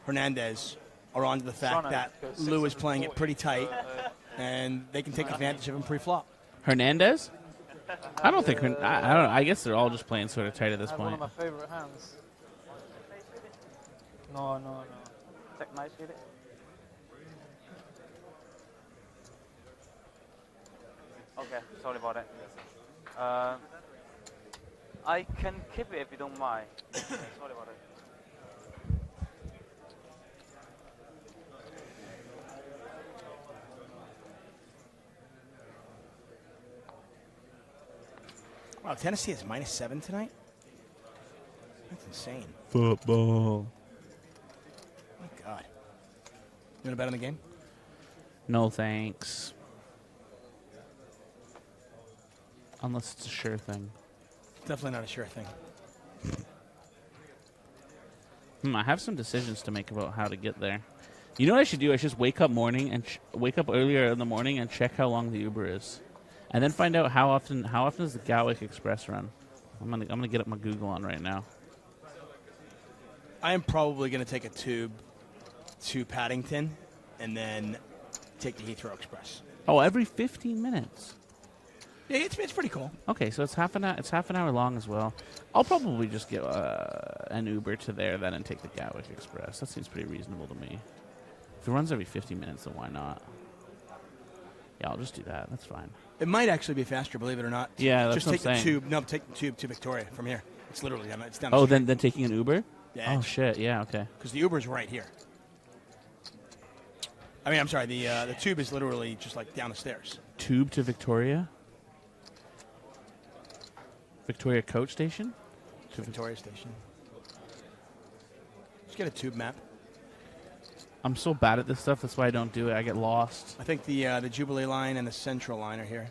Hernandez are on to the fact that Lou is playing it pretty tight, and they can take advantage of him pre-flop. Hernandez? I don't think. I don't know. I guess they're all just playing sort of tight at this point. One of my favorite hands. No. Check nice, get it. Okay, sorry about that. I can keep it if you don't mind. Sorry about it. Wow, Tennessee is -7 tonight? That's insane. Football. My God. You want to bet on the game? No thanks. Unless it's a sure thing. Definitely not a sure thing. I have some decisions to make about how to get there. You know what I should do? I should just wake up earlier in the morning and check how long the Uber is, and then find out how often does the Gatwick Express run. I'm gonna get up my Google on right now. I am probably going to take a tube to Paddington and then take the Heathrow Express. Oh, every 15 minutes. Yeah, it's pretty cool. Okay, so it's half an hour. It's half an hour long as well. I'll probably just get an Uber to there then and take the Gatwick Express. That seems pretty reasonable to me. If it runs every 50 minutes, then why not? Yeah, I'll just do that. That's fine. It might actually be faster, believe it or not. Yeah, that's just what take I'm the saying. tube. No, take the tube to Victoria from here. It's literally down. It's down. The Oh, street. then taking an Uber? Yeah. Oh shit! Yeah. Okay. Because the Uber's right here. I mean, I'm sorry. The tube is literally just like down the stairs. Tube to Victoria. Victoria Coach Station. To Victoria Station. Just get a tube map. I'm so bad at this stuff. That's why I don't do it. I get lost. I think the Jubilee line and the Central line are here.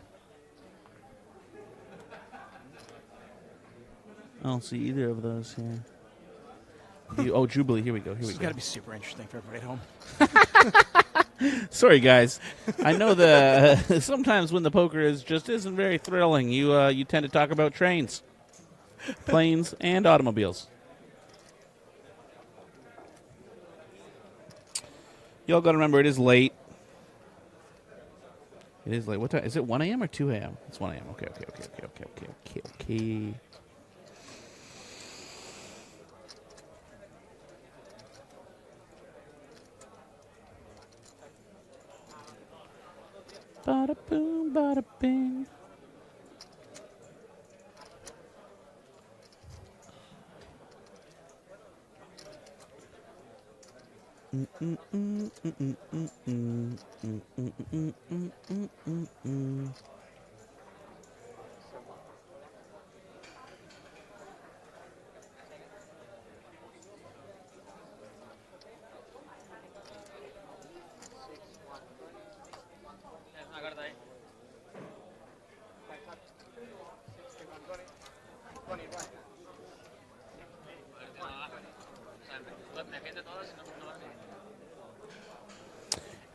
I don't see either of those here. Jubilee. Here we go. This has got to be super interesting for everybody at home. Sorry, guys. I know the sometimes when the poker isn't very thrilling, you tend to talk about trains, planes, and automobiles. Y'all got to remember, it is late. It is late. What time? Is it 1 a.m. or 2 a.m.? It's 1 a.m. Okay. Bada boom, bada bing.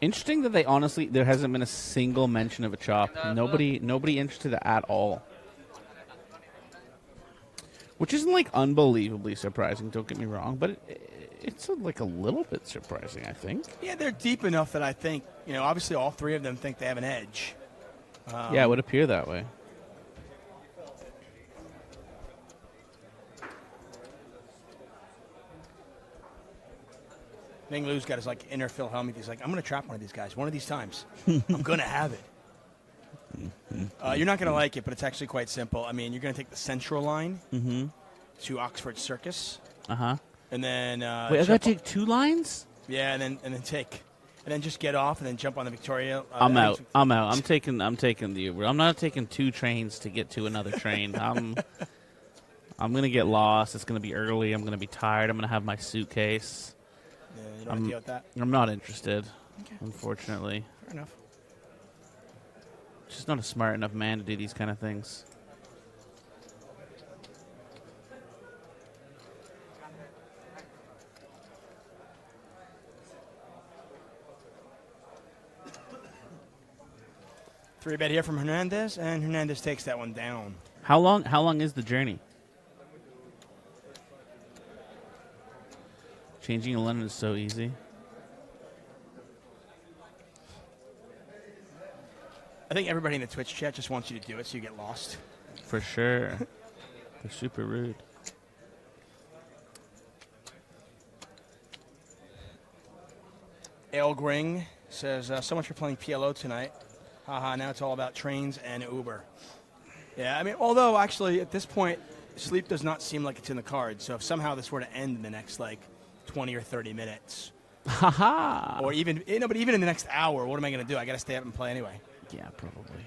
Interesting that there hasn't been a single mention of a chop. Nobody interested at all. Which isn't like unbelievably surprising, don't get me wrong, but it's like a little bit surprising, I think. Yeah, they're deep enough that I think, obviously all three of them think they have an edge. Yeah, it would appear that way. Ning Lu's got his inner Phil Hellmuth. He's like, I'm going to trap one of these guys one of these times. I'm going to have it. You're not going to like it, but it's actually quite simple. I mean, you're going to take the Central line to Oxford Circus. Uh-huh. And then... Wait, I got to take two lines? Yeah, and then just get off and then jump on the Victoria. I'm out. I'm taking the Uber. I'm not taking two trains to get to another train. I'm going to get lost. It's going to be early. I'm going to be tired. I'm going to have my suitcase. Yeah, you don't want to deal with that? I'm not interested, unfortunately. Fair enough. Just not a smart enough man to do these kind of things. Three bet here from Hernandez, and Hernandez takes that one down. How long is the journey? Changing in London is so easy. I think everybody in the Twitch chat just wants you to do it so you get lost. For sure. They're super rude. Elgring says, so much for playing PLO tonight. Haha, now it's all about trains and Uber. Yeah, I mean, although actually at this point, sleep does not seem like it's in the cards. So if somehow this were to end in the next, 20 or 30 minutes, Haha. or even in the next hour, what am I going to do? I got to stay up and play anyway. Yeah, probably.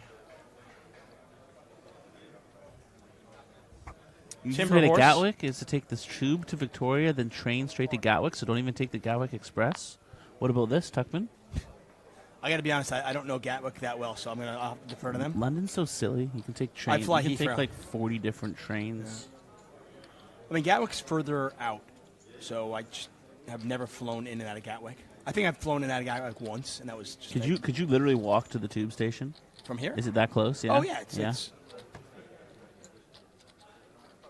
You Timber say to Horse. Gatwick is to take this tube to Victoria, then train straight to Gatwick, so don't even take the Gatwick Express. What about this, Tuckman? I got to be honest, I don't know Gatwick that well, so I'm going to defer to them. London's so silly. You can take trains. fly you can Heathrow. take 40 different trains. I mean, Gatwick's further out, so I just have never flown in and out of Gatwick. I think I've flown in and out of Gatwick once, and that was just Could you literally walk to the tube station? from here. Is it that close? Yeah. Oh yeah, it's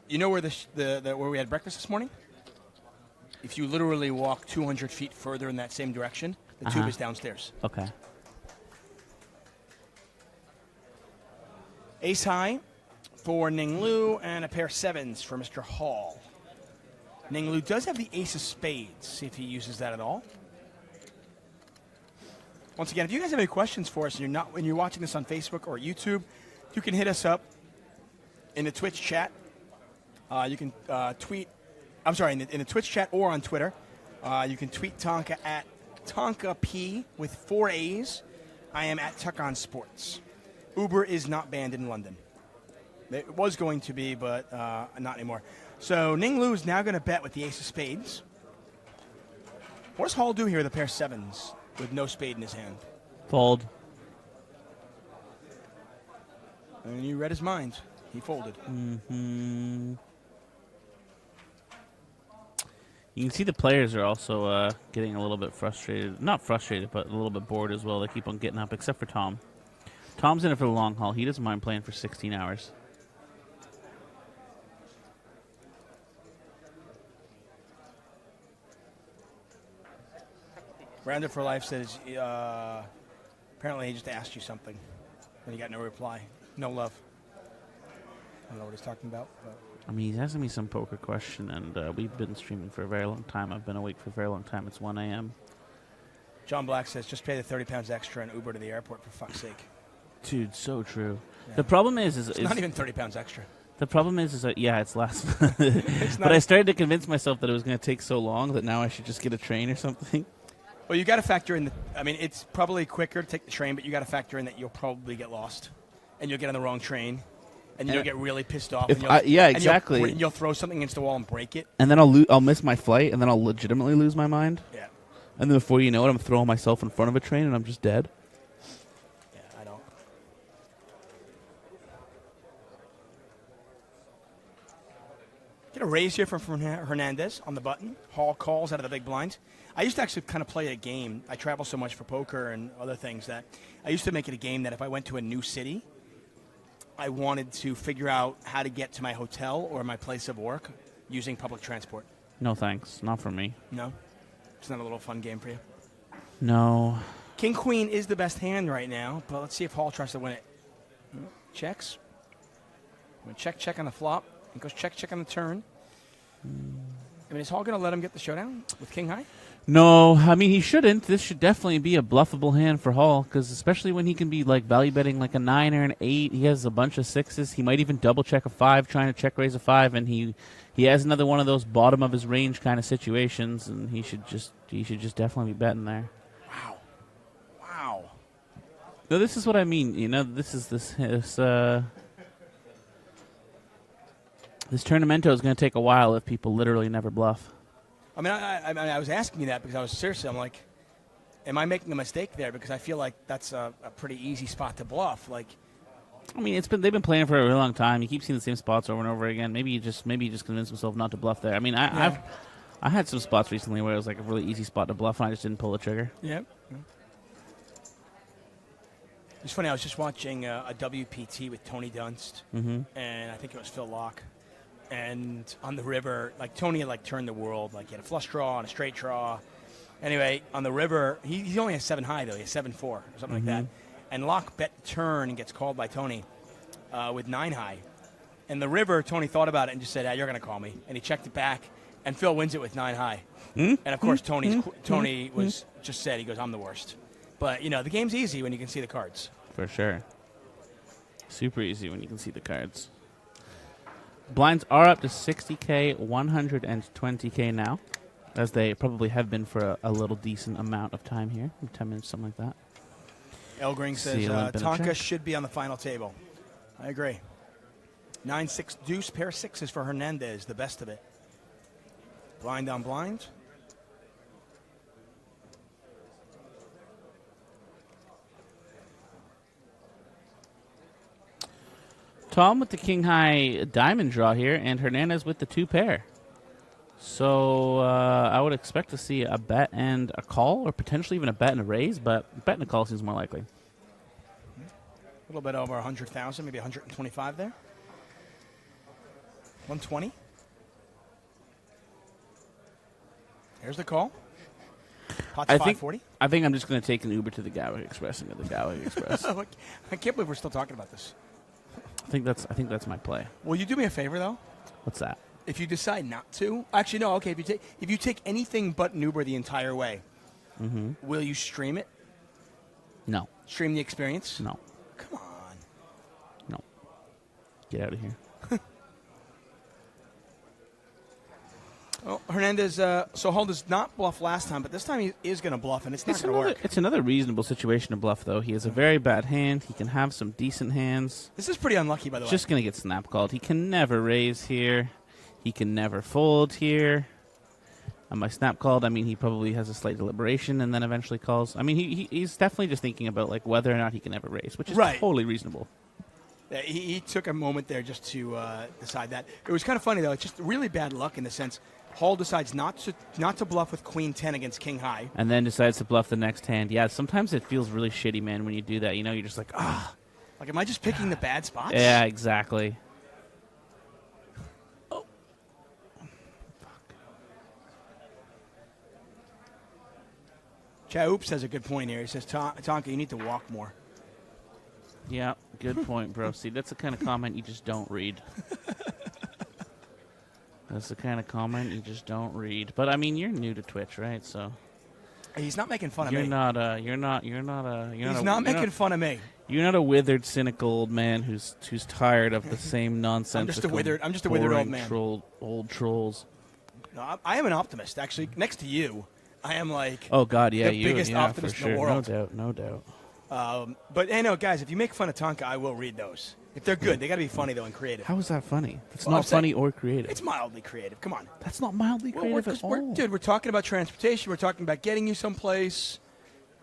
you know where where we had breakfast this morning? If you literally walk 200 feet further in that same direction, the tube is downstairs. Okay. Ace high for Ning Lu and a pair of sevens for Mr. Hall. Ning Lu does have the ace of spades. See if he uses that at all. Once again, if you guys have any questions for us and when you're watching this on Facebook or YouTube, you can hit us up in the Twitch chat. You can tweet. I'm sorry, in the Twitch chat or on Twitter. You can tweet Tonka at Tonka P with 4 A's. I am at Tuck on Sports. Uber is not banned in London. It was going to be, but not anymore. So Ning Lu is now going to bet with the ace of spades. What does Hall do here with a pair of sevens with no spade in his hand? Fold. And you read his mind. He folded. Mm-hmm. You can see the players are also getting a little bit frustrated. Not frustrated, but a little bit bored as well. They keep on getting up, except for Tom. Tom's in it for the long haul. He doesn't mind playing for 16 hours. Rounder for Life says, apparently he just asked you something, and he got no reply. No love. I don't know what he's talking about. But. I mean, he's asking me some poker question, and we've been streaming for a very long time. I've been awake for a very long time. It's 1 a.m. John Black says, just pay the 30 pounds extra and Uber to the airport, for fuck's sake. Dude, so true. Yeah. The problem is it's not even 30 pounds extra. The problem is that, yeah, it's last. It's but I started to convince myself that it was going to take so long that now I should just get a train or something. Well, you got to factor in it's probably quicker to take the train, but you got to factor in that you'll probably get lost, and you'll get on the wrong train, and you'll get really pissed off. Yeah, exactly. And you'll throw something against the wall and break it. And then I'll miss my flight, and then I'll legitimately lose my mind. Yeah. And then before you know it, I'm throwing myself in front of a train, and I'm just dead. Yeah, I don't. Get a raise here from Hernandez on the button. Hall calls out of the big blind. I used to actually kind of play a game. I travel so much for poker and other things that I used to make it a game that if I went to a new city, I wanted to figure out how to get to my hotel or my place of work using public transport. No thanks. Not for me. No? It's not a little fun game for you? No. King Queen is the best hand right now, but let's see if Hall tries to win it. Checks. Check on the flop. It goes check on the turn. I mean, is Hall going to let him get the showdown with King High? No, I mean, he shouldn't. This should definitely be a bluffable hand for Hall, because especially when he can be value betting like a 9 or an 8, he has a bunch of 6s. He might even double check a 5, trying to check raise a 5, and he has another one of those bottom of his range kind of situations, and he should just definitely be betting there. Wow. No, this is what I mean. This tournamento is going to take a while if people literally never bluff. I mean, I was asking you that because I'm like, am I making a mistake there? Because I feel like that's a pretty easy spot to bluff. Like, I mean, they've been playing for a really long time. You keep seeing the same spots over and over again. Maybe you just convince himself not to bluff there. I mean, I had some spots recently where it was like a really easy spot to bluff, and I just didn't pull the trigger. Yeah. It's funny. I was just watching a WPT with Tony Dunst, and I think it was Phil Locke. And on the river, Tony had turned the world. He had a flush draw and a straight draw. Anyway, on the river, he only has 7 high though. He has 7-4 or something like that. And Locke bet turn and gets called by Tony with 9 high. And the river, Tony thought about it and just said, "You're going to call me." And he checked it back, and Phil wins it with 9 high. And of course, Tony was just said, he goes, "I'm the worst." But the game's easy when you can see the cards. For sure. Super easy when you can see the cards. Blinds are up to 60K, 120K now, as they probably have been for a little decent amount of time here, 10 minutes, something like that. Elgring says Tonka should be on the final table. I agree. 9-6 deuce, pair of sixes for Hernandez, the best of it. Blind on blind. Tom with the king high diamond draw here, and Hernandez with the 2 pair. So I would expect to see a bet and a call, or potentially even a bet and a raise, but bet and a call seems more likely. A little bit over 100,000, maybe 125 there. 120. Here's the call. Pot's 540. I think I'm just going to take an Uber to the Gatwick Express and go to the Gatwick Express. I can't believe we're still talking about this. I think that's my play. Will you do me a favor though? What's that? If you decide not to, actually no. Okay, if you take anything but an Uber the entire way, will you stream it? No. Stream the experience? No. Come on. No. Get out of here. Well, Hernandez, so Hall does not bluff last time, but this time he is going to bluff, and it's not going to work. It's another reasonable situation to bluff, though. He has a very bad hand. He can have some decent hands. This is pretty unlucky, by the way. Just going to get snap called. He can never raise here. He can never fold here. And by snap called, I mean he probably has a slight deliberation and then eventually calls. I mean, he's definitely just thinking about like whether or not he can ever raise, which is totally reasonable. Yeah, he took a moment there just to decide that. It was kind of funny, though. It's just really bad luck in the sense Hall decides not to bluff with Queen 10 against King High. And then decides to bluff the next hand. Yeah, sometimes it feels really shitty, man, when you do that. You know, you're just like, ah. Like, am I just picking the bad spots? Yeah, exactly. Oh. Fuck. Cha-Oops has a good point here. He says, Tonka, you need to walk more. Yeah, good point, bro. See, that's the kind of comment you just don't read. That's the kind of comment you just don't read. But I mean, you're new to Twitch, right? So he's not making fun of me. He's not making fun of me. You're not a withered, cynical old man who's tired of the same nonsense. I'm just a withered old man. Old trolls. No, I am an optimist. Actually, next to you, I am like the biggest optimist in the world. No doubt. But hey, no, guys, if you make fun of Tonka, I will read those. If they're good, they got to be funny though and creative. How is that funny? It's not funny or creative. It's mildly creative. Come on. That's not mildly creative at all. Dude, we're talking about transportation. We're talking about getting you someplace,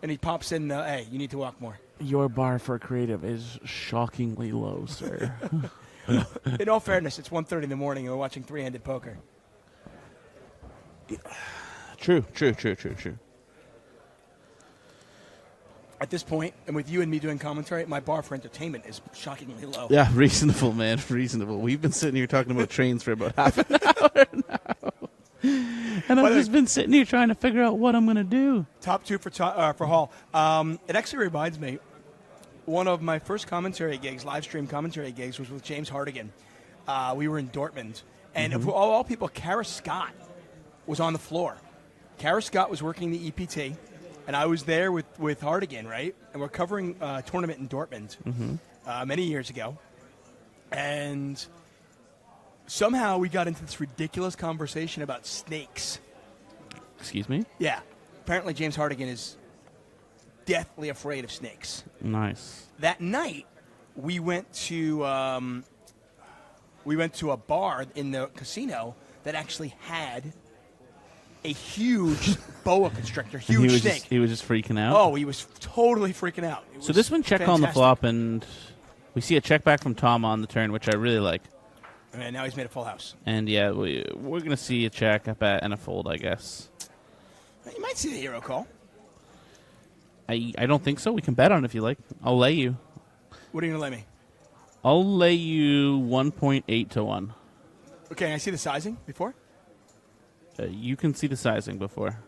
and he pops in. Hey, you need to walk more. Your bar for creative is shockingly low, sir. In all fairness, it's 1:30 in the morning, and we're watching three-handed poker. True. At this point, and with you and me doing commentary, my bar for entertainment is shockingly low. Yeah, reasonable, man. Reasonable. We've been sitting here talking about trains for about half an hour now. And I've just been sitting here trying to figure out what I'm going to do. Top two for Hall. It actually reminds me, one of my first commentary gigs, live stream commentary gigs, was with James Hardigan. We were in Dortmund. And of all people, Kara Scott was on the floor. Kara Scott was working the EPT. And I was there with Hardigan, right? And we're covering a tournament in Dortmund many years ago. And somehow we got into this ridiculous conversation about snakes. Excuse me? Yeah. Apparently James Hardigan is deathly afraid of snakes. Nice. That night, we went to a bar in the casino that actually had a huge boa constrictor, huge snake. He was just freaking out? Oh, he was totally freaking out. So this one check on the flop, and we see a check back from Tom on the turn, which I really like. And now he's made a full house. And yeah, we're going to see a check, a bet, and a fold, I guess. You might see the hero call. I don't think so. We can bet on it if you like. I'll lay you. What are you going to lay me? I'll lay you 1.8 to 1. Okay, I see the sizing before? You can see the sizing before.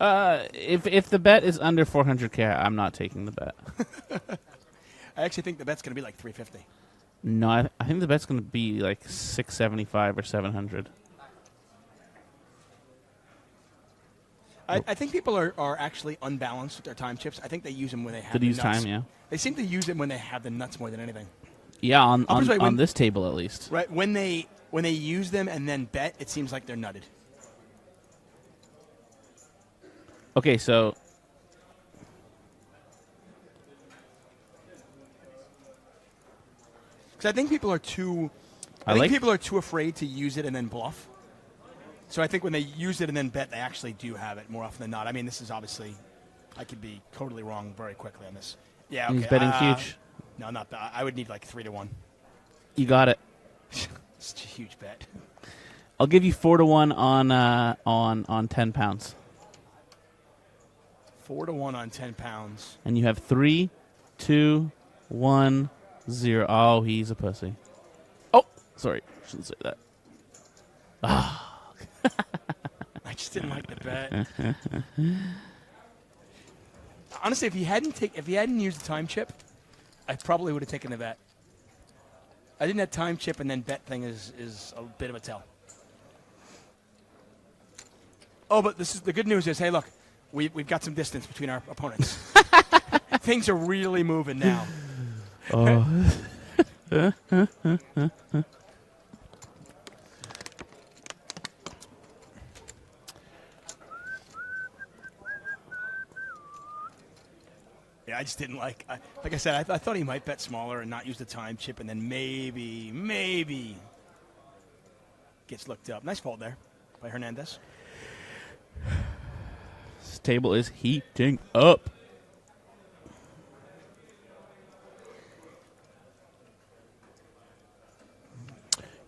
If the bet is under 400K, I'm not taking the bet. I actually think the bet's going to be like 350. No, I think the bet's going to be like 675 or 700. I think people are actually unbalanced with their time chips. I think they use them when they have the nuts. Time, yeah. They seem to use it when they have the nuts more than anything. Yeah, I'll put it this way, on this table at least. Right when they use them and then bet, it seems like they're nutted. Okay, so Because I think people are too. People are too afraid to use it and then bluff. So I think when they use it and then bet, they actually do have it more often than not. I mean, this is obviously, I could be totally wrong very quickly on this. Yeah, okay. he's betting huge. No, not that. I would need like 3-1. You got it. It's a huge bet. I'll give you 4-1 on 10 pounds. 4-1 on 10 pounds. And you have 3, 2, 1, 0. Oh, he's a pussy. Oh, sorry, shouldn't say that. I just didn't like the bet. Honestly, if he hadn't used the time chip, I probably would have taken the bet. I think that time chip and then bet thing is a bit of a tell. Oh, but this is the good news is, hey, look, we've got some distance between our opponents. Things are really moving now. Oh. Yeah, I just didn't like I said, I thought he might bet smaller and not use the time chip, and then maybe gets looked up. Nice fold there by Hernandez. This table is heating up.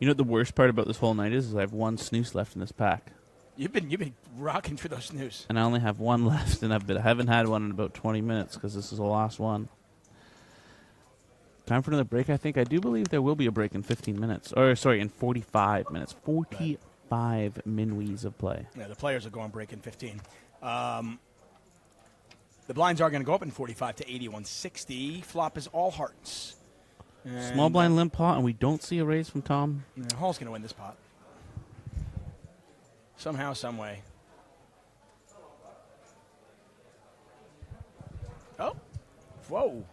You know what the worst part about this whole night is I have one snooze left in this pack. You've been rocking through those snooze. And I only have one left, and I haven't had one in about 20 minutes because this is the last one. Time for another break, I think. I do believe there will be a break in 15 minutes. Or, sorry, in 45 minutes. 45 minuits of play. Yeah, the players are going break in 15. The blinds are going to go up in 45 to 81.60. Flop is all hearts. And Small blind limp pot, and we don't see a raise from Tom. Hall's going to win this pot. Somehow, some way. Oh. Whoa.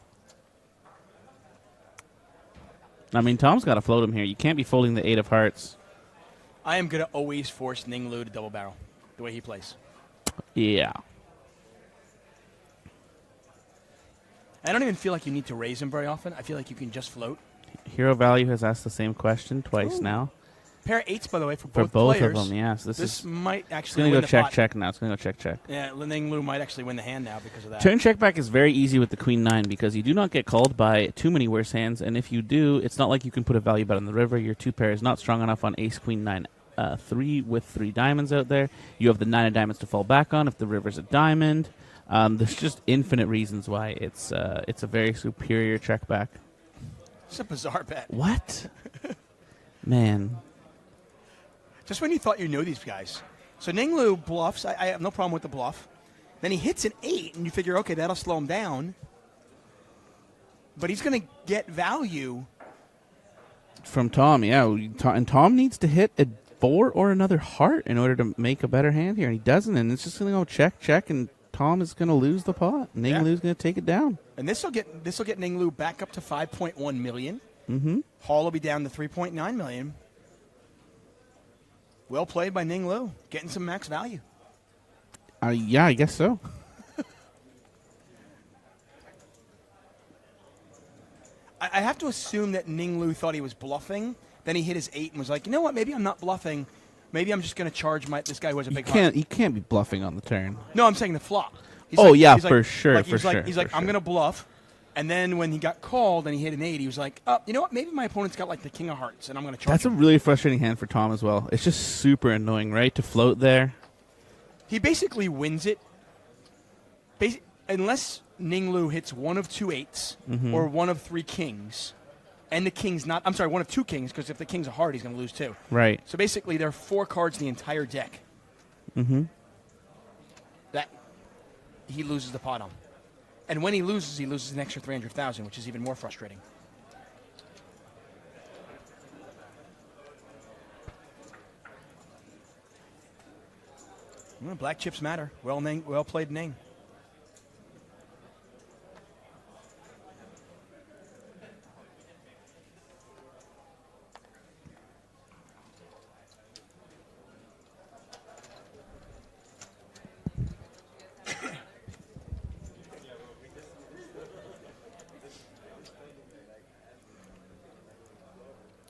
I mean, Tom's got to float him here. You can't be folding the 8 of hearts. I am going to always force Ning Lu to double barrel the way he plays. Yeah. I don't even feel like you need to raise him very often. I feel like you can just float. Hero Value has asked the same question twice now. Pair of 8s, by the way, for For both both players. of them, yes. This might It's actually going to win go the check, pot. check now. It's going to go check, check. Yeah, Ning Lu might actually win the hand now because of that. Turn check back is very easy with the Queen 9 because you do not get called by too many worse hands, and if you do, it's not like you can put a value bet on the river. Your 2 pair is not strong enough on Ace Queen 9 3 with 3 diamonds out there. You have the 9 of diamonds to fall back on if the river's a diamond. There's just infinite reasons why it's a very superior check back. It's a bizarre bet. What? Man. Just when you thought you knew these guys. So Ning Lu bluffs. I have no problem with the bluff. Then he hits an 8, and you figure, okay, that'll slow him down. But he's going to get value. From Tom, yeah. And Tom needs to hit a 4 or another heart in order to make a better hand here, and he doesn't, and it's just going to go check, check, and Tom is going to lose the pot. Ning Lu's going to take it down. And this will get Ning Lu back up to 5.1 million. Mm-hmm. Hall will be down to 3.9 million. Well played by Ning Lu, getting some max value. Yeah, I guess so. I have to assume that Ning Lu thought he was bluffing. Then he hit his 8 and was like, you know what? Maybe I'm not bluffing. Maybe I'm just going to charge this guy who has a big heart. He can't be bluffing on the turn. No, I'm saying the flop. He's for sure. He's like, I'm going to bluff. And then when he got called and he hit an 8, he was like, oh, you know what? Maybe my opponent's got like the king of hearts, and I'm going to charge That's him. a really frustrating hand for Tom as well. It's just super annoying, right? To float there. He basically wins it. Unless Ning Lu hits one of 2 8s or one of 3 kings, and the king's not. I'm sorry, one of 2 kings, because if the king's a heart, he's going to lose too. Right. So basically, there are 4 cards in the entire deck that he loses the pot on. And when he loses an extra 300,000, which is even more frustrating. Well, black chips matter. Well played, Ning.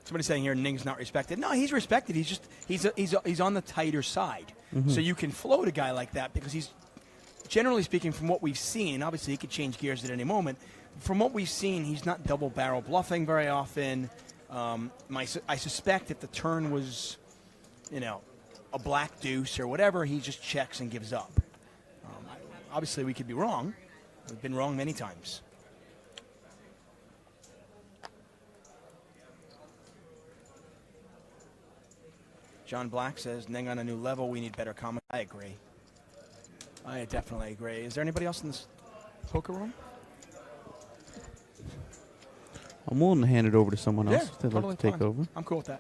Somebody's saying here Ning's not respected. No, he's respected. He's on the tighter side. So you can float a guy like that because he's, generally speaking, from what we've seen, and obviously he could change gears at any moment. From what we've seen, he's not double barrel bluffing very often. I suspect if the turn was, a black deuce or whatever, he just checks and gives up. Obviously, we could be wrong. We've been wrong many times. John Black says, Ning on a new level, we need better comment. I agree. I definitely agree. Is there anybody else in this poker room? I'm willing to hand it over to someone else if they'd totally like to take fine. over. I'm cool with that.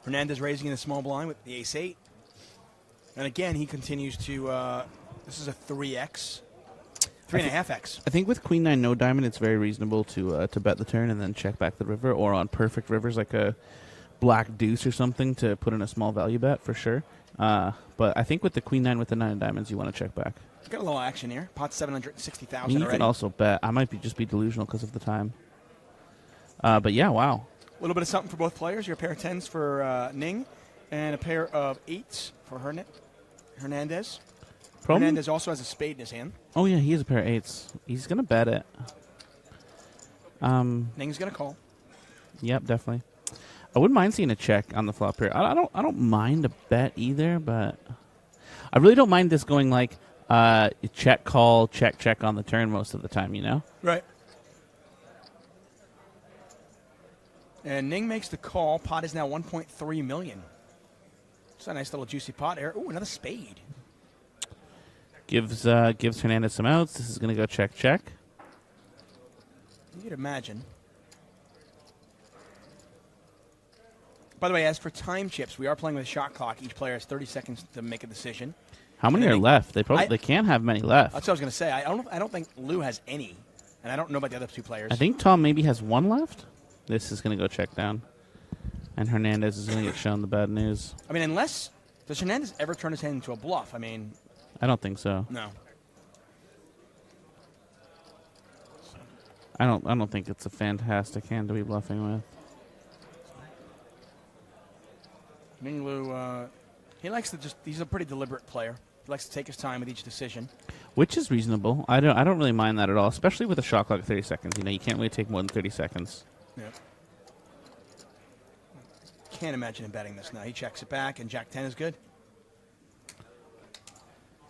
Hernandez raising in the small blind with the ace-8. And again, he continues to, this is a 3x. 3.5x. I think with Queen 9 no diamond, it's very reasonable to bet the turn and then check back the river, or on perfect rivers like a black deuce or something to put in a small value bet for sure. But I think with the Queen 9 with the 9 of diamonds, you want to check back. Got a little action here. Pot 760,000 You already. can also bet. I might just be delusional because of the time. But yeah, wow. A little bit of something for both players. Your pair of 10s for Ning and a pair of 8s for Hernandez. Hernandez also has a spade in his hand. Oh, yeah, he has a pair of 8s. He's going to bet it. Ning's going to call. Yep, definitely. I wouldn't mind seeing a check on the flop here. I don't mind a bet either, but I really don't mind this going like check, call, check on the turn most of the time, Right. And Ning makes the call. Pot is now 1.3 million. It's a nice little juicy pot here. Ooh, another spade. Gives Hernandez some outs. This is going to go check. You could imagine. By the way, as for time chips, we are playing with a shot clock. Each player has 30 seconds to make a decision. How many are left? They can't have many left. That's what I was going to say. I don't think Lou has any, and I don't know about the other two players. I think Tom maybe has one left. This is going to go check down, and Hernandez is going to get shown the bad news. I mean, does Hernandez ever turn his hand into a bluff? I mean, I don't think so. no. I don't think it's a fantastic hand to be bluffing with. Ming Lu, he likes to he's a pretty deliberate player. He likes to take his time with each decision. Which is reasonable. I don't really mind that at all, especially with a shot clock of 30 seconds. You can't really take more than 30 seconds. Yep. Can't imagine him betting this now. He checks it back, and Jack 10 is good.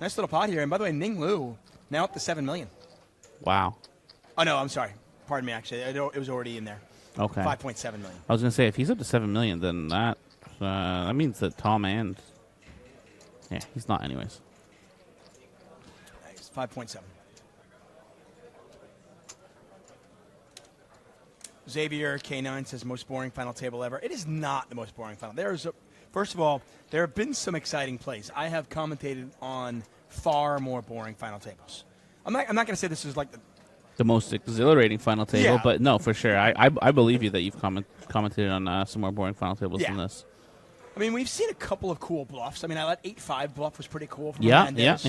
Nice little pot here. And by the way, Ning Lu now up to 7 million. Wow. Oh, no, I'm sorry. Pardon me, actually. It was already in there. Okay. 5.7 million. I was going to say, if he's up to 7 million, then that means that Tom and... Yeah, he's not anyways. Nice. 5.7. Xavier K9 says most boring final table ever. It is not the most boring final. First of all, there have been some exciting plays. I have commentated on far more boring final tables. I'm not going to say this is like the most exhilarating final table, Yeah. but no, for sure. I believe you that you've commented on some more boring final tables than this. I mean, we've seen a couple of cool bluffs. I mean, I thought 8-5 bluff was pretty cool. From Yeah. Hernandez.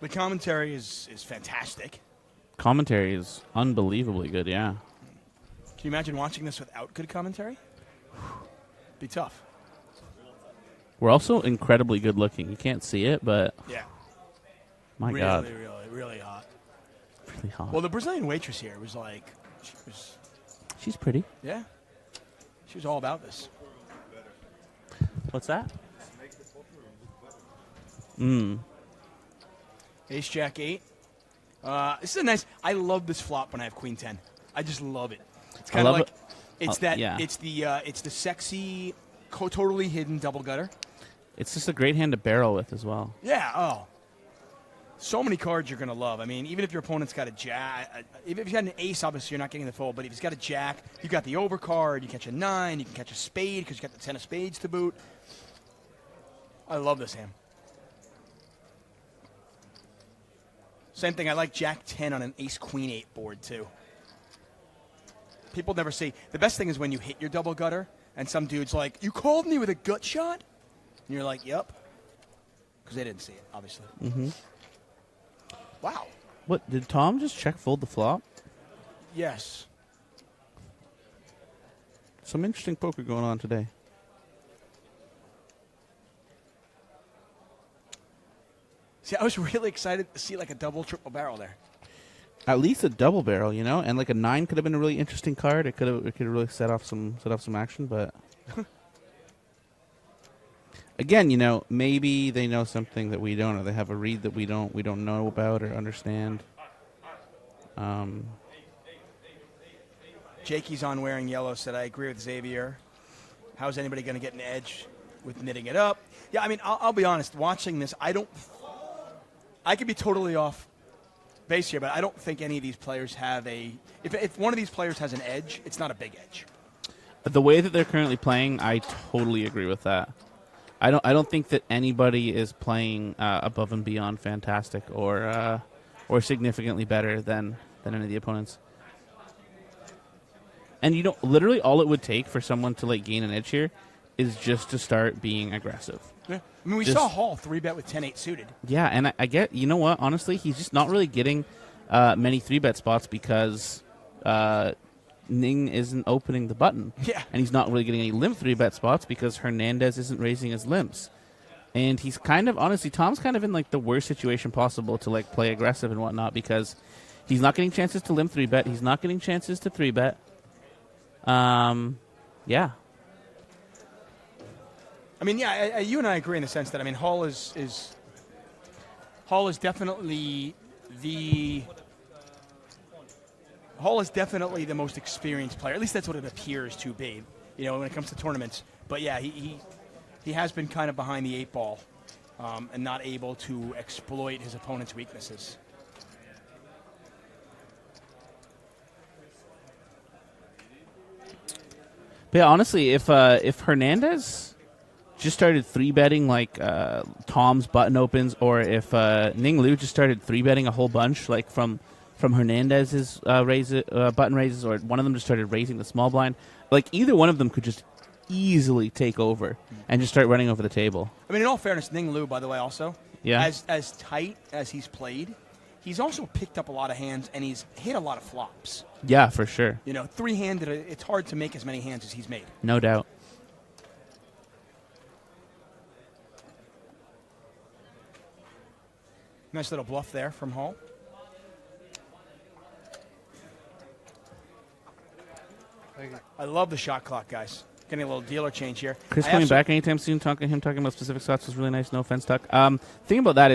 The commentary is fantastic. Commentary is unbelievably good, yeah. Can you imagine watching this without good commentary? Be tough. We're also incredibly good looking. You can't see it, but Yeah. my really, God. really hot. Really hot. Well, the Brazilian waitress here was like, She's pretty. yeah, she was all about this. What's that? Ace Jack 8. This is a nice. I love this flop when I have Queen 10. I just love it. It's kind of like it's the sexy, totally hidden double gutter. It's just a great hand to barrel with as well. Yeah. Oh. So many cards you're going to love. I mean, even if your opponent's got a jack, if he's got an ace, obviously you're not getting the fold. But if he's got a jack, you've got the overcard. You catch a 9. You can catch a spade because you got the 10 of spades to boot. I love this hand. Same thing. I like Jack 10 on an Ace Queen 8 board too. People never see. The best thing is when you hit your double gutter and some dude's like, "You called me with a gut shot," and you're like, "Yep." because they didn't see it, obviously. Mm-hmm. Wow. What, did Tom just check fold the flop? Yes. Some interesting poker going on today. See, I was really excited to see like a double, triple barrel there. At least a double barrel, you know, and like a 9 could have been a really interesting card. It could really set off some action, but again, you know, maybe they know something that we don't, or they have a read that we don't know about or understand. Jakey's on wearing yellow said, I agree with Xavier. How's anybody going to get an edge with knitting it up? Yeah, I mean, I'll be honest. Watching this, I could be totally off base here, but I don't think any of these players have a. If one of these players has an edge, it's not a big edge. The way that they're currently playing, I totally agree with that. I don't think that anybody is playing above and beyond fantastic or significantly better than any of the opponents. And you know, literally all it would take for someone to like gain an edge here is just to start being aggressive. Yeah. I mean, we saw Hall 3-bet with 10-8 suited. Yeah, and I get, you know what, honestly, he's just not really getting many 3-bet spots because Ning isn't opening the button. Yeah. And he's not really getting any limp 3-bet spots because Hernandez isn't raising his limps. And he's kind of, honestly, Tom's kind of in like the worst situation possible to like play aggressive and whatnot because he's not getting chances to limp 3-bet. He's not getting chances to 3-bet. Yeah. I mean, yeah, you and I agree in the sense that, I mean, Hall is definitely the most experienced player. At least that's what it appears to be, you know, when it comes to tournaments. But yeah, he has been kind of behind the 8 ball and not able to exploit his opponent's weaknesses. But yeah, honestly, if Hernandez just started 3-betting like Tom's button opens, or if Ning Lu just started 3-betting a whole bunch, like from Hernandez's button raises, or one of them just started raising the small blind, like either one of them could just easily take over and just start running over the table. I mean, in all fairness, Ning Lu, by the way, also, Yeah. as tight as he's played, he's also picked up a lot of hands and he's hit a lot of flops. Yeah, for sure. You know, 3-handed, it's hard to make as many hands as he's made. No doubt. Nice little bluff there from Hall. I love the shot clock, guys. Getting a little dealer change here. Chris coming back anytime soon. Talking about specific shots was really nice. No offense, Tuck. Thing about that is